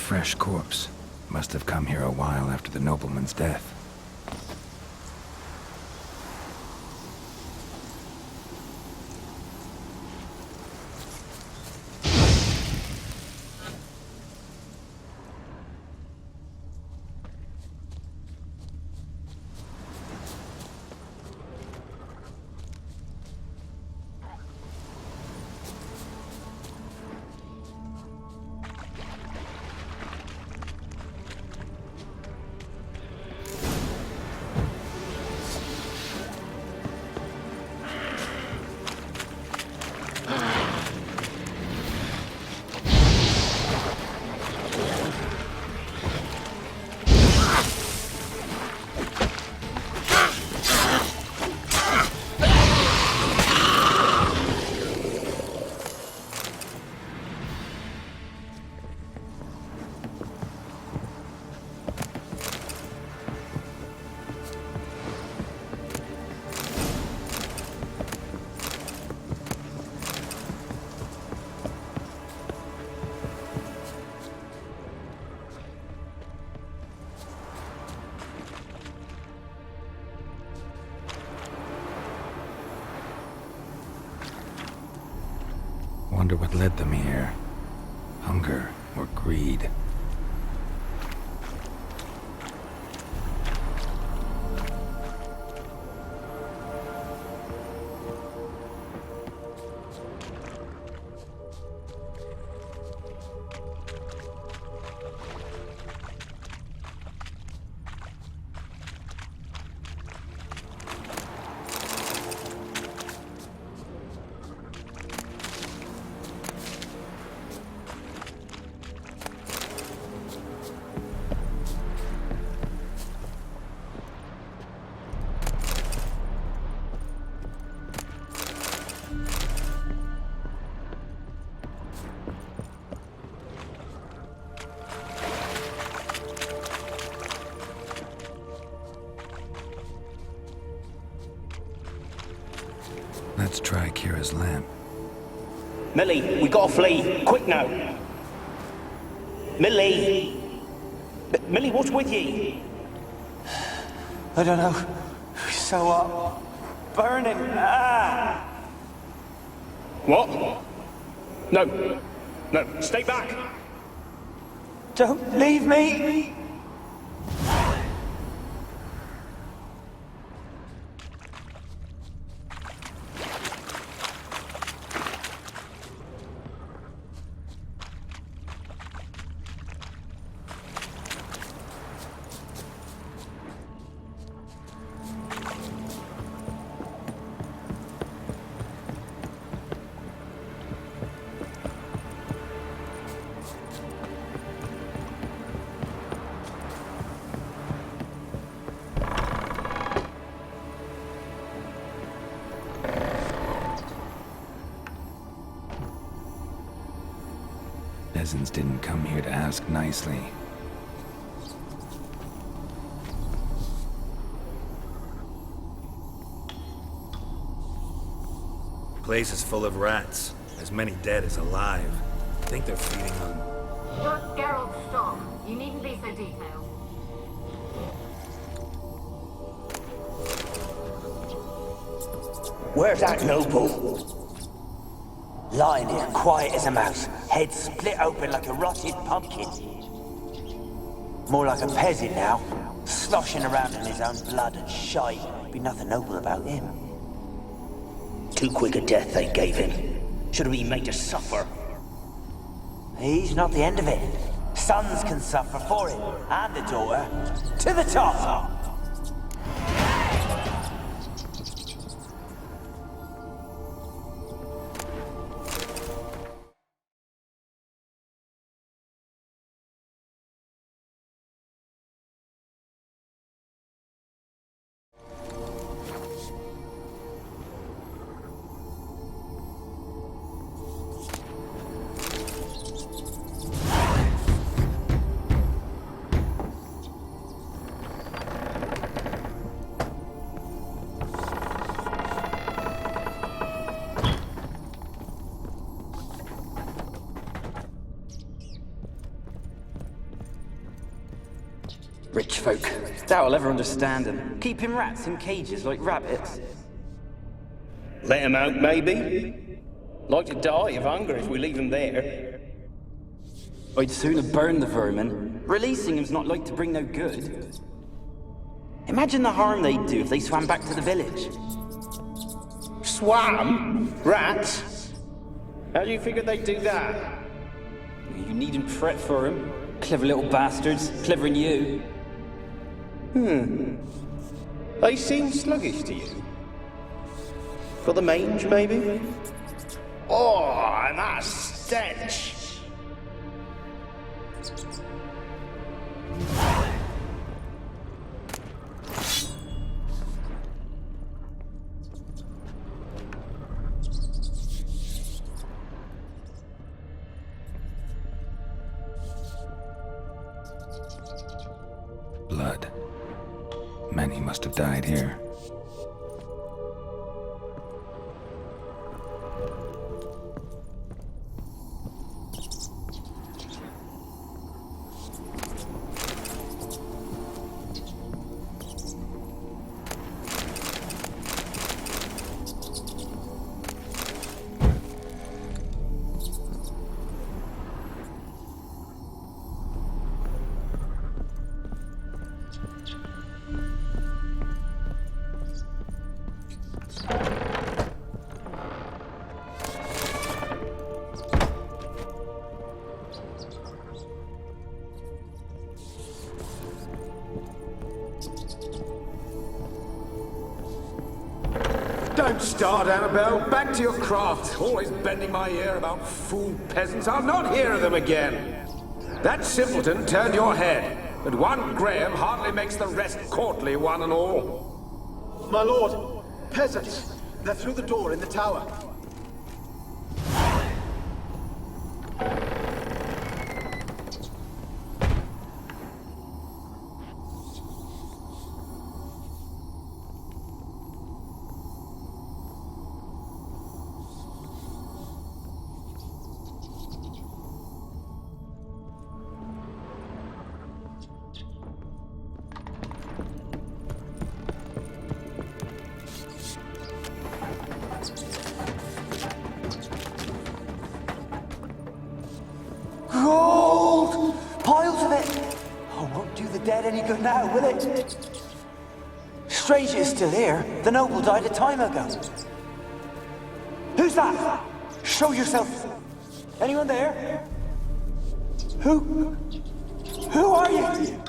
fresh corpse. Must have come here a while after the nobleman's death. Wonder what led them here. Hunger or greed? Let's try Kira's lamp. Millie, we gotta flee. Quick now. Millie! Millie, what's with ye? I don't know. So what? Burning. Ah! What? No. No, stay back. Don't leave me! Peasants didn't come here to ask nicely. Place is full of rats. As many dead as alive. I think they're feeding on... Just Geralt's stock. You needn't be so detailed. Where's that noble? Lying here, quiet as a mouse, head split open like a rotted pumpkin. More like a peasant now, sloshing around in his own blood and shite. Be nothing noble about him. Too quick a death they gave him. Should have been made to suffer. He's not the end of it. Sons can suffer for him, and the daughter. To the top! Rich folk. Doubt I'll ever understand them. Keeping rats in cages like rabbits. Let 'em out, maybe? Like to die of hunger if we leave them there. I'd sooner burn the vermin. Releasing them's not like to bring no good. Imagine the harm they'd do if they swam back to the village. Swam? Rats? How do you figure they'd do that? You needn't fret for 'em. Clever little bastards. Clever than you. They seem sluggish to you. Got the mange, maybe? Oh, and that stench! Blood. Many must have died here. Don't start, Annabelle. Back to your craft. Always bending my ear about fool peasants. I'll not hear of them again. That simpleton turned your head, but one Graham hardly makes the rest courtly, one and all. My lord, peasants. They're through the door in the tower. Gold! Piles of it! Oh, won't do the dead any good now, will it? Strange it's still here. The noble died a time ago. Who's that? Show yourself. Anyone there? Who are you?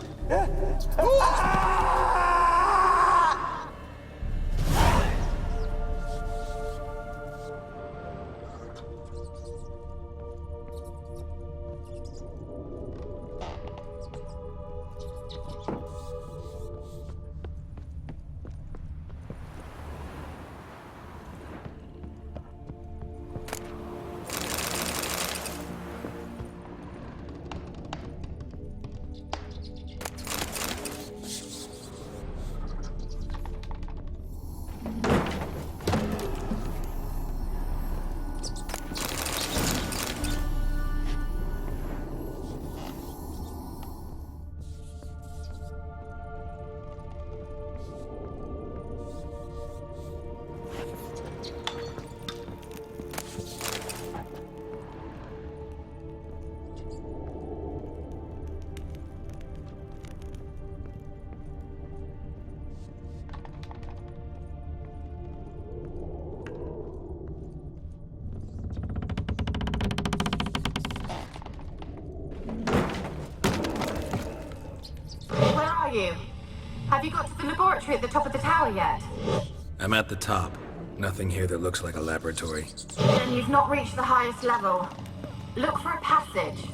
You? Have you got to the laboratory at the top of the tower yet? I'm at the top. Nothing here that looks like a laboratory. Then you've not reached the highest level. Look for a passage.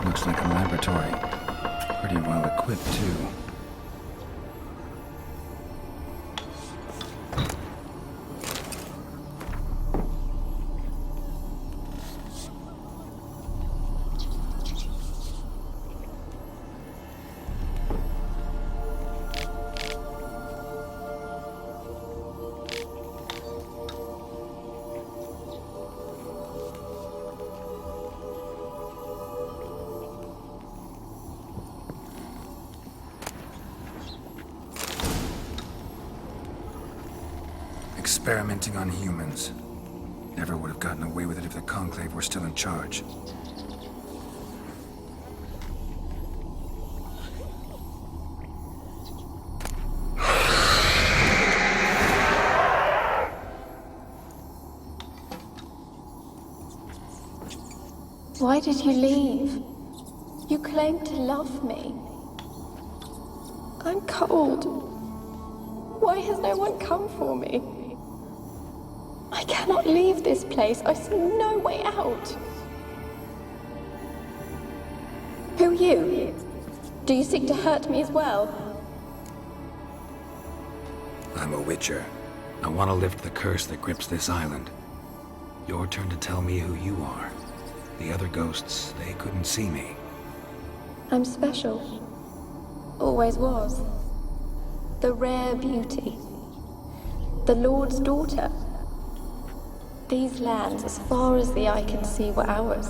Looks like a laboratory. Pretty well equipped, too. experimenting on humans. Never would have gotten away with it if the Conclave were still in charge. Why did you leave? You claimed to love me. I'm cold. Why has no one come for me? I cannot leave this place. I see no way out. Who are you? Do you seek to hurt me as well? I'm a Witcher. I want to lift the curse that grips this island. Your turn to tell me who you are. The other ghosts, they couldn't see me. I'm special. Always was. The rare beauty. The Lord's daughter. These lands, as far as the eye can see, were ours.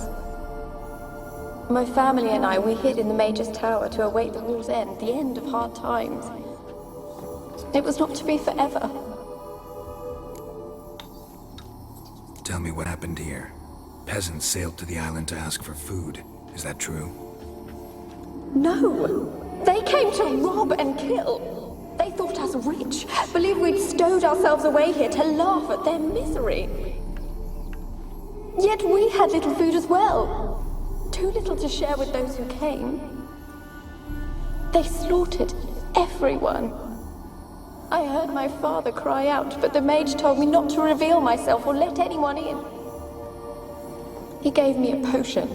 My family and I, we hid in the Mage's Tower to await the war's end, the end of hard times. It was not to be forever. Tell me what happened here. Peasants sailed to the island to ask for food. Is that true? No! They came to rob and kill. They thought us rich, believed we'd stowed ourselves away here to laugh at their misery. Yet we had little food as well. Too little to share with those who came. They slaughtered everyone. I heard my father cry out, but the mage told me not to reveal myself or let anyone in. He gave me a potion.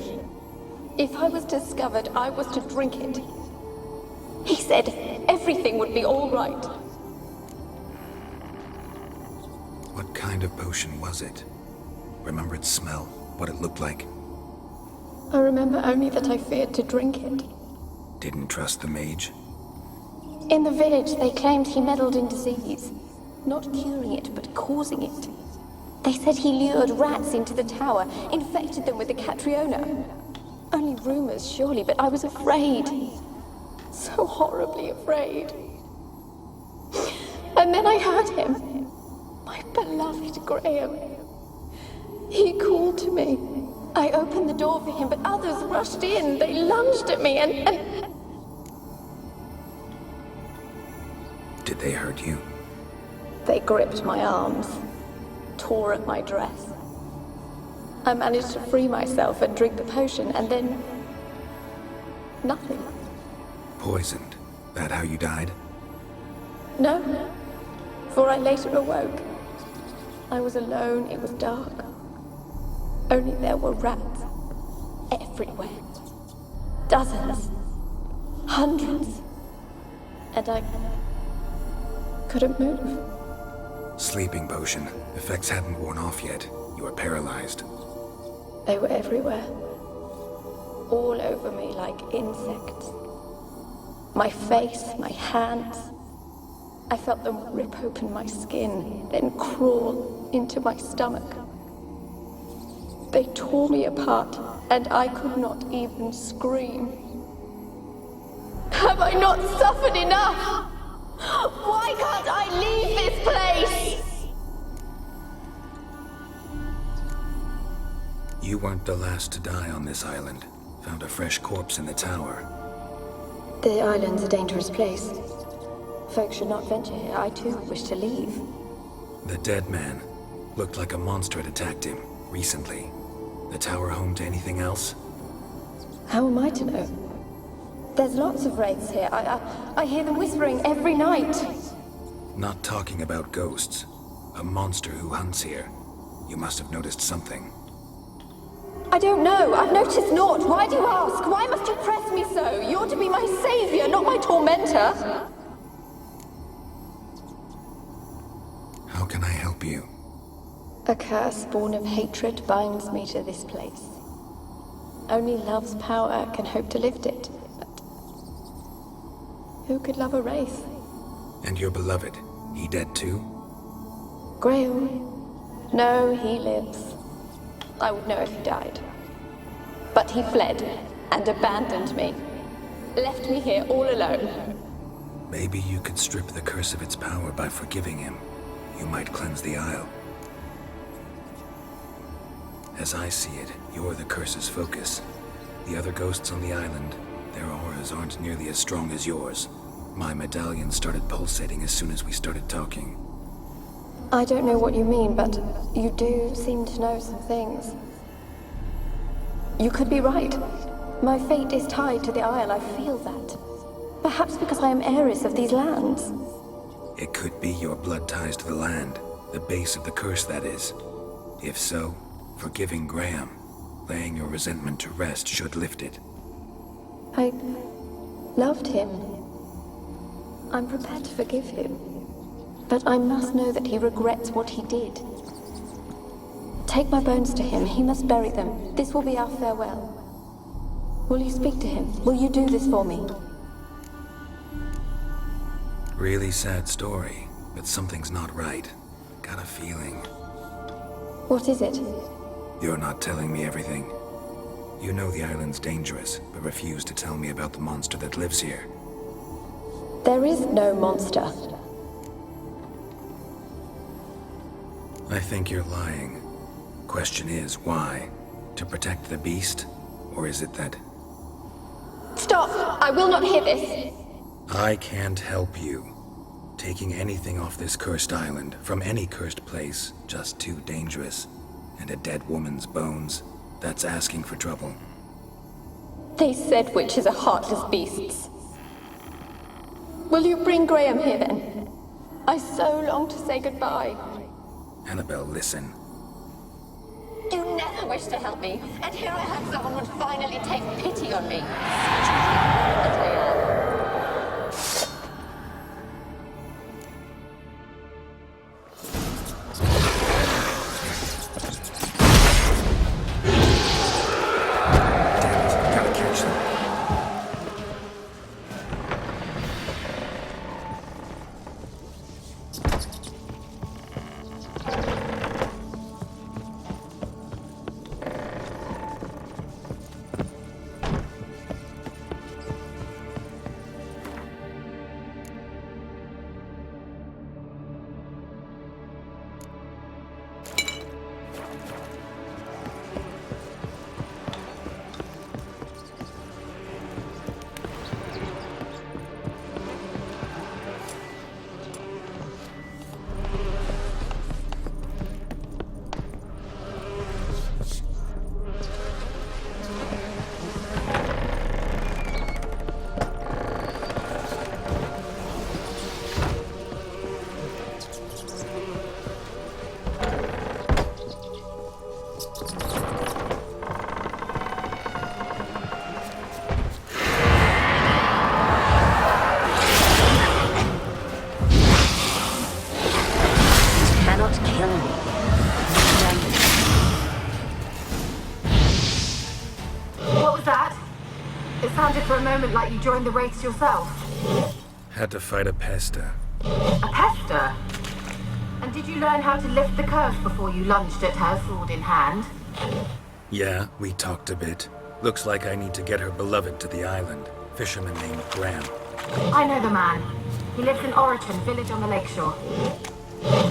If I was discovered, I was to drink it. He said everything would be all right. What kind of potion was it? Remember its smell? What it looked like? I remember only that I feared to drink it. Didn't trust the mage? In the village, they claimed he meddled in disease. Not curing it, but causing it. They said he lured rats into the tower, infected them with the Catriona. Only rumors, surely, but I was afraid. So horribly afraid. And then I heard him. My beloved Graham. He called to me. I opened the door for him, but others rushed in. They lunged at me and... Did they hurt you? They gripped my arms, tore at my dress. I managed to free myself and drink the potion, and then... nothing. Poisoned? That how you died? No, for I later awoke. I was alone, it was dark. Only there were rats. Everywhere. Dozens. Hundreds. And I... couldn't move. Sleeping potion. Effects hadn't worn off yet. You were paralyzed. They were everywhere. All over me like insects. My face, my hands. I felt them rip open my skin, then crawl into my stomach. They tore me apart, and I could not even scream. Have I not suffered enough? Why can't I leave this place? You weren't the last to die on this island. Found a fresh corpse in the tower. The island's a dangerous place. Folks should not venture here. I too wish to leave. The dead man. Looked like a monster had attacked him, recently. The tower home to anything else? How am I to know? There's lots of wraiths here. I hear them whispering every night. Not talking about ghosts. A monster who hunts here. You must have noticed something. I don't know. I've noticed naught. Why do you ask? Why must you press me so? You're to be my savior, not my tormentor. How can I help you? A curse born of hatred binds me to this place. Only love's power can hope to lift it. But who could love a wraith? And your beloved, he dead too? Graham? No, he lives. I would know if he died. But he fled and abandoned me. Left me here all alone. Maybe you could strip the curse of its power by forgiving him. you might cleanse the Isle. As I see it, you're the curse's focus. The other ghosts on the island, their auras aren't nearly as strong as yours. My medallion started pulsating as soon as we started talking. I don't know what you mean, but you do seem to know some things. You could be right. My fate is tied to the Isle, I feel that. Perhaps because I am heiress of these lands. It could be your blood ties to the land, the base of the curse, that is. If so, forgiving Graham, laying your resentment to rest should lift it. I loved him. I'm prepared to forgive him. But I must know that he regrets what he did. Take my bones to him. He must bury them. This will be our farewell. Will you speak to him? Will you do this for me? Really sad story, but something's not right. Got a feeling. What is it? You're not telling me everything. You know the island's dangerous, but refuse to tell me about the monster that lives here. There is no monster. I think you're lying. Question is, why? To protect the beast? Or is it that... Stop! I will not hear this! I can't help you. Taking anything off this cursed island, from any cursed place, just too dangerous. And a dead woman's bones, that's asking for trouble. They said witches are heartless beasts. Will you bring Graham here then? I so long to say goodbye. Annabelle, listen. You never wished to help me, and here I have someone would finally take pity on me. For a moment like you joined the race yourself. Had to fight a pester. A pester? And did you learn how to lift the curse before you lunged at her, sword in hand? Yeah, we talked a bit. Looks like I need to get her beloved to the island. Fisherman named Graham. I know the man. He lives in Oriton, village on the lakeshore.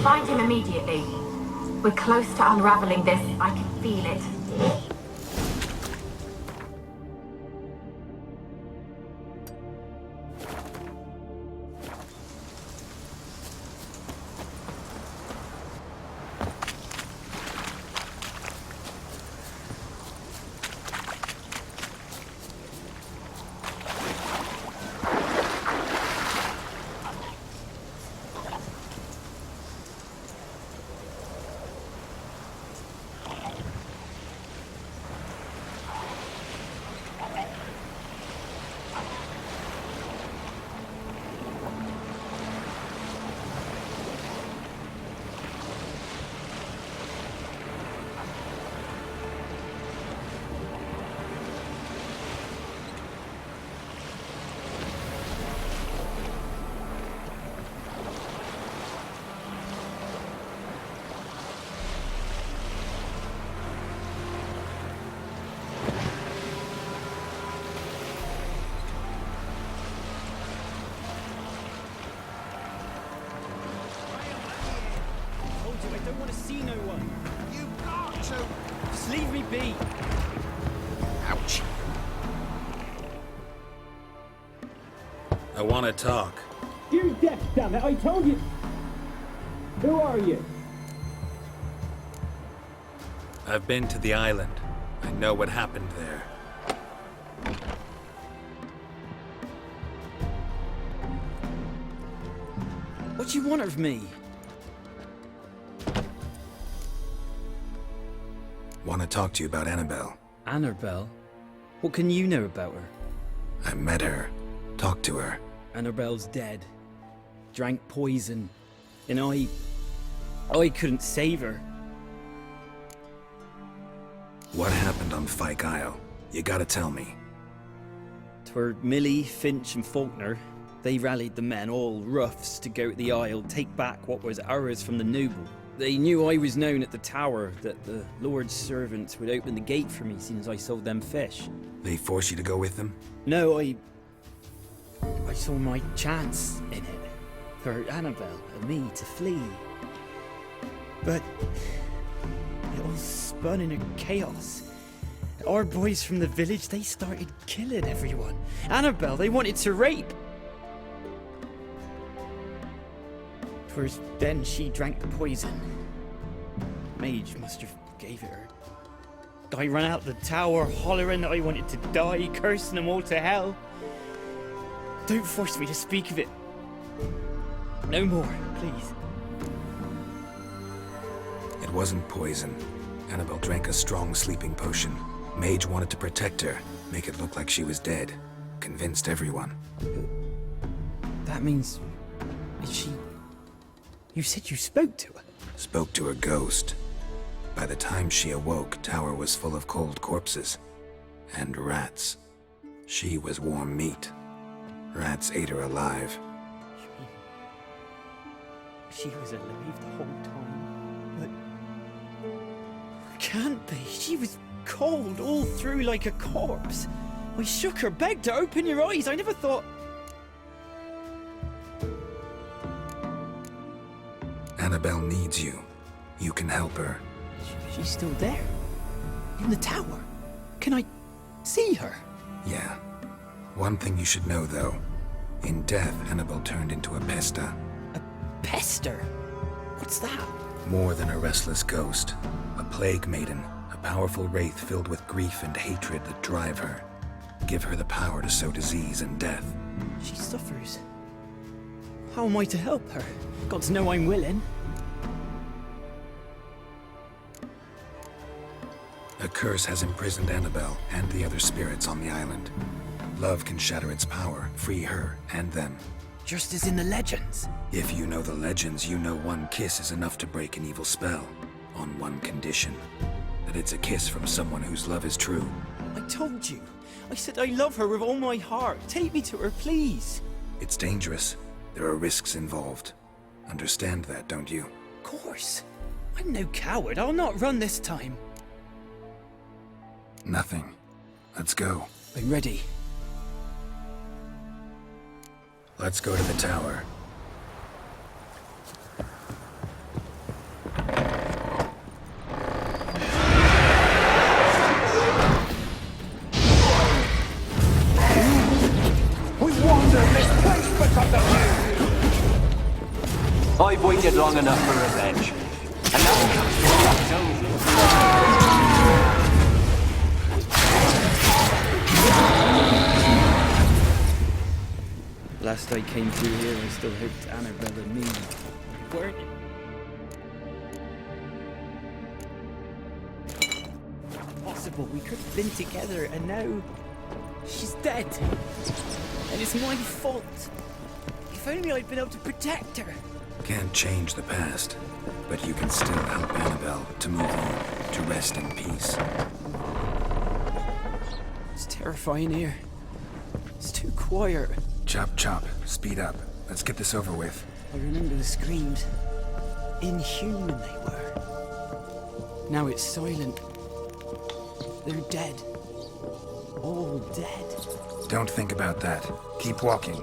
Find him immediately. We're close to unraveling this. I can feel it. I want to talk. You're deaf, damn it! I told you. Who are you? I've been to the island. I know what happened there. What do you want of me? Want to talk to you about Annabelle. Annabelle? What can you know about her? I met her. Talked to her. Annabelle's dead. Drank poison. And I couldn't save her. What happened on Fyke Isle? You gotta tell me. 'Twere Millie, Finch and Faulkner. They rallied the men, all roughs, to go to the Isle, take back what was ours from the noble. They knew I was known at the tower, that the Lord's servants would open the gate for me since I sold them fish. They forced you to go with them? No, I saw my chance in it. For Annabelle and me to flee. But it all spun in a chaos. Our boys from the village, they started killing everyone. Annabelle, they wanted to rape. 'Twas then she drank the poison. Mage must have gave it her. I ran out the tower, hollering that I wanted to die, cursing them all to hell. Don't force me to speak of it. No more, please. It wasn't poison. Annabelle drank a strong sleeping potion. Mage wanted to protect her, make it look like she was dead. Convinced everyone. That means... is she... You said you spoke to her? Spoke to her ghost. By the time she awoke, tower was full of cold corpses. And rats. She was warm meat. Rats ate her alive. She was alive the whole time, but... Can't be. She was cold all through like a corpse. I shook her, begged her, open your eyes. I never thought... Annabelle needs you. You can help her. She's still there. In the tower. Can I see her? Yeah. One thing you should know, though. In death, Annabelle turned into a pesta. Pester? What's that? More than a restless ghost. A plague maiden. A powerful wraith filled with grief and hatred that drive her. Give her the power to sow disease and death. She suffers. How am I to help her? Gods know I'm willing. A curse has imprisoned Annabelle and the other spirits on the island. Love can shatter its power, free her and them. Just as in the legends. If you know the legends, you know one kiss is enough to break an evil spell. On one condition. That it's a kiss from someone whose love is true. I told you. I said I love her with all my heart. Take me to her, please. It's dangerous. There are risks involved. Understand that, don't you? Of course. I'm no coward. I'll not run this time. Nothing. Let's go. I'm ready. Let's go to the tower. We wandered this place because of you! I've waited long enough for revenge. And now comes the over. Last I came through here, I still hoped Annabelle and me weren't. Impossible, we could have been together, and now she's dead. And it's my fault. If only I'd been able to protect her. Can't change the past, but you can still help Annabelle to move on, to rest in peace. It's terrifying here. It's too quiet. Chop, chop. Speed up. Let's get this over with. I remember the screams. Inhuman they were. Now it's silent. They're dead. All dead. Don't think about that. Keep walking.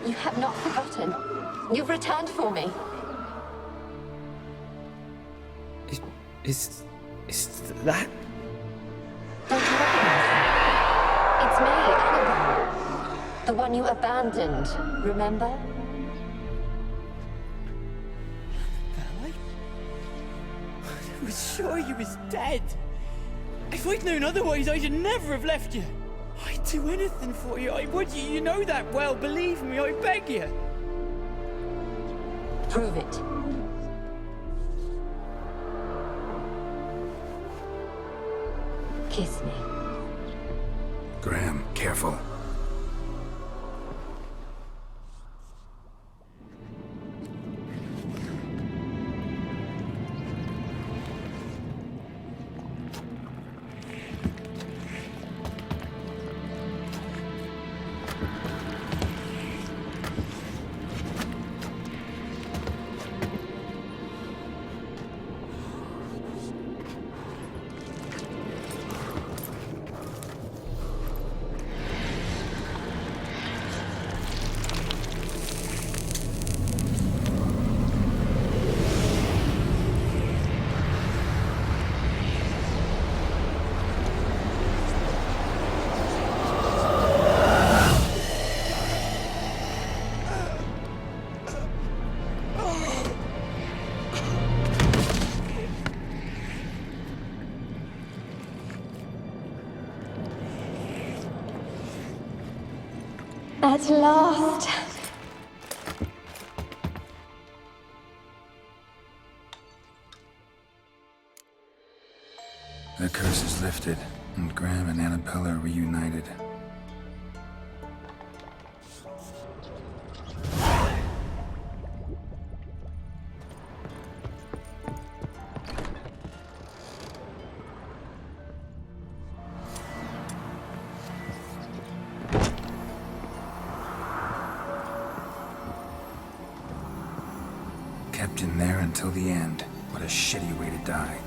You have not forgotten. You've returned for me. Is that? Don't you recognize her? It's me, Annabelle. The one you abandoned, remember? I was sure you was dead. If I'd known otherwise, I'd never have left you. I'd do anything for you. I would. You know that well. Believe me, I beg you. Prove it. Kiss me. Graham, careful. At last. The curse is lifted, and Graham and Annabelle are reunited. Kept in there until the end. What a shitty way to die.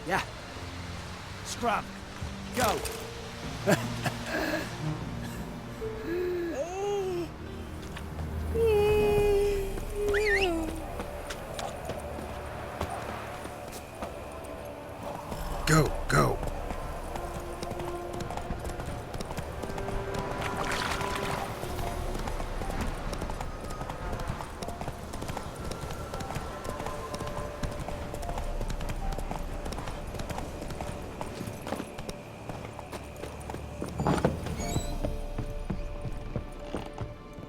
Yeah. Scram. Go! Go, go.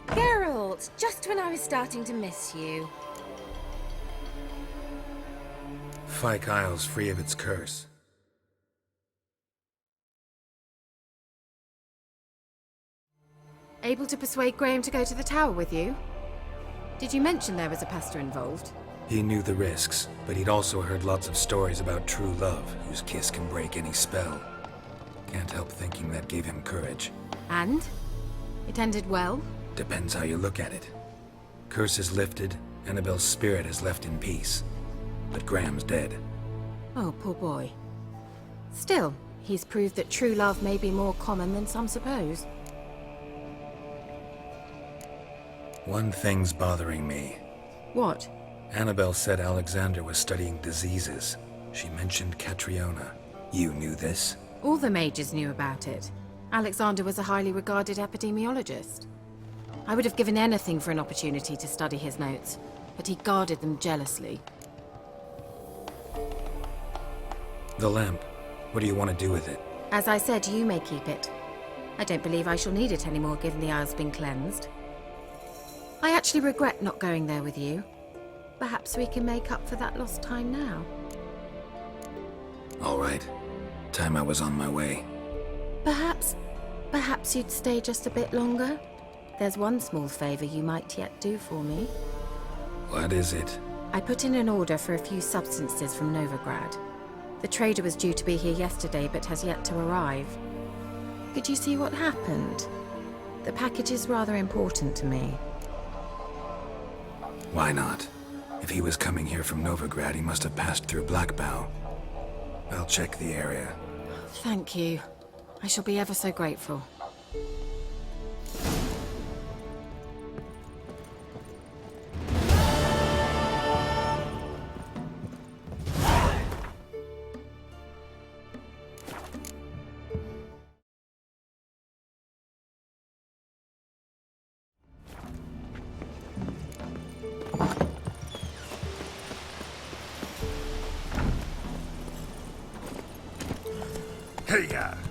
Geralt, just when I was starting to miss you. Fyke Isle's free of its curse. Able to persuade Graham to go to the tower with you? Did you mention there was a pester involved? He knew the risks, but he'd also heard lots of stories about true love, whose kiss can break any spell. Can't help thinking that gave him courage. And? It ended well? Depends how you look at it. Curse is lifted, Annabelle's spirit is left in peace. But Graham's dead. Oh, poor boy. Still, he's proved that true love may be more common than some suppose. One thing's bothering me. What? Annabelle said Alexander was studying diseases. She mentioned Catriona. You knew this? All the mages knew about it. Alexander was a highly regarded epidemiologist. I would have given anything for an opportunity to study his notes, but he guarded them jealously. The lamp. What do you want to do with it? As I said, you may keep it. I don't believe I shall need it anymore, given the Isle's been cleansed. I actually regret not going there with you. Perhaps we can make up for that lost time now. All right. Time I was on my way. Perhaps you'd stay just a bit longer? There's one small favor you might yet do for me. What is it? I put in an order for a few substances from Novigrad. The trader was due to be here yesterday, but has yet to arrive. Could you see what happened? The package is rather important to me. Why not? If he was coming here from Novigrad, he must have passed through Blackbow. I'll check the area. Thank you. I shall be ever so grateful. Hey-ya!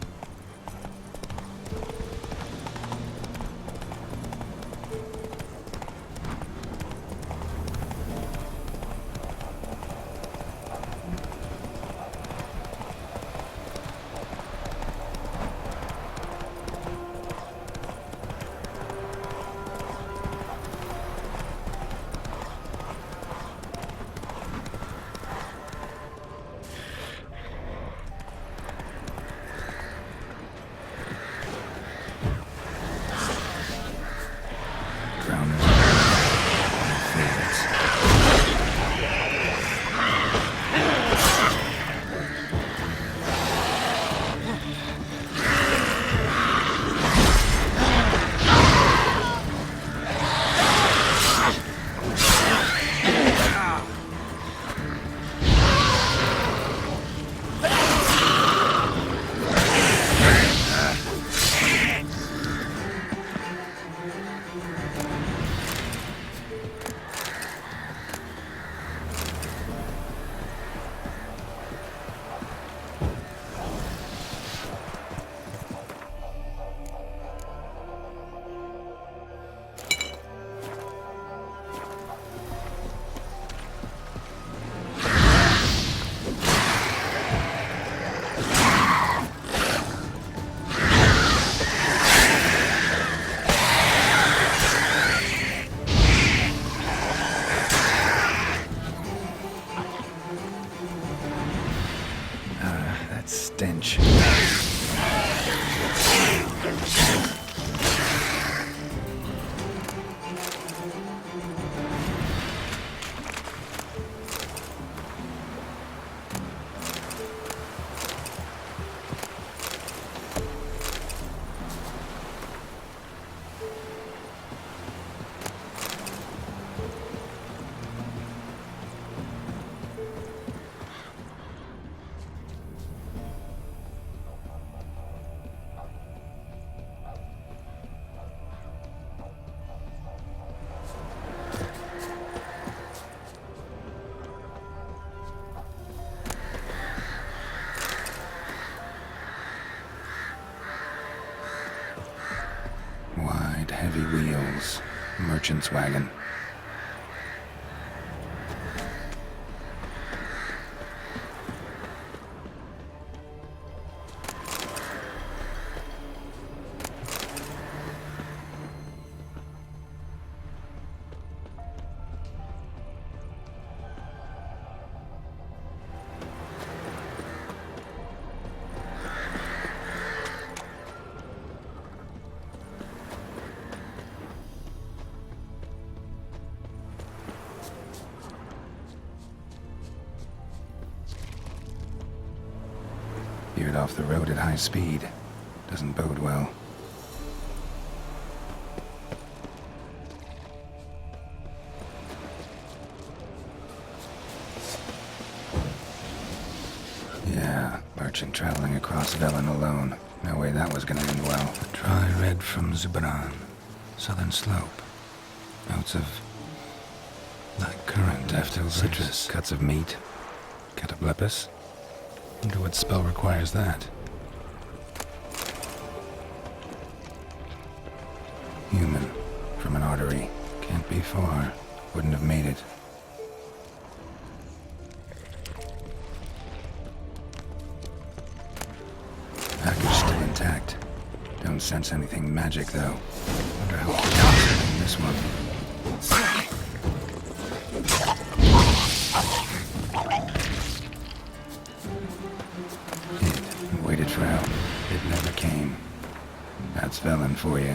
stench. merchant's wagon. Veered off the road at high speed. Doesn't bode well. Yeah, merchant traveling across Velen alone. No way that was gonna end well. Dry red from Zubaran. Southern slope. Notes of black currant, daffodil citrus, cuts of meat. Cataplepis. Wonder what spell requires that. Human. From an artery. Can't be far. Wouldn't have made it. Package still intact. Don't sense anything magic, though. Wonder how confident in this one. Waited for help. It never came. That's Velen for you.